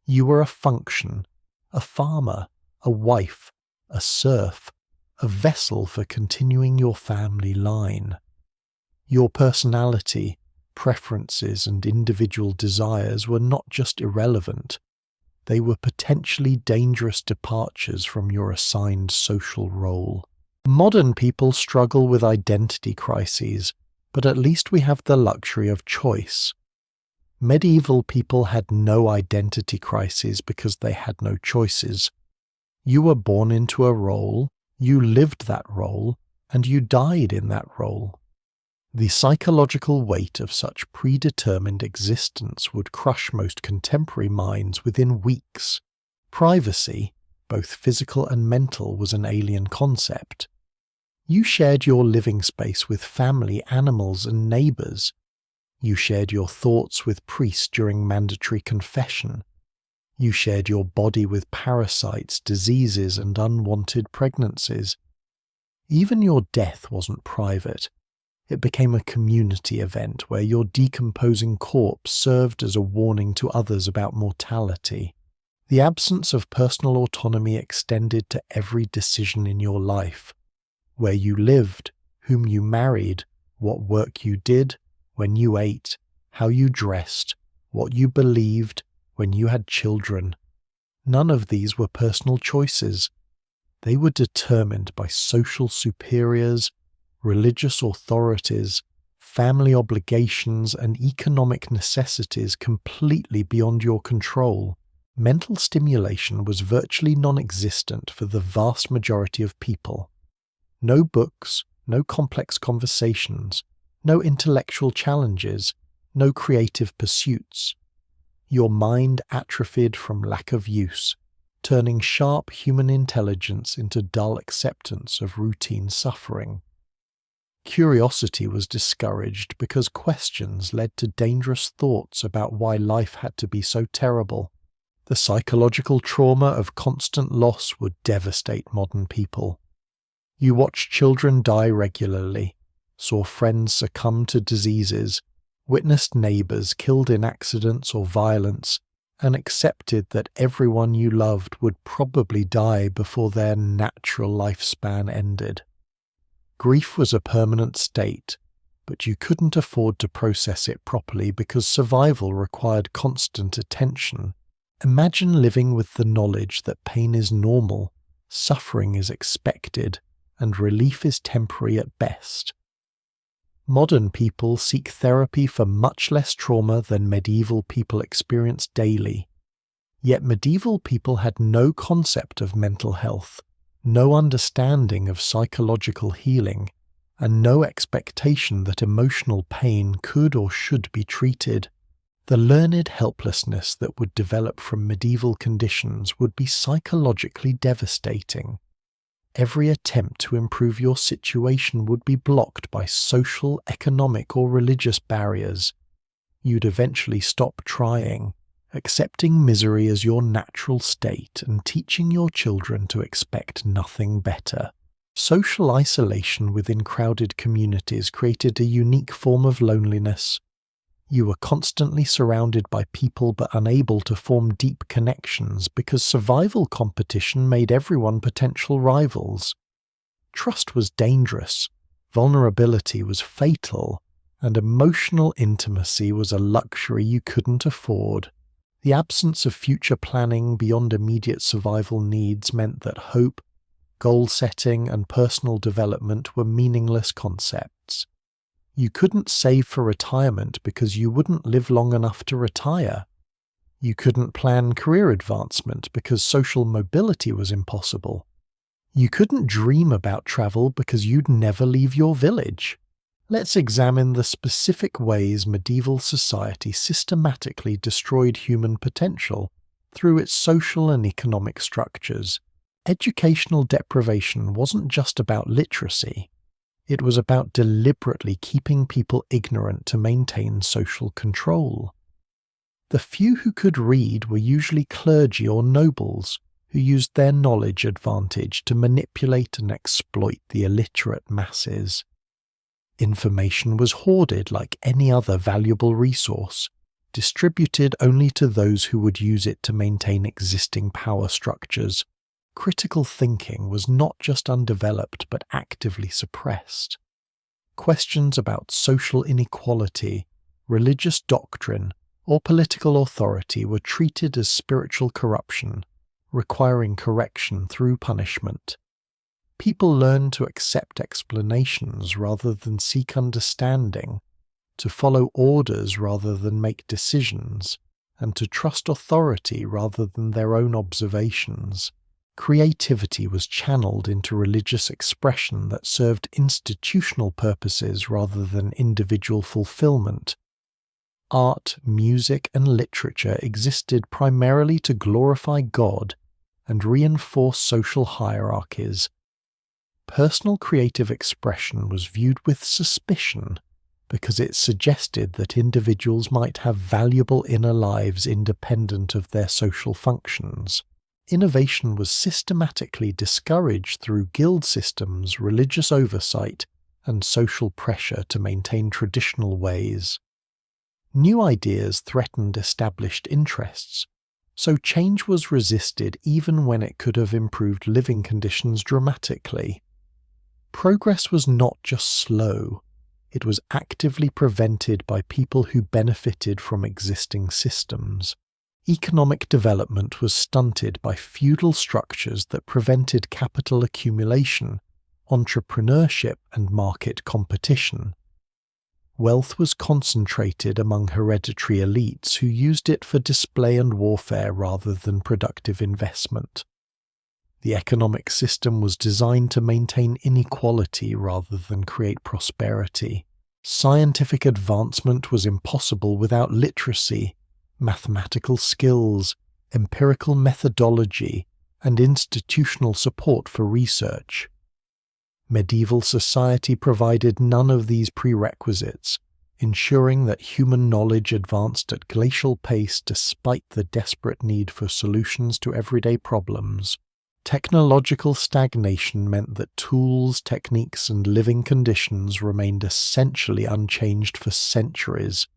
[SPEAKER 1] You were a function, a farmer, a wife, a serf, a vessel for continuing your family line. Your personality, preferences, and individual desires were not just irrelevant, they were potentially dangerous departures from your assigned social role. Modern people struggle with identity crises, but at least we have the luxury of choice. Medieval people had no identity crises because they had no choices. You were born into a role, you lived that role, and you died in that role. The psychological weight of such predetermined existence would crush most contemporary minds within weeks. Privacy, both physical and mental, was an alien concept. You shared your living space with family, animals, and neighbors. You shared your thoughts with priests during mandatory confession. You shared your body with parasites, diseases, and unwanted pregnancies. Even your death wasn't private. It became a community event where your decomposing corpse served as a warning to others about mortality. The absence of personal autonomy extended to every decision in your life: where you lived, whom you married, what work you did, when you ate, how you dressed, what you believed, when you had children. None of these were personal choices. They were determined by social superiors, religious authorities, family obligations, and economic necessities completely beyond your control. Mental stimulation was virtually non-existent for the vast majority of people. No books, no complex conversations, no intellectual challenges, no creative pursuits. Your mind atrophied from lack of use, turning sharp human intelligence into dull acceptance of routine suffering. Curiosity was discouraged because questions led to dangerous thoughts about why life had to be so terrible. The psychological trauma of constant loss would devastate modern people. You watched children die regularly, saw friends succumb to diseases, witnessed neighbors killed in accidents or violence, and accepted that everyone you loved would probably die before their natural lifespan ended. Grief was a permanent state, but you couldn't afford to process it properly because survival required constant attention. Imagine living with the knowledge that pain is normal, suffering is expected, and relief is temporary at best. Modern people seek therapy for much less trauma than medieval people experienced daily. Yet medieval people had no concept of mental health, no understanding of psychological healing, and no expectation that emotional pain could or should be treated. The learned helplessness that would develop from medieval conditions would be psychologically devastating. Every attempt to improve your situation would be blocked by social, economic, or religious barriers. You'd eventually stop trying, accepting misery as your natural state and teaching your children to expect nothing better. Social isolation within crowded communities created a unique form of loneliness. You were constantly surrounded by people but unable to form deep connections because survival competition made everyone potential rivals. Trust was dangerous, vulnerability was fatal, and emotional intimacy was a luxury you couldn't afford. The absence of future planning beyond immediate survival needs meant that hope, goal setting, and personal development were meaningless concepts. You couldn't save for retirement because you wouldn't live long enough to retire. You couldn't plan career advancement because social mobility was impossible. You couldn't dream about travel because you'd never leave your village. Let's examine the specific ways medieval society systematically destroyed human potential through its social and economic structures. Educational deprivation wasn't just about literacy. It was about deliberately keeping people ignorant to maintain social control. The few who could read were usually clergy or nobles, who used their knowledge advantage to manipulate and exploit the illiterate masses. Information was hoarded like any other valuable resource, distributed only to those who would use it to maintain existing power structures. Critical thinking was not just undeveloped but actively suppressed. Questions about social inequality, religious doctrine, or political authority were treated as spiritual corruption, requiring correction through punishment. People learned to accept explanations rather than seek understanding, to follow orders rather than make decisions, and to trust authority rather than their own observations. Creativity was channeled into religious expression that served institutional purposes rather than individual fulfillment. Art, music, and literature existed primarily to glorify God and reinforce social hierarchies. Personal creative expression was viewed with suspicion because it suggested that individuals might have valuable inner lives independent of their social functions. Innovation was systematically discouraged through guild systems, religious oversight, and social pressure to maintain traditional ways. New ideas threatened established interests. So change was resisted even when it could have improved living conditions dramatically. Progress was not just slow, it was actively prevented by people who benefited from existing systems. Economic development was stunted by feudal structures that prevented capital accumulation, entrepreneurship, and market competition. Wealth was concentrated among hereditary elites who used it for display and warfare rather than productive investment. The economic system was designed to maintain inequality rather than create prosperity. Scientific advancement was impossible without literacy, mathematical skills, empirical methodology, and institutional support for research. Medieval society provided none of these prerequisites, ensuring that human knowledge advanced at glacial pace despite the desperate need for solutions to everyday problems. Technological stagnation meant that tools, techniques, and living conditions remained essentially unchanged for centuries.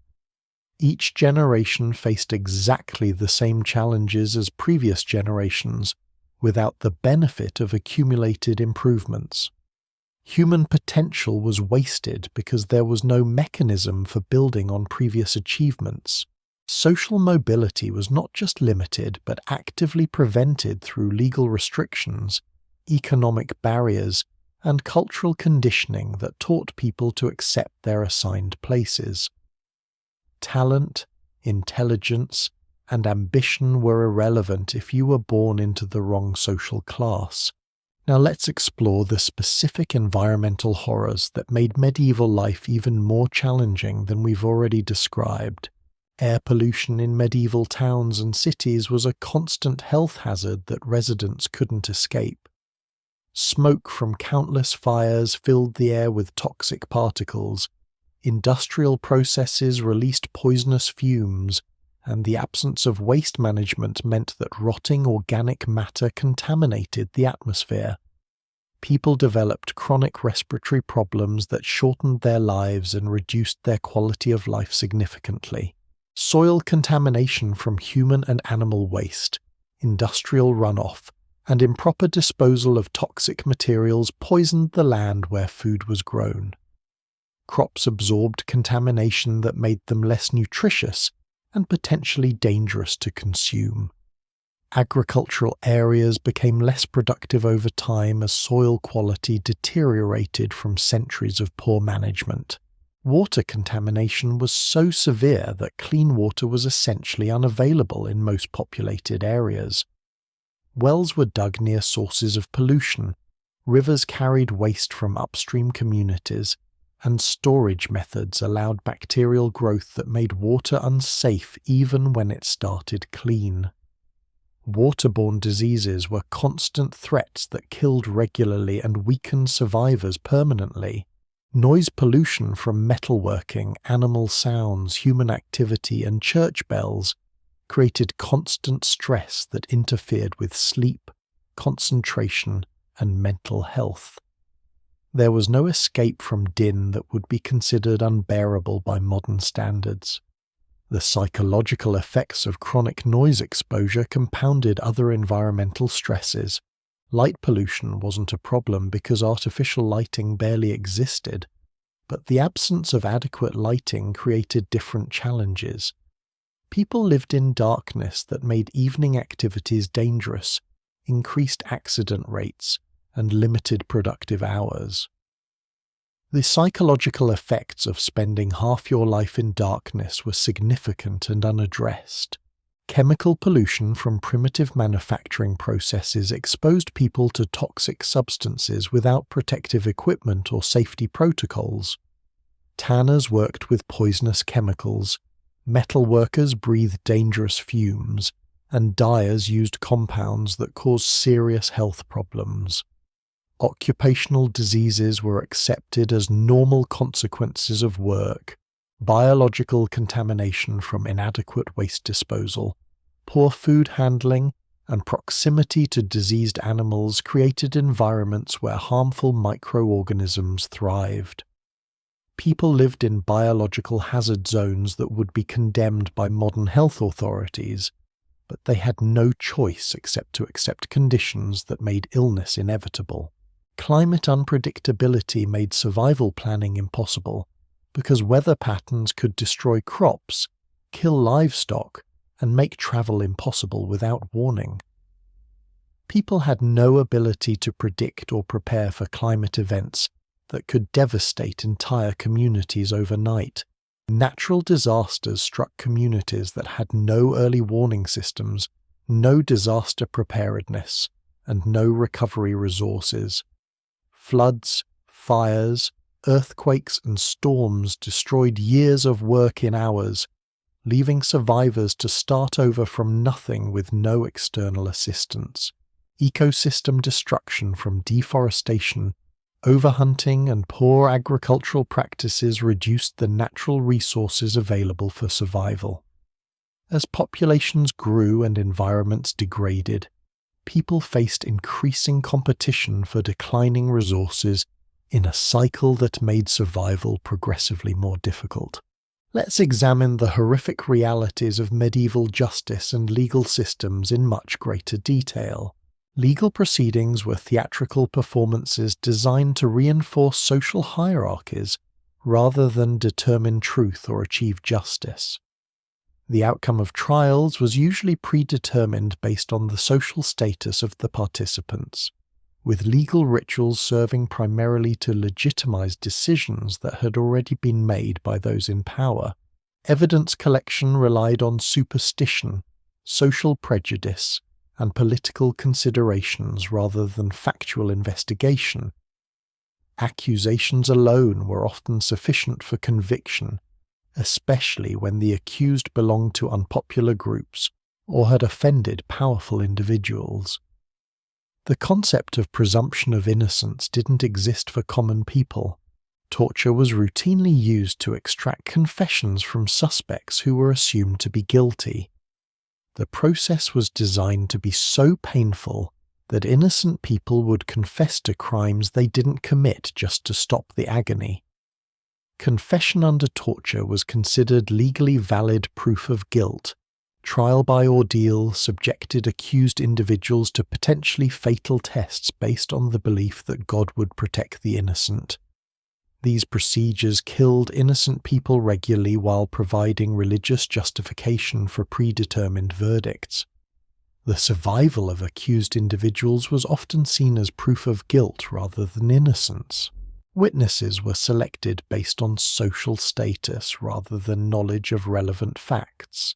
[SPEAKER 1] Each generation faced exactly the same challenges as previous generations, without the benefit of accumulated improvements. Human potential was wasted because there was no mechanism for building on previous achievements. Social mobility was not just limited but actively prevented through legal restrictions, economic barriers, and cultural conditioning that taught people to accept their assigned places. Talent, intelligence, and ambition were irrelevant if you were born into the wrong social class. Now let's explore the specific environmental horrors that made medieval life even more challenging than we've already described. Air pollution in medieval towns and cities was a constant health hazard that residents couldn't escape. Smoke from countless fires filled the air with toxic particles, industrial processes released poisonous fumes, and the absence of waste management meant that rotting organic matter contaminated the atmosphere. People developed chronic respiratory problems that shortened their lives and reduced their quality of life significantly. Soil contamination from human and animal waste, industrial runoff, and improper disposal of toxic materials poisoned the land where food was grown. Crops absorbed contamination that made them less nutritious and potentially dangerous to consume. Agricultural areas became less productive over time as soil quality deteriorated from centuries of poor management. Water contamination was so severe that clean water was essentially unavailable in most populated areas. Wells were dug near sources of pollution, rivers carried waste from upstream communities, and storage methods allowed bacterial growth that made water unsafe even when it started clean. Waterborne diseases were constant threats that killed regularly and weakened survivors permanently. Noise pollution from metalworking, animal sounds, human activity, and church bells created constant stress that interfered with sleep, concentration, and mental health. There was no escape from din that would be considered unbearable by modern standards. The psychological effects of chronic noise exposure compounded other environmental stresses. Light pollution wasn't a problem because artificial lighting barely existed, but the absence of adequate lighting created different challenges. People lived in darkness that made evening activities dangerous, increased accident rates, and limited productive hours. The psychological effects of spending half your life in darkness were significant and unaddressed. Chemical pollution from primitive manufacturing processes exposed people to toxic substances without protective equipment or safety protocols. Tanners worked with poisonous chemicals, metal workers breathed dangerous fumes, and dyers used compounds that caused serious health problems. Occupational diseases were accepted as normal consequences of work. Biological contamination from inadequate waste disposal, poor food handling, and proximity to diseased animals created environments where harmful microorganisms thrived. People lived in biological hazard zones that would be condemned by modern health authorities, but they had no choice except to accept conditions that made illness inevitable. Climate unpredictability made survival planning impossible, because weather patterns could destroy crops, kill livestock, and make travel impossible without warning. People had no ability to predict or prepare for climate events that could devastate entire communities overnight. Natural disasters struck communities that had no early warning systems, no disaster preparedness, and no recovery resources. Floods, fires, earthquakes, and storms destroyed years of work in hours, leaving survivors to start over from nothing with no external assistance. Ecosystem destruction from deforestation, overhunting, and poor agricultural practices reduced the natural resources available for survival. As populations grew and environments degraded, people faced increasing competition for declining resources in a cycle that made survival progressively more difficult. Let's examine the horrific realities of medieval justice and legal systems in much greater detail. Legal proceedings were theatrical performances designed to reinforce social hierarchies rather than determine truth or achieve justice. The outcome of trials was usually predetermined based on the social status of the participants, with legal rituals serving primarily to legitimize decisions that had already been made by those in power. Evidence collection relied on superstition, social prejudice, and political considerations rather than factual investigation. Accusations alone were often sufficient for conviction, especially when the accused belonged to unpopular groups or had offended powerful individuals. The concept of presumption of innocence didn't exist for common people. Torture was routinely used to extract confessions from suspects who were assumed to be guilty. The process was designed to be so painful that innocent people would confess to crimes they didn't commit just to stop the agony. Confession under torture was considered legally valid proof of guilt. Trial by ordeal subjected accused individuals to potentially fatal tests based on the belief that God would protect the innocent. These procedures killed innocent people regularly while providing religious justification for predetermined verdicts. The survival of accused individuals was often seen as proof of guilt rather than innocence. Witnesses were selected based on social status rather than knowledge of relevant facts.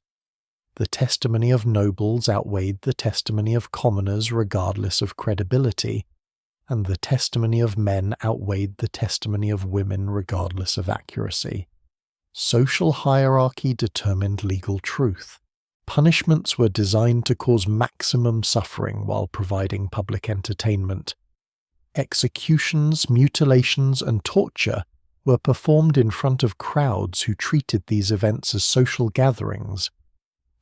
[SPEAKER 1] The testimony of nobles outweighed the testimony of commoners regardless of credibility, and the testimony of men outweighed the testimony of women regardless of accuracy. Social hierarchy determined legal truth. Punishments were designed to cause maximum suffering while providing public entertainment. Executions, mutilations, and torture were performed in front of crowds who treated these events as social gatherings.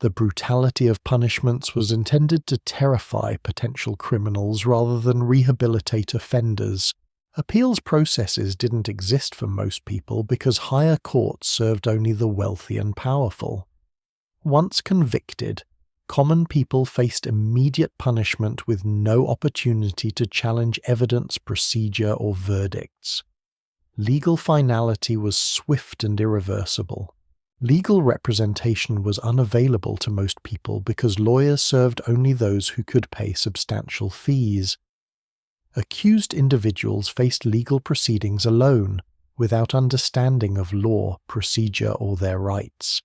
[SPEAKER 1] The brutality of punishments was intended to terrify potential criminals rather than rehabilitate offenders. Appeals processes didn't exist for most people because higher courts served only the wealthy and powerful. Once convicted, common people faced immediate punishment with no opportunity to challenge evidence, procedure, or verdicts. Legal finality was swift and irreversible. Legal representation was unavailable to most people because lawyers served only those who could pay substantial fees. Accused individuals faced legal proceedings alone, without understanding of law, procedure, or their rights.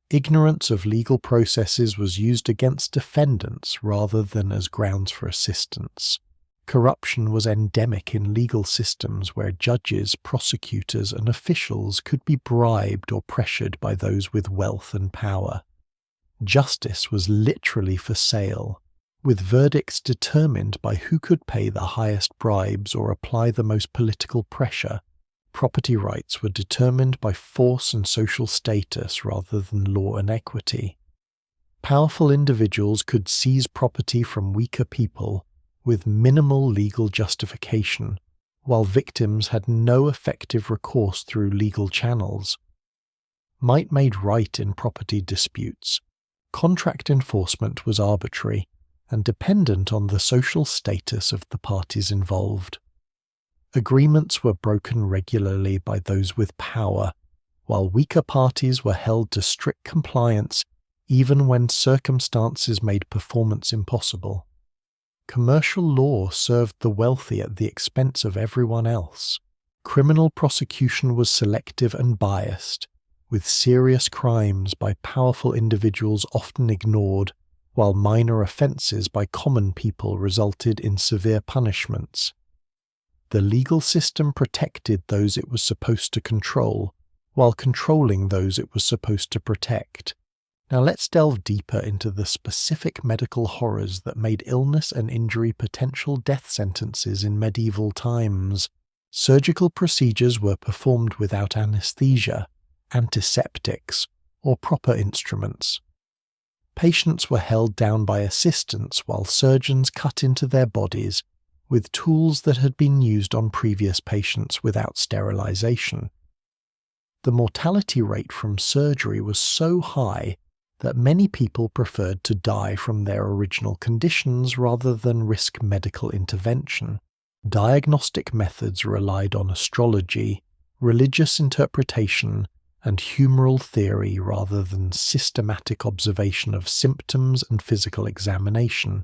[SPEAKER 1] Ignorance of legal processes was used against defendants rather than as grounds for assistance. Corruption was endemic in legal systems where judges, prosecutors, and officials could be bribed or pressured by those with wealth and power. Justice was literally for sale, with verdicts determined by who could pay the highest bribes or apply the most political pressure. Property rights were determined by force and social status rather than law and equity. Powerful individuals could seize property from weaker people with minimal legal justification, while victims had no effective recourse through legal channels. Might made right in property disputes. Contract enforcement was arbitrary and dependent on the social status of the parties involved. Agreements were broken regularly by those with power, while weaker parties were held to strict compliance even when circumstances made performance impossible. Commercial law served the wealthy at the expense of everyone else. Criminal prosecution was selective and biased, with serious crimes by powerful individuals often ignored, while minor offences by common people resulted in severe punishments. The legal system protected those it was supposed to control, while controlling those it was supposed to protect. Now let's delve deeper into the specific medical horrors that made illness and injury potential death sentences in medieval times. Surgical procedures were performed without anesthesia, antiseptics, or proper instruments. Patients were held down by assistants while surgeons cut into their bodies with tools that had been used on previous patients without sterilization. The mortality rate from surgery was so high that many people preferred to die from their original conditions rather than risk medical intervention. Diagnostic methods relied on astrology, religious interpretation, and humoral theory rather than systematic observation of symptoms and physical examination.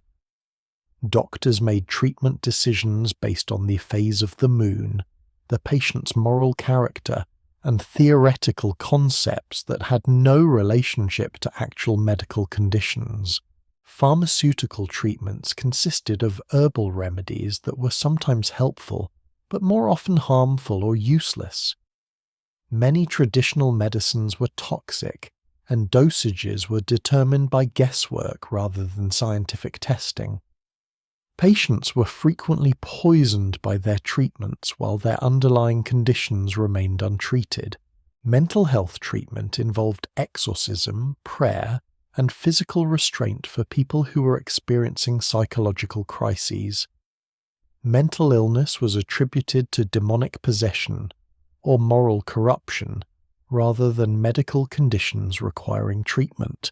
[SPEAKER 1] Doctors made treatment decisions based on the phase of the moon, the patient's moral character, and theoretical concepts that had no relationship to actual medical conditions. Pharmaceutical treatments consisted of herbal remedies that were sometimes helpful, but more often harmful or useless. Many traditional medicines were toxic, and dosages were determined by guesswork rather than scientific testing. Patients were frequently poisoned by their treatments while their underlying conditions remained untreated. Mental health treatment involved exorcism, prayer, and physical restraint for people who were experiencing psychological crises. Mental illness was attributed to demonic possession or moral corruption rather than medical conditions requiring treatment.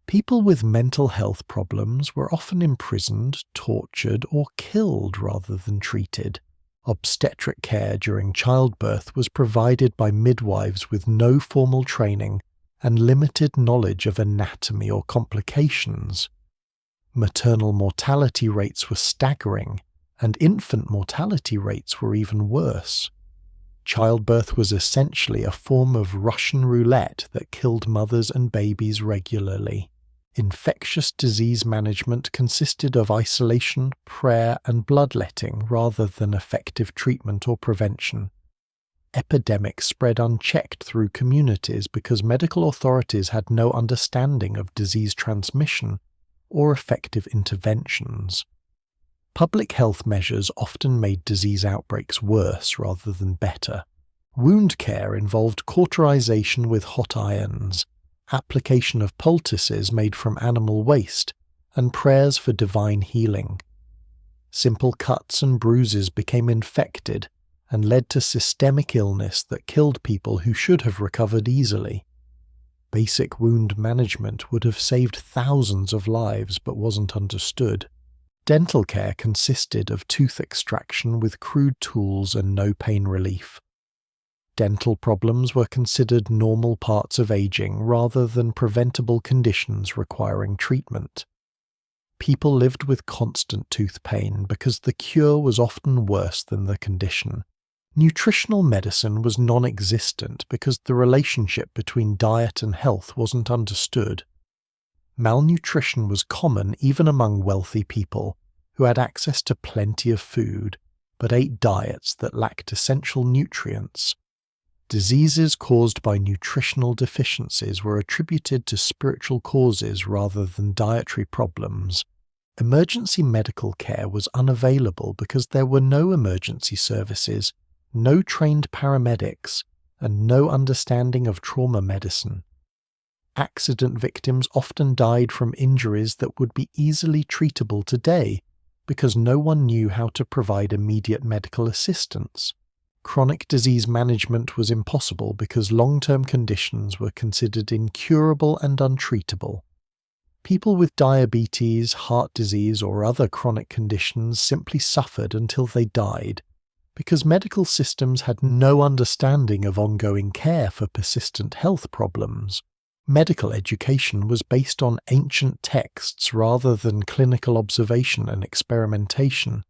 [SPEAKER 1] People with mental health problems were often imprisoned, tortured, or killed rather than treated. Obstetric care during childbirth was provided by midwives with no formal training and limited knowledge of anatomy or complications. Maternal mortality rates were staggering, and infant mortality rates were even worse. Childbirth was essentially a form of Russian roulette that killed mothers and babies regularly. Infectious disease management consisted of isolation, prayer, and bloodletting rather than effective treatment or prevention. Epidemics spread unchecked through communities because medical authorities had no understanding of disease transmission or effective interventions. Public health measures often made disease outbreaks worse rather than better. Wound care involved cauterization with hot irons, application of poultices made from animal waste, and prayers for divine healing. Simple cuts and bruises became infected and led to systemic illness that killed people who should have recovered easily. Basic wound management would have saved thousands of lives but wasn't understood. Dental care consisted of tooth extraction with crude tools and no pain relief. Dental problems were considered normal parts of aging rather than preventable conditions requiring treatment. People lived with constant tooth pain because the cure was often worse than the condition. Nutritional medicine was non-existent because the relationship between diet and health wasn't understood. Malnutrition was common even among wealthy people who had access to plenty of food but ate diets that lacked essential nutrients. Diseases caused by nutritional deficiencies were attributed to spiritual causes rather than dietary problems. Emergency medical care was unavailable because there were no emergency services, no trained paramedics, and no understanding of trauma medicine. Accident victims often died from injuries that would be easily treatable today because no one knew how to provide immediate medical assistance. Chronic disease management was impossible because long-term conditions were considered incurable and untreatable. People with diabetes, heart disease, or other chronic conditions simply suffered until they died, because medical systems had no understanding of ongoing care for persistent health problems. Medical education was based on ancient texts rather than clinical observation and experimentation.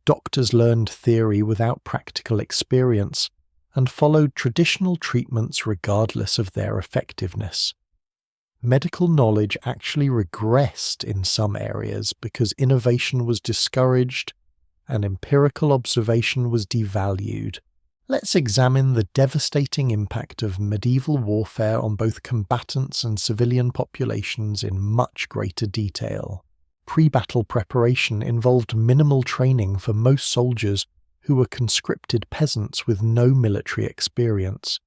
[SPEAKER 1] Doctors learned theory without practical experience and followed traditional treatments regardless of their effectiveness. Medical knowledge actually regressed in some areas because innovation was discouraged and empirical observation was devalued. Let's examine the devastating impact of medieval warfare on both combatants and civilian populations in much greater detail. Pre-battle preparation involved minimal training for most soldiers who were conscripted peasants with no military experience.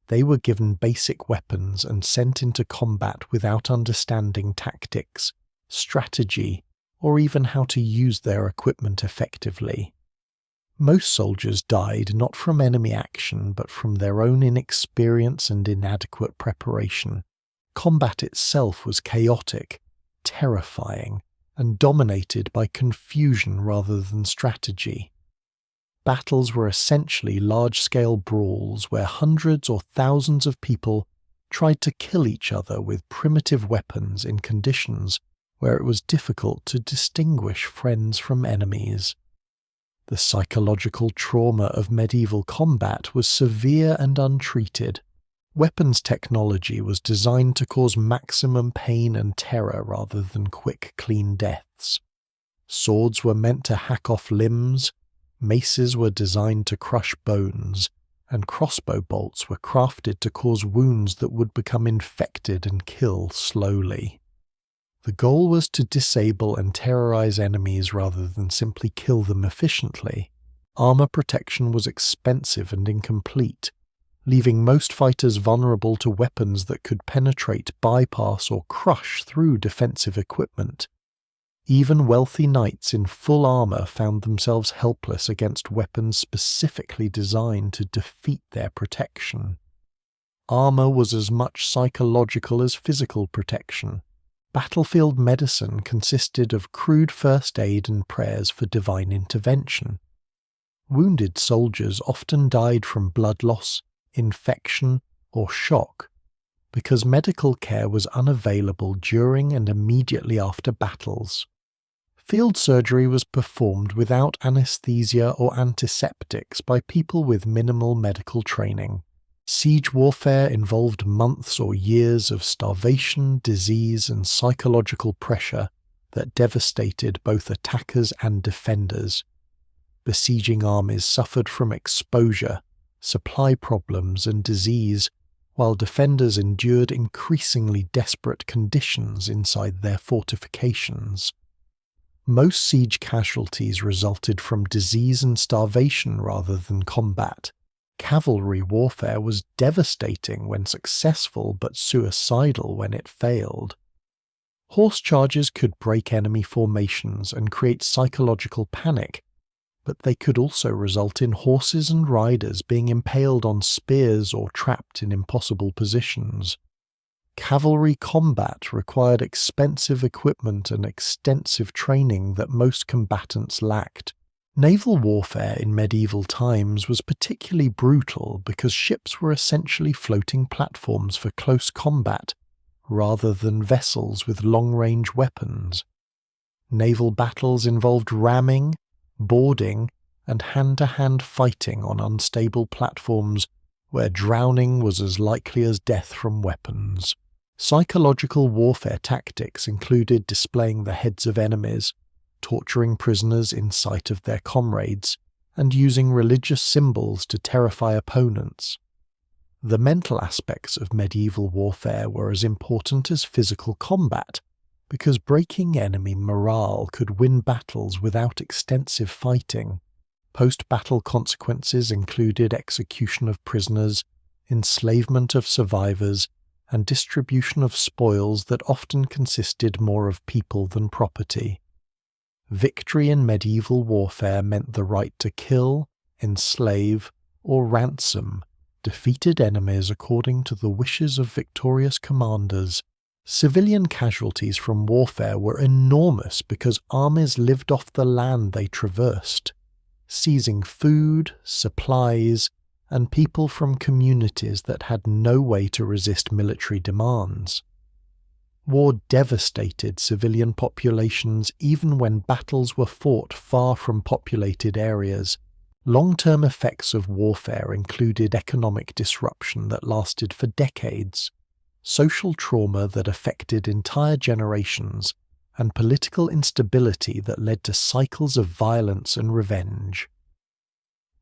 [SPEAKER 1] They were given basic weapons and sent into combat without understanding tactics, strategy, or even how to use their equipment effectively. Most soldiers died not from enemy action but from their own inexperience and inadequate preparation. Combat itself was chaotic, terrifying, and dominated by confusion rather than strategy. Battles were essentially large-scale brawls where hundreds or thousands of people tried to kill each other with primitive weapons in conditions where it was difficult to distinguish friends from enemies. The psychological trauma of medieval combat was severe and untreated. Weapons technology was designed to cause maximum pain and terror rather than quick, clean deaths. Swords were meant to hack off limbs, maces were designed to crush bones, and crossbow bolts were crafted to cause wounds that would become infected and kill slowly. The goal was to disable and terrorize enemies rather than simply kill them efficiently. Armor protection was expensive and incomplete, leaving most fighters vulnerable to weapons that could penetrate, bypass, or crush through defensive equipment. Even wealthy knights in full armor found themselves helpless against weapons specifically designed to defeat their protection. Armor was as much psychological as physical protection. Battlefield medicine consisted of crude first aid and prayers for divine intervention. Wounded soldiers often died from blood loss, infection, or shock, because medical care was unavailable during and immediately after battles. Field surgery was performed without anesthesia or antiseptics by people with minimal medical training. Siege warfare involved months or years of starvation, disease, and psychological pressure that devastated both attackers and defenders. Besieging armies suffered from exposure, supply problems, and disease, while defenders endured increasingly desperate conditions inside their fortifications. Most siege casualties resulted from disease and starvation rather than combat. Cavalry warfare was devastating when successful but suicidal when it failed. Horse charges could break enemy formations and create psychological panic, but they could also result in horses and riders being impaled on spears or trapped in impossible positions. Cavalry combat required expensive equipment and extensive training that most combatants lacked. Naval warfare in medieval times was particularly brutal because ships were essentially floating platforms for close combat, rather than vessels with long-range weapons. Naval battles involved ramming, boarding, and hand-to-hand fighting on unstable platforms where drowning was as likely as death from weapons. Psychological warfare tactics included displaying the heads of enemies, torturing prisoners in sight of their comrades, and using religious symbols to terrify opponents. The mental aspects of medieval warfare were as important as physical combat, because breaking enemy morale could win battles without extensive fighting. Post-battle consequences included execution of prisoners, enslavement of survivors, and distribution of spoils that often consisted more of people than property. Victory in medieval warfare meant the right to kill, enslave, or ransom defeated enemies according to the wishes of victorious commanders, Civilian casualties from warfare were enormous because armies lived off the land they traversed, seizing food, supplies, and people from communities that had no way to resist military demands. War devastated civilian populations even when battles were fought far from populated areas. Long-term effects of warfare included economic disruption that lasted for decades, social trauma that affected entire generations, and political instability that led to cycles of violence and revenge.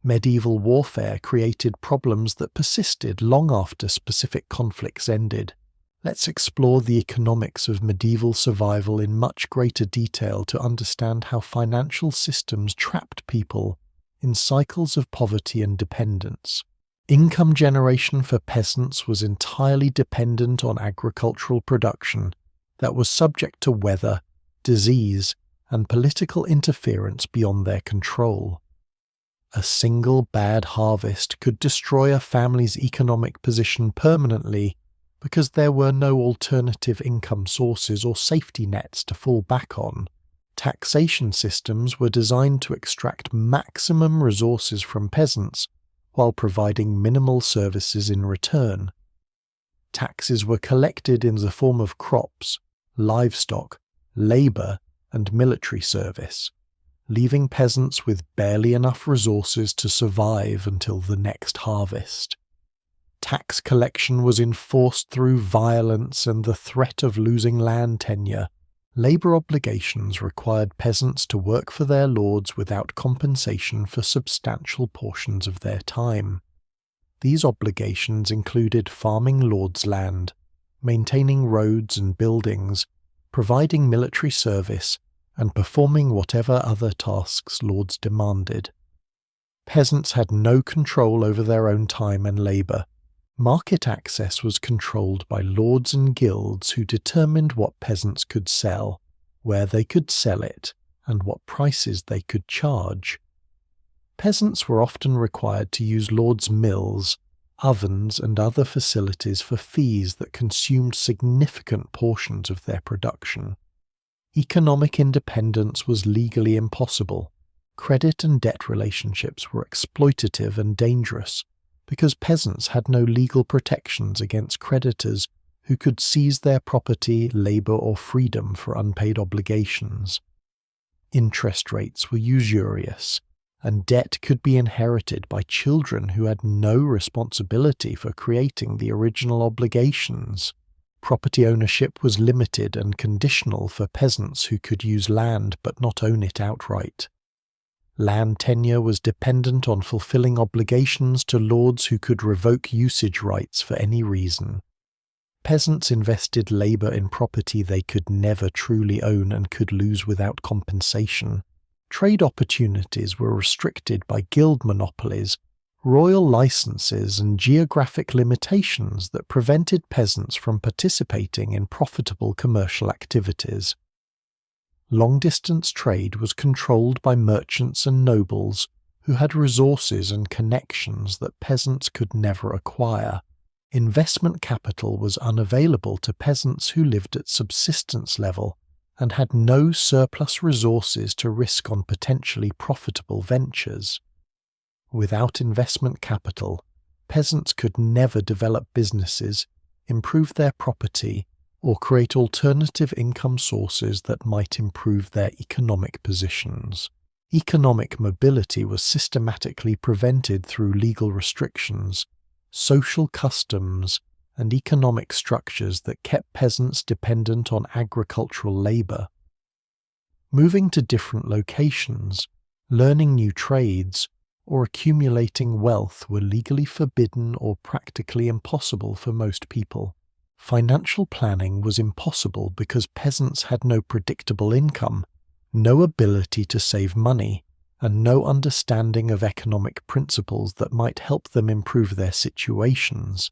[SPEAKER 1] Medieval warfare created problems that persisted long after specific conflicts ended. Let's explore the economics of medieval survival in much greater detail to understand how financial systems trapped people in cycles of poverty and dependence. Income generation for peasants was entirely dependent on agricultural production that was subject to weather, disease, and political interference beyond their control. A single bad harvest could destroy a family's economic position permanently because there were no alternative income sources or safety nets to fall back on. Taxation systems were designed to extract maximum resources from peasants while providing minimal services in return. Taxes were collected in the form of crops, livestock, labour, and military service, leaving peasants with barely enough resources to survive until the next harvest. Tax collection was enforced through violence and the threat of losing land tenure. Labour obligations required peasants to work for their lords without compensation for substantial portions of their time. These obligations included farming lords' land, maintaining roads and buildings, providing military service, and performing whatever other tasks lords demanded. Peasants had no control over their own time and labour. Market access was controlled by lords and guilds who determined what peasants could sell, where they could sell it, and what prices they could charge. Peasants were often required to use lords' mills, ovens, and other facilities for fees that consumed significant portions of their production. Economic independence was legally impossible. Credit and debt relationships were exploitative and dangerous, because peasants had no legal protections against creditors who could seize their property, labour, or freedom for unpaid obligations. Interest rates were usurious, and debt could be inherited by children who had no responsibility for creating the original obligations. Property ownership was limited and conditional for peasants who could use land but not own it outright. Land tenure was dependent on fulfilling obligations to lords who could revoke usage rights for any reason. Peasants invested labour in property they could never truly own and could lose without compensation. Trade opportunities were restricted by guild monopolies, royal licenses, and geographic limitations that prevented peasants from participating in profitable commercial activities. Long-distance trade was controlled by merchants and nobles who had resources and connections that peasants could never acquire. Investment capital was unavailable to peasants who lived at subsistence level and had no surplus resources to risk on potentially profitable ventures. Without investment capital, peasants could never develop businesses, improve their property, or create alternative income sources that might improve their economic positions. Economic mobility was systematically prevented through legal restrictions, social customs, and economic structures that kept peasants dependent on agricultural labour. Moving to different locations, learning new trades, or accumulating wealth were legally forbidden or practically impossible for most people. Financial planning was impossible because peasants had no predictable income, no ability to save money, and no understanding of economic principles that might help them improve their situations.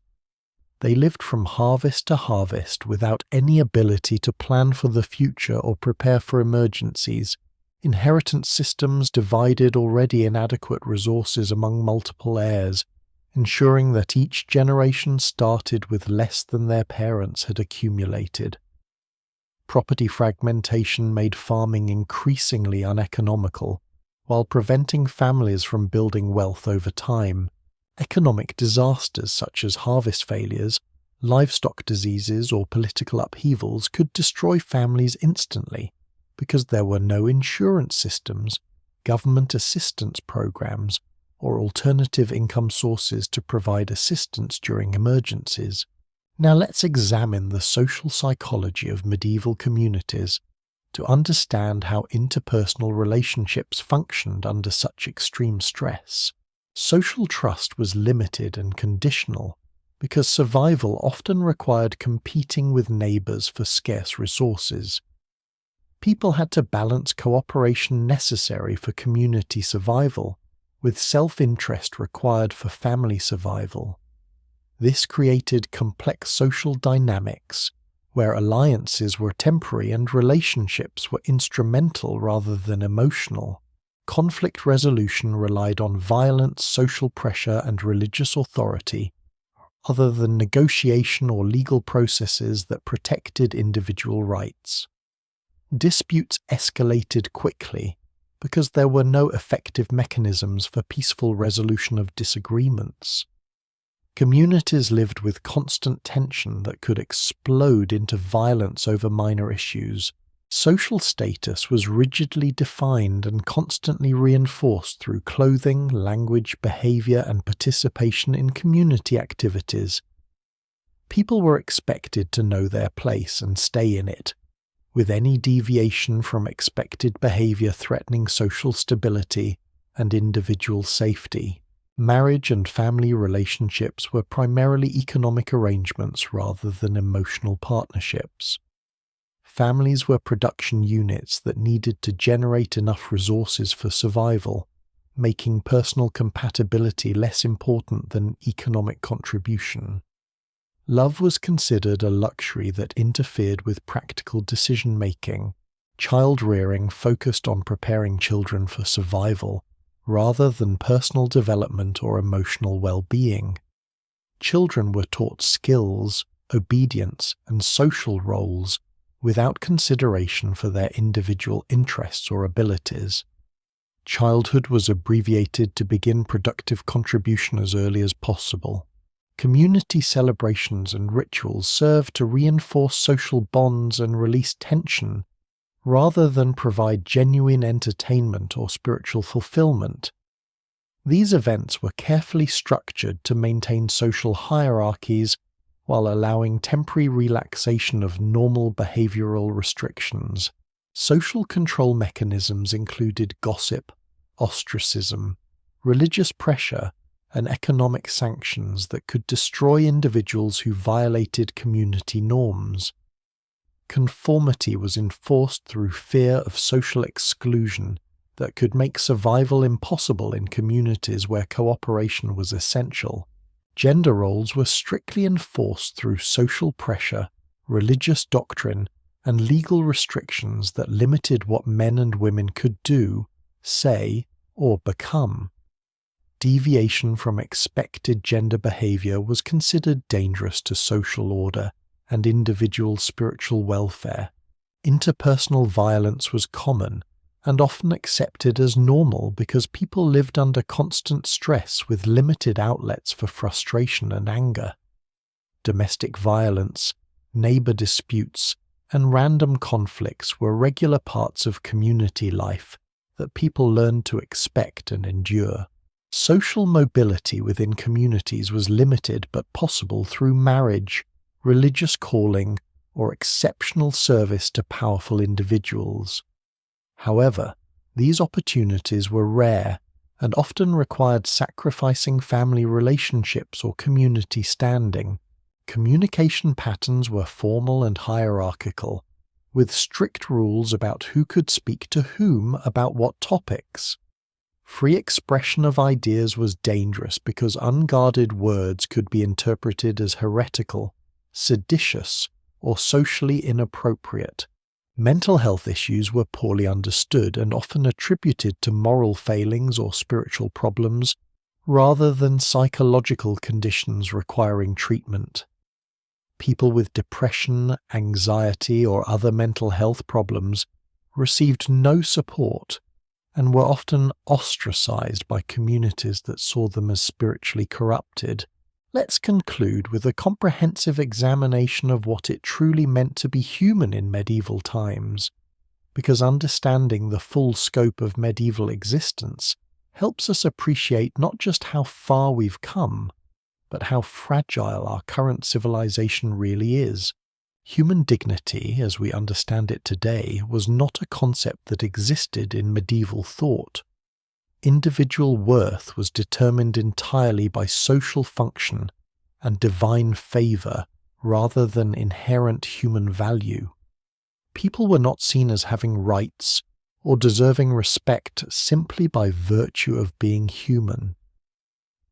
[SPEAKER 1] They lived from harvest to harvest without any ability to plan for the future or prepare for emergencies. Inheritance systems divided already inadequate resources among multiple heirs, ensuring that each generation started with less than their parents had accumulated. Property fragmentation made farming increasingly uneconomical, while preventing families from building wealth over time. Economic disasters such as harvest failures, livestock diseases, or political upheavals could destroy families instantly because there were no insurance systems, government assistance programs, or alternative income sources to provide assistance during emergencies. Now let's examine the social psychology of medieval communities to understand how interpersonal relationships functioned under such extreme stress. Social trust was limited and conditional because survival often required competing with neighbors for scarce resources. People had to balance cooperation necessary for community survival with self-interest required for family survival. This created complex social dynamics where alliances were temporary and relationships were instrumental rather than emotional. Conflict resolution relied on violence, social pressure, and religious authority, other than negotiation or legal processes that protected individual rights. Disputes escalated quickly because there were no effective mechanisms for peaceful resolution of disagreements. Communities lived with constant tension that could explode into violence over minor issues. Social status was rigidly defined and constantly reinforced through clothing, language, behavior, and participation in community activities. People were expected to know their place and stay in it, with any deviation from expected behavior threatening social stability and individual safety. Marriage and family relationships were primarily economic arrangements rather than emotional partnerships. Families were production units that needed to generate enough resources for survival, making personal compatibility less important than economic contribution. Love was considered a luxury that interfered with practical decision-making. Child-rearing focused on preparing children for survival, rather than personal development or emotional well-being. Children were taught skills, obedience, and social roles without consideration for their individual interests or abilities. Childhood was abbreviated to begin productive contribution as early as possible. Community celebrations and rituals served to reinforce social bonds and release tension, rather than provide genuine entertainment or spiritual fulfillment. These events were carefully structured to maintain social hierarchies while allowing temporary relaxation of normal behavioral restrictions. Social control mechanisms included gossip, ostracism, religious pressure, and economic sanctions that could destroy individuals who violated community norms. Conformity was enforced through fear of social exclusion that could make survival impossible in communities where cooperation was essential. Gender roles were strictly enforced through social pressure, religious doctrine, and legal restrictions that limited what men and women could do, say, or become. Deviation from expected gender behavior was considered dangerous to social order and individual spiritual welfare. Interpersonal violence was common and often accepted as normal because people lived under constant stress with limited outlets for frustration and anger. Domestic violence, neighbor disputes, and random conflicts were regular parts of community life that people learned to expect and endure. Social mobility within communities was limited but possible through marriage, religious calling, or exceptional service to powerful individuals. However, these opportunities were rare and often required sacrificing family relationships or community standing. Communication patterns were formal and hierarchical, with strict rules about who could speak to whom about what topics. Free expression of ideas was dangerous because unguarded words could be interpreted as heretical, seditious, or socially inappropriate. Mental health issues were poorly understood and often attributed to moral failings or spiritual problems, rather than psychological conditions requiring treatment. People with depression, anxiety, or other mental health problems received no support and were often ostracized by communities that saw them as spiritually corrupted. Let's conclude with a comprehensive examination of what it truly meant to be human in medieval times, because understanding the full scope of medieval existence helps us appreciate not just how far we've come, but how fragile our current civilization really is. Human dignity, as we understand it today, was not a concept that existed in medieval thought. Individual worth was determined entirely by social function and divine favor rather than inherent human value. People were not seen as having rights or deserving respect simply by virtue of being human.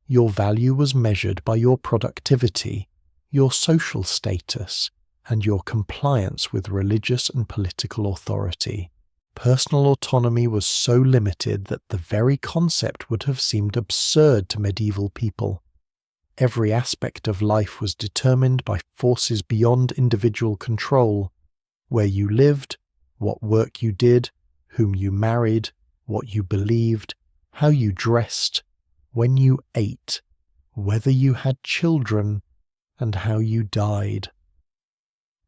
[SPEAKER 1] Your value was measured by your productivity, your social status, and your compliance with religious and political authority. Personal autonomy was so limited that the very concept would have seemed absurd to medieval people. Every aspect of life was determined by forces beyond individual control: where you lived, what work you did, whom you married, what you believed, how you dressed, when you ate, whether you had children, and how you died.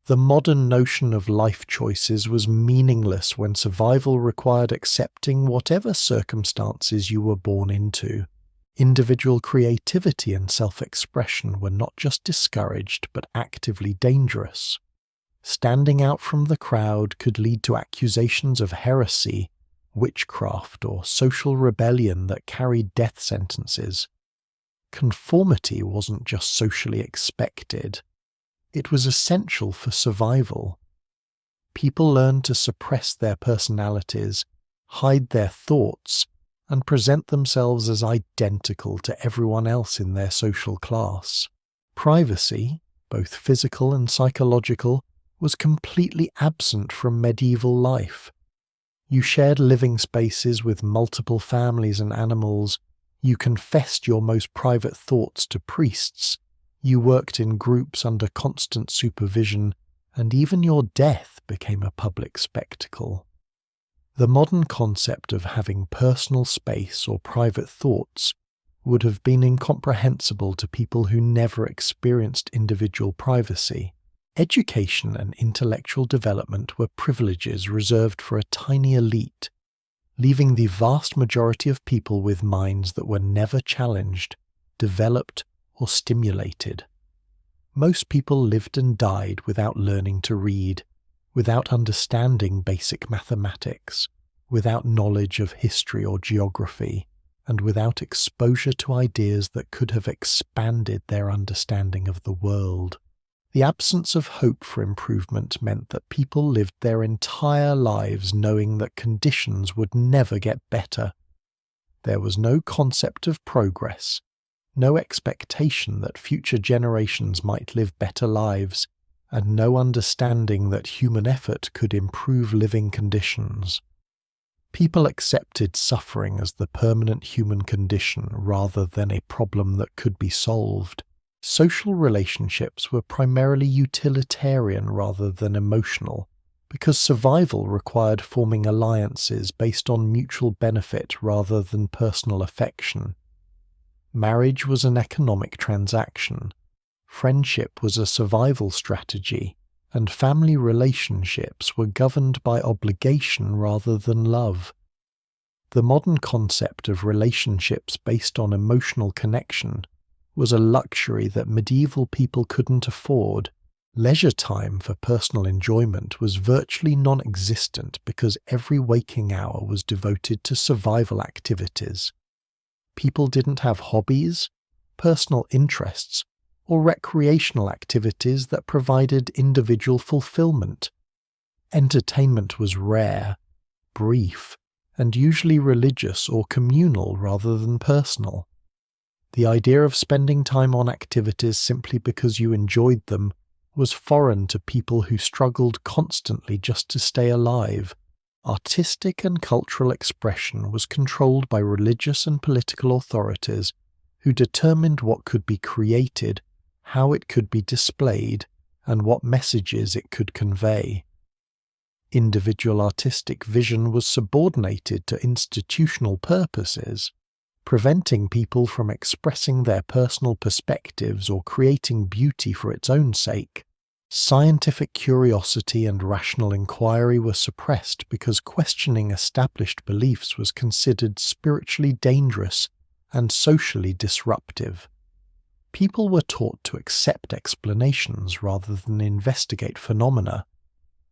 [SPEAKER 1] The modern notion of life choices was meaningless when survival required accepting whatever circumstances you were born into. Individual creativity and self-expression were not just discouraged but actively dangerous. Standing out from the crowd could lead to accusations of heresy, witchcraft, or social rebellion that carried death sentences. Conformity wasn't just socially expected. It was essential for survival. People learned to suppress their personalities, hide their thoughts, and present themselves as identical to everyone else in their social class. Privacy, both physical and psychological, was completely absent from medieval life. You shared living spaces with multiple families and animals. You confessed your most private thoughts to priests. You worked in groups under constant supervision, and even your death became a public spectacle. The modern concept of having personal space or private thoughts would have been incomprehensible to people who never experienced individual privacy. Education and intellectual development were privileges reserved for a tiny elite, leaving the vast majority of people with minds that were never challenged, developed, or stimulated. Most people lived and died without learning to read, without understanding basic mathematics, without knowledge of history or geography, and without exposure to ideas that could have expanded their understanding of the world. The absence of hope for improvement meant that people lived their entire lives knowing that conditions would never get better. There was no concept of progress, no expectation that future generations might live better lives, and no understanding that human effort could improve living conditions. People accepted suffering as the permanent human condition rather than a problem that could be solved. Social relationships were primarily utilitarian rather than emotional, because survival required forming alliances based on mutual benefit rather than personal affection. Marriage was an economic transaction, friendship was a survival strategy, and family relationships were governed by obligation rather than love. The modern concept of relationships based on emotional connection was a luxury that medieval people couldn't afford. Leisure time for personal enjoyment was virtually non-existent because every waking hour was devoted to survival activities. People didn't have hobbies, personal interests, or recreational activities that provided individual fulfillment. Entertainment was rare, brief, and usually religious or communal rather than personal. The idea of spending time on activities simply because you enjoyed them was foreign to people who struggled constantly just to stay alive. Artistic and cultural expression was controlled by religious and political authorities who determined what could be created, how it could be displayed, and what messages it could convey. Individual artistic vision was subordinated to institutional purposes, preventing people from expressing their personal perspectives or creating beauty for its own sake. Scientific curiosity and rational inquiry were suppressed because questioning established beliefs was considered spiritually dangerous and socially disruptive. People were taught to accept explanations rather than investigate phenomena,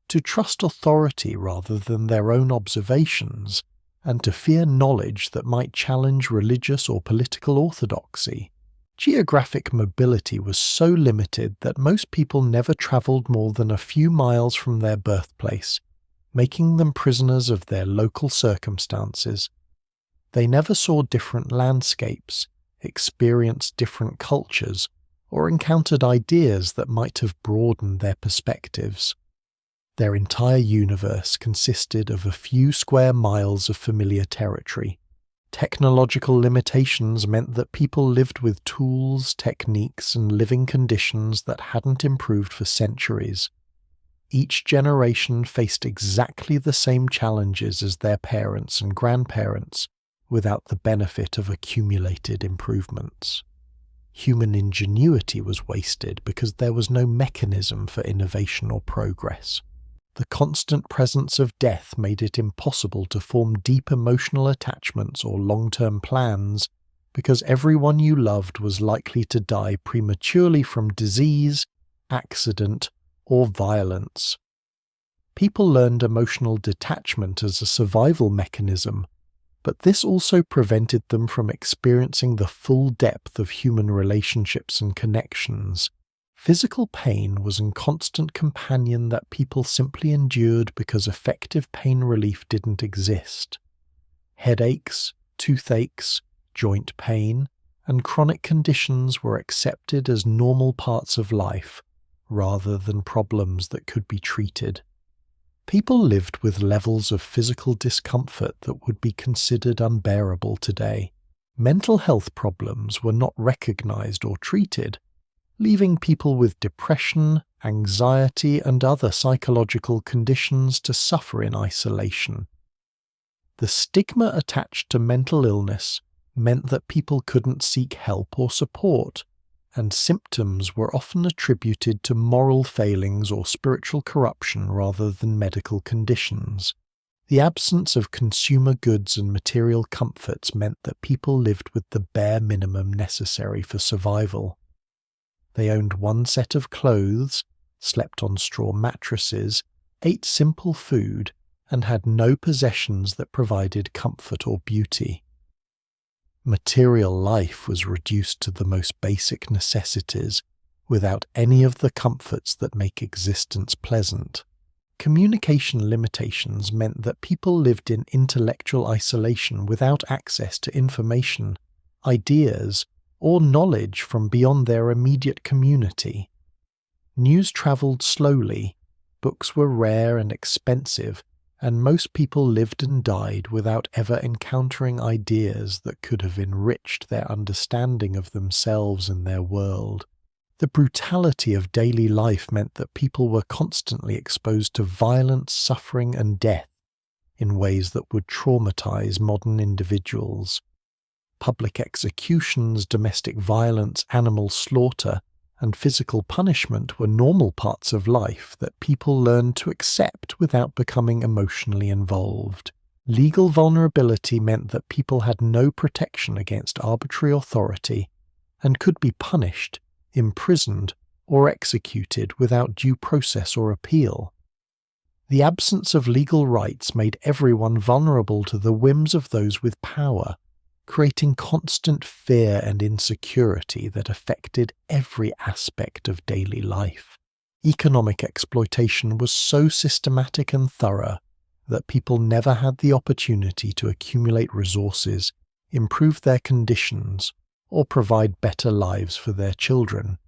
[SPEAKER 1] to trust authority rather than their own observations, and to fear knowledge that might challenge religious or political orthodoxy. Geographic mobility was so limited that most people never travelled more than a few miles from their birthplace, making them prisoners of their local circumstances. They never saw different landscapes, experienced different cultures, or encountered ideas that might have broadened their perspectives. Their entire universe consisted of a few square miles of familiar territory. Technological limitations meant that people lived with tools, techniques, and living conditions that hadn't improved for centuries. Each generation faced exactly the same challenges as their parents and grandparents, without the benefit of accumulated improvements. Human ingenuity was wasted because there was no mechanism for innovation or progress. The constant presence of death made it impossible to form deep emotional attachments or long-term plans, because everyone you loved was likely to die prematurely from disease, accident, or violence. People learned emotional detachment as a survival mechanism, but this also prevented them from experiencing the full depth of human relationships and connections. Physical pain was a constant companion that people simply endured because effective pain relief didn't exist. Headaches, toothaches, joint pain, and chronic conditions were accepted as normal parts of life, rather than problems that could be treated. People lived with levels of physical discomfort that would be considered unbearable today. Mental health problems were not recognized or treated, leaving people with depression, anxiety, and other psychological conditions to suffer in isolation. The stigma attached to mental illness meant that people couldn't seek help or support, and symptoms were often attributed to moral failings or spiritual corruption rather than medical conditions. The absence of consumer goods and material comforts meant that people lived with the bare minimum necessary for survival. They owned one set of clothes, slept on straw mattresses, ate simple food, and had no possessions that provided comfort or beauty. Material life was reduced to the most basic necessities, without any of the comforts that make existence pleasant. Communication limitations meant that people lived in intellectual isolation without access to information, ideas, or knowledge from beyond their immediate community. News travelled slowly, books were rare and expensive, and most people lived and died without ever encountering ideas that could have enriched their understanding of themselves and their world. The brutality of daily life meant that people were constantly exposed to violence, suffering, and death in ways that would traumatize modern individuals. Public executions, domestic violence, animal slaughter, and physical punishment were normal parts of life that people learned to accept without becoming emotionally involved. Legal vulnerability meant that people had no protection against arbitrary authority and could be punished, imprisoned, or executed without due process or appeal. The absence of legal rights made everyone vulnerable to the whims of those with power, creating constant fear and insecurity that affected every aspect of daily life. Economic exploitation was so systematic and thorough that people never had the opportunity to accumulate resources, improve their conditions, or provide better lives for their children.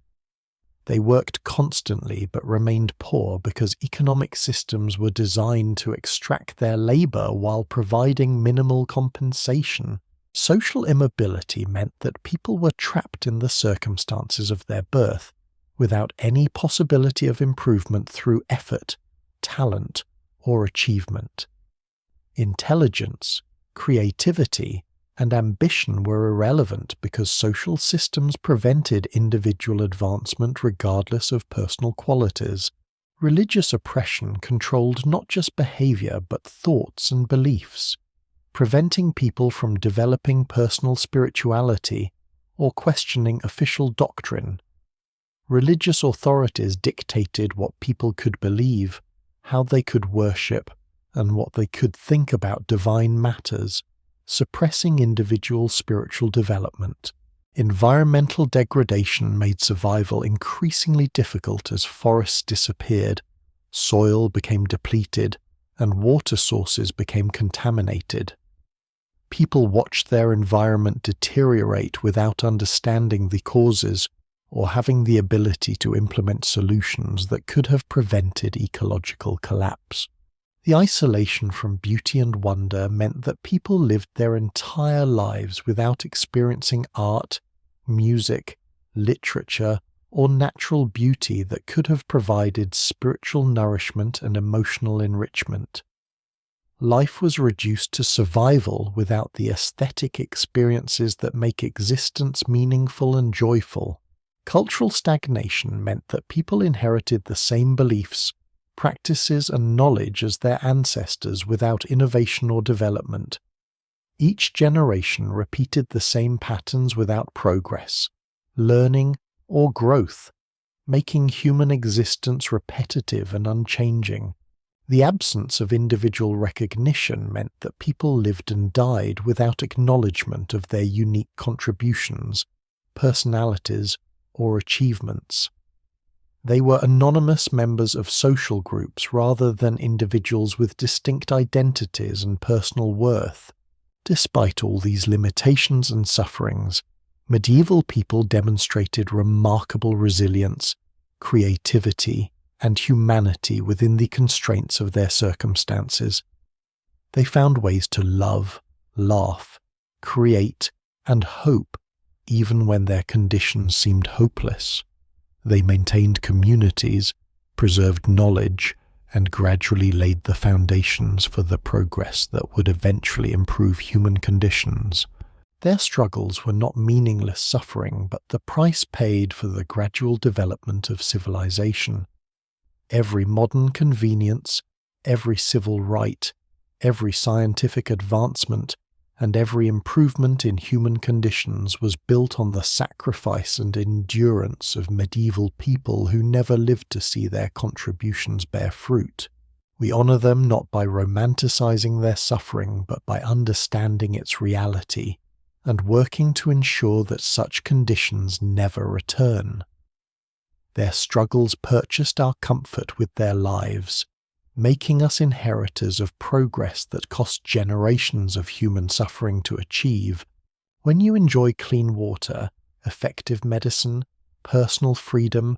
[SPEAKER 1] They worked constantly but remained poor because economic systems were designed to extract their labor while providing minimal compensation. Social immobility meant that people were trapped in the circumstances of their birth, without any possibility of improvement through effort, talent, or achievement. Intelligence, creativity, and ambition were irrelevant because social systems prevented individual advancement regardless of personal qualities. Religious oppression controlled not just behavior but thoughts and beliefs, preventing people from developing personal spirituality or questioning official doctrine. Religious authorities dictated what people could believe, how they could worship, and what they could think about divine matters, suppressing individual spiritual development. Environmental degradation made survival increasingly difficult as forests disappeared, soil became depleted, and water sources became contaminated. People watched their environment deteriorate without understanding the causes or having the ability to implement solutions that could have prevented ecological collapse. The isolation from beauty and wonder meant that people lived their entire lives without experiencing art, music, literature, or natural beauty that could have provided spiritual nourishment and emotional enrichment. Life was reduced to survival without the aesthetic experiences that make existence meaningful and joyful. Cultural stagnation meant that people inherited the same beliefs, practices, and knowledge as their ancestors without innovation or development. Each generation repeated the same patterns without progress, learning, or growth, making human existence repetitive and unchanging. The absence of individual recognition meant that people lived and died without acknowledgement of their unique contributions, personalities, or achievements. They were anonymous members of social groups rather than individuals with distinct identities and personal worth. Despite all these limitations and sufferings, medieval people demonstrated remarkable resilience, creativity, and humanity within the constraints of their circumstances. They found ways to love, laugh, create, and hope even when their conditions seemed hopeless. They maintained communities, preserved knowledge, and gradually laid the foundations for the progress that would eventually improve human conditions. Their struggles were not meaningless suffering, but the price paid for the gradual development of civilization. Every modern convenience, every civil right, every scientific advancement, and every improvement in human conditions was built on the sacrifice and endurance of medieval people who never lived to see their contributions bear fruit. We honor them not by romanticizing their suffering, but by understanding its reality and working to ensure that such conditions never return. Their struggles purchased our comfort with their lives, making us inheritors of progress that cost generations of human suffering to achieve. When you enjoy clean water, effective medicine, personal freedom,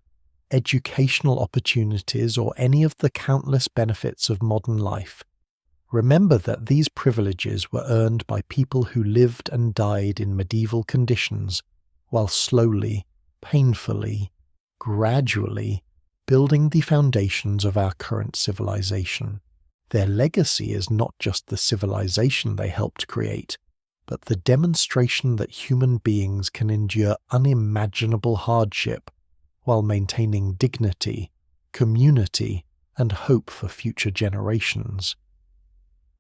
[SPEAKER 1] educational opportunities, or any of the countless benefits of modern life, remember that these privileges were earned by people who lived and died in medieval conditions, while slowly, painfully, gradually building the foundations of our current civilization. Their legacy is not just the civilization they helped create, but the demonstration that human beings can endure unimaginable hardship while maintaining dignity, community, and hope for future generations.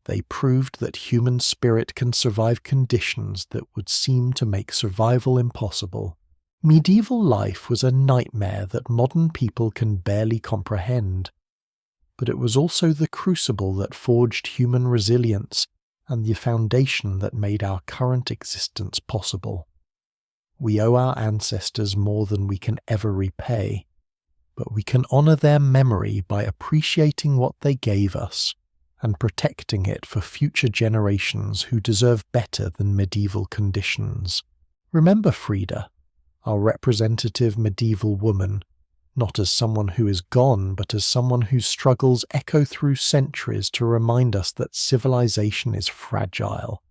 [SPEAKER 1] They proved that human spirit can survive conditions that would seem to make survival impossible. Medieval life was a nightmare that modern people can barely comprehend, but it was also the crucible that forged human resilience and the foundation that made our current existence possible. We owe our ancestors more than we can ever repay, but we can honor their memory by appreciating what they gave us and protecting it for future generations who deserve better than medieval conditions. Remember Frida, our representative medieval woman, not as someone who is gone, but as someone whose struggles echo through centuries to remind us that civilization is fragile,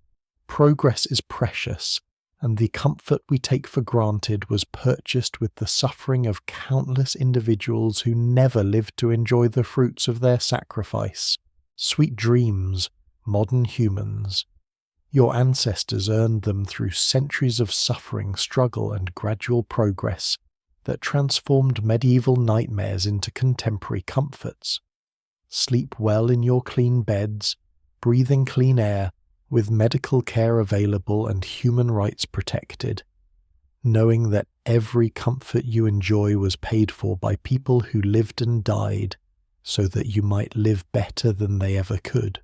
[SPEAKER 1] progress is precious, and the comfort we take for granted was purchased with the suffering of countless individuals who never lived to enjoy the fruits of their sacrifice. Sweet dreams, modern humans. Your ancestors earned them through centuries of suffering, struggle, and gradual progress that transformed medieval nightmares into contemporary comforts. Sleep well in your clean beds, breathing clean air, with medical care available and human rights protected, knowing that every comfort you enjoy was paid for by people who lived and died so that you might live better than they ever could.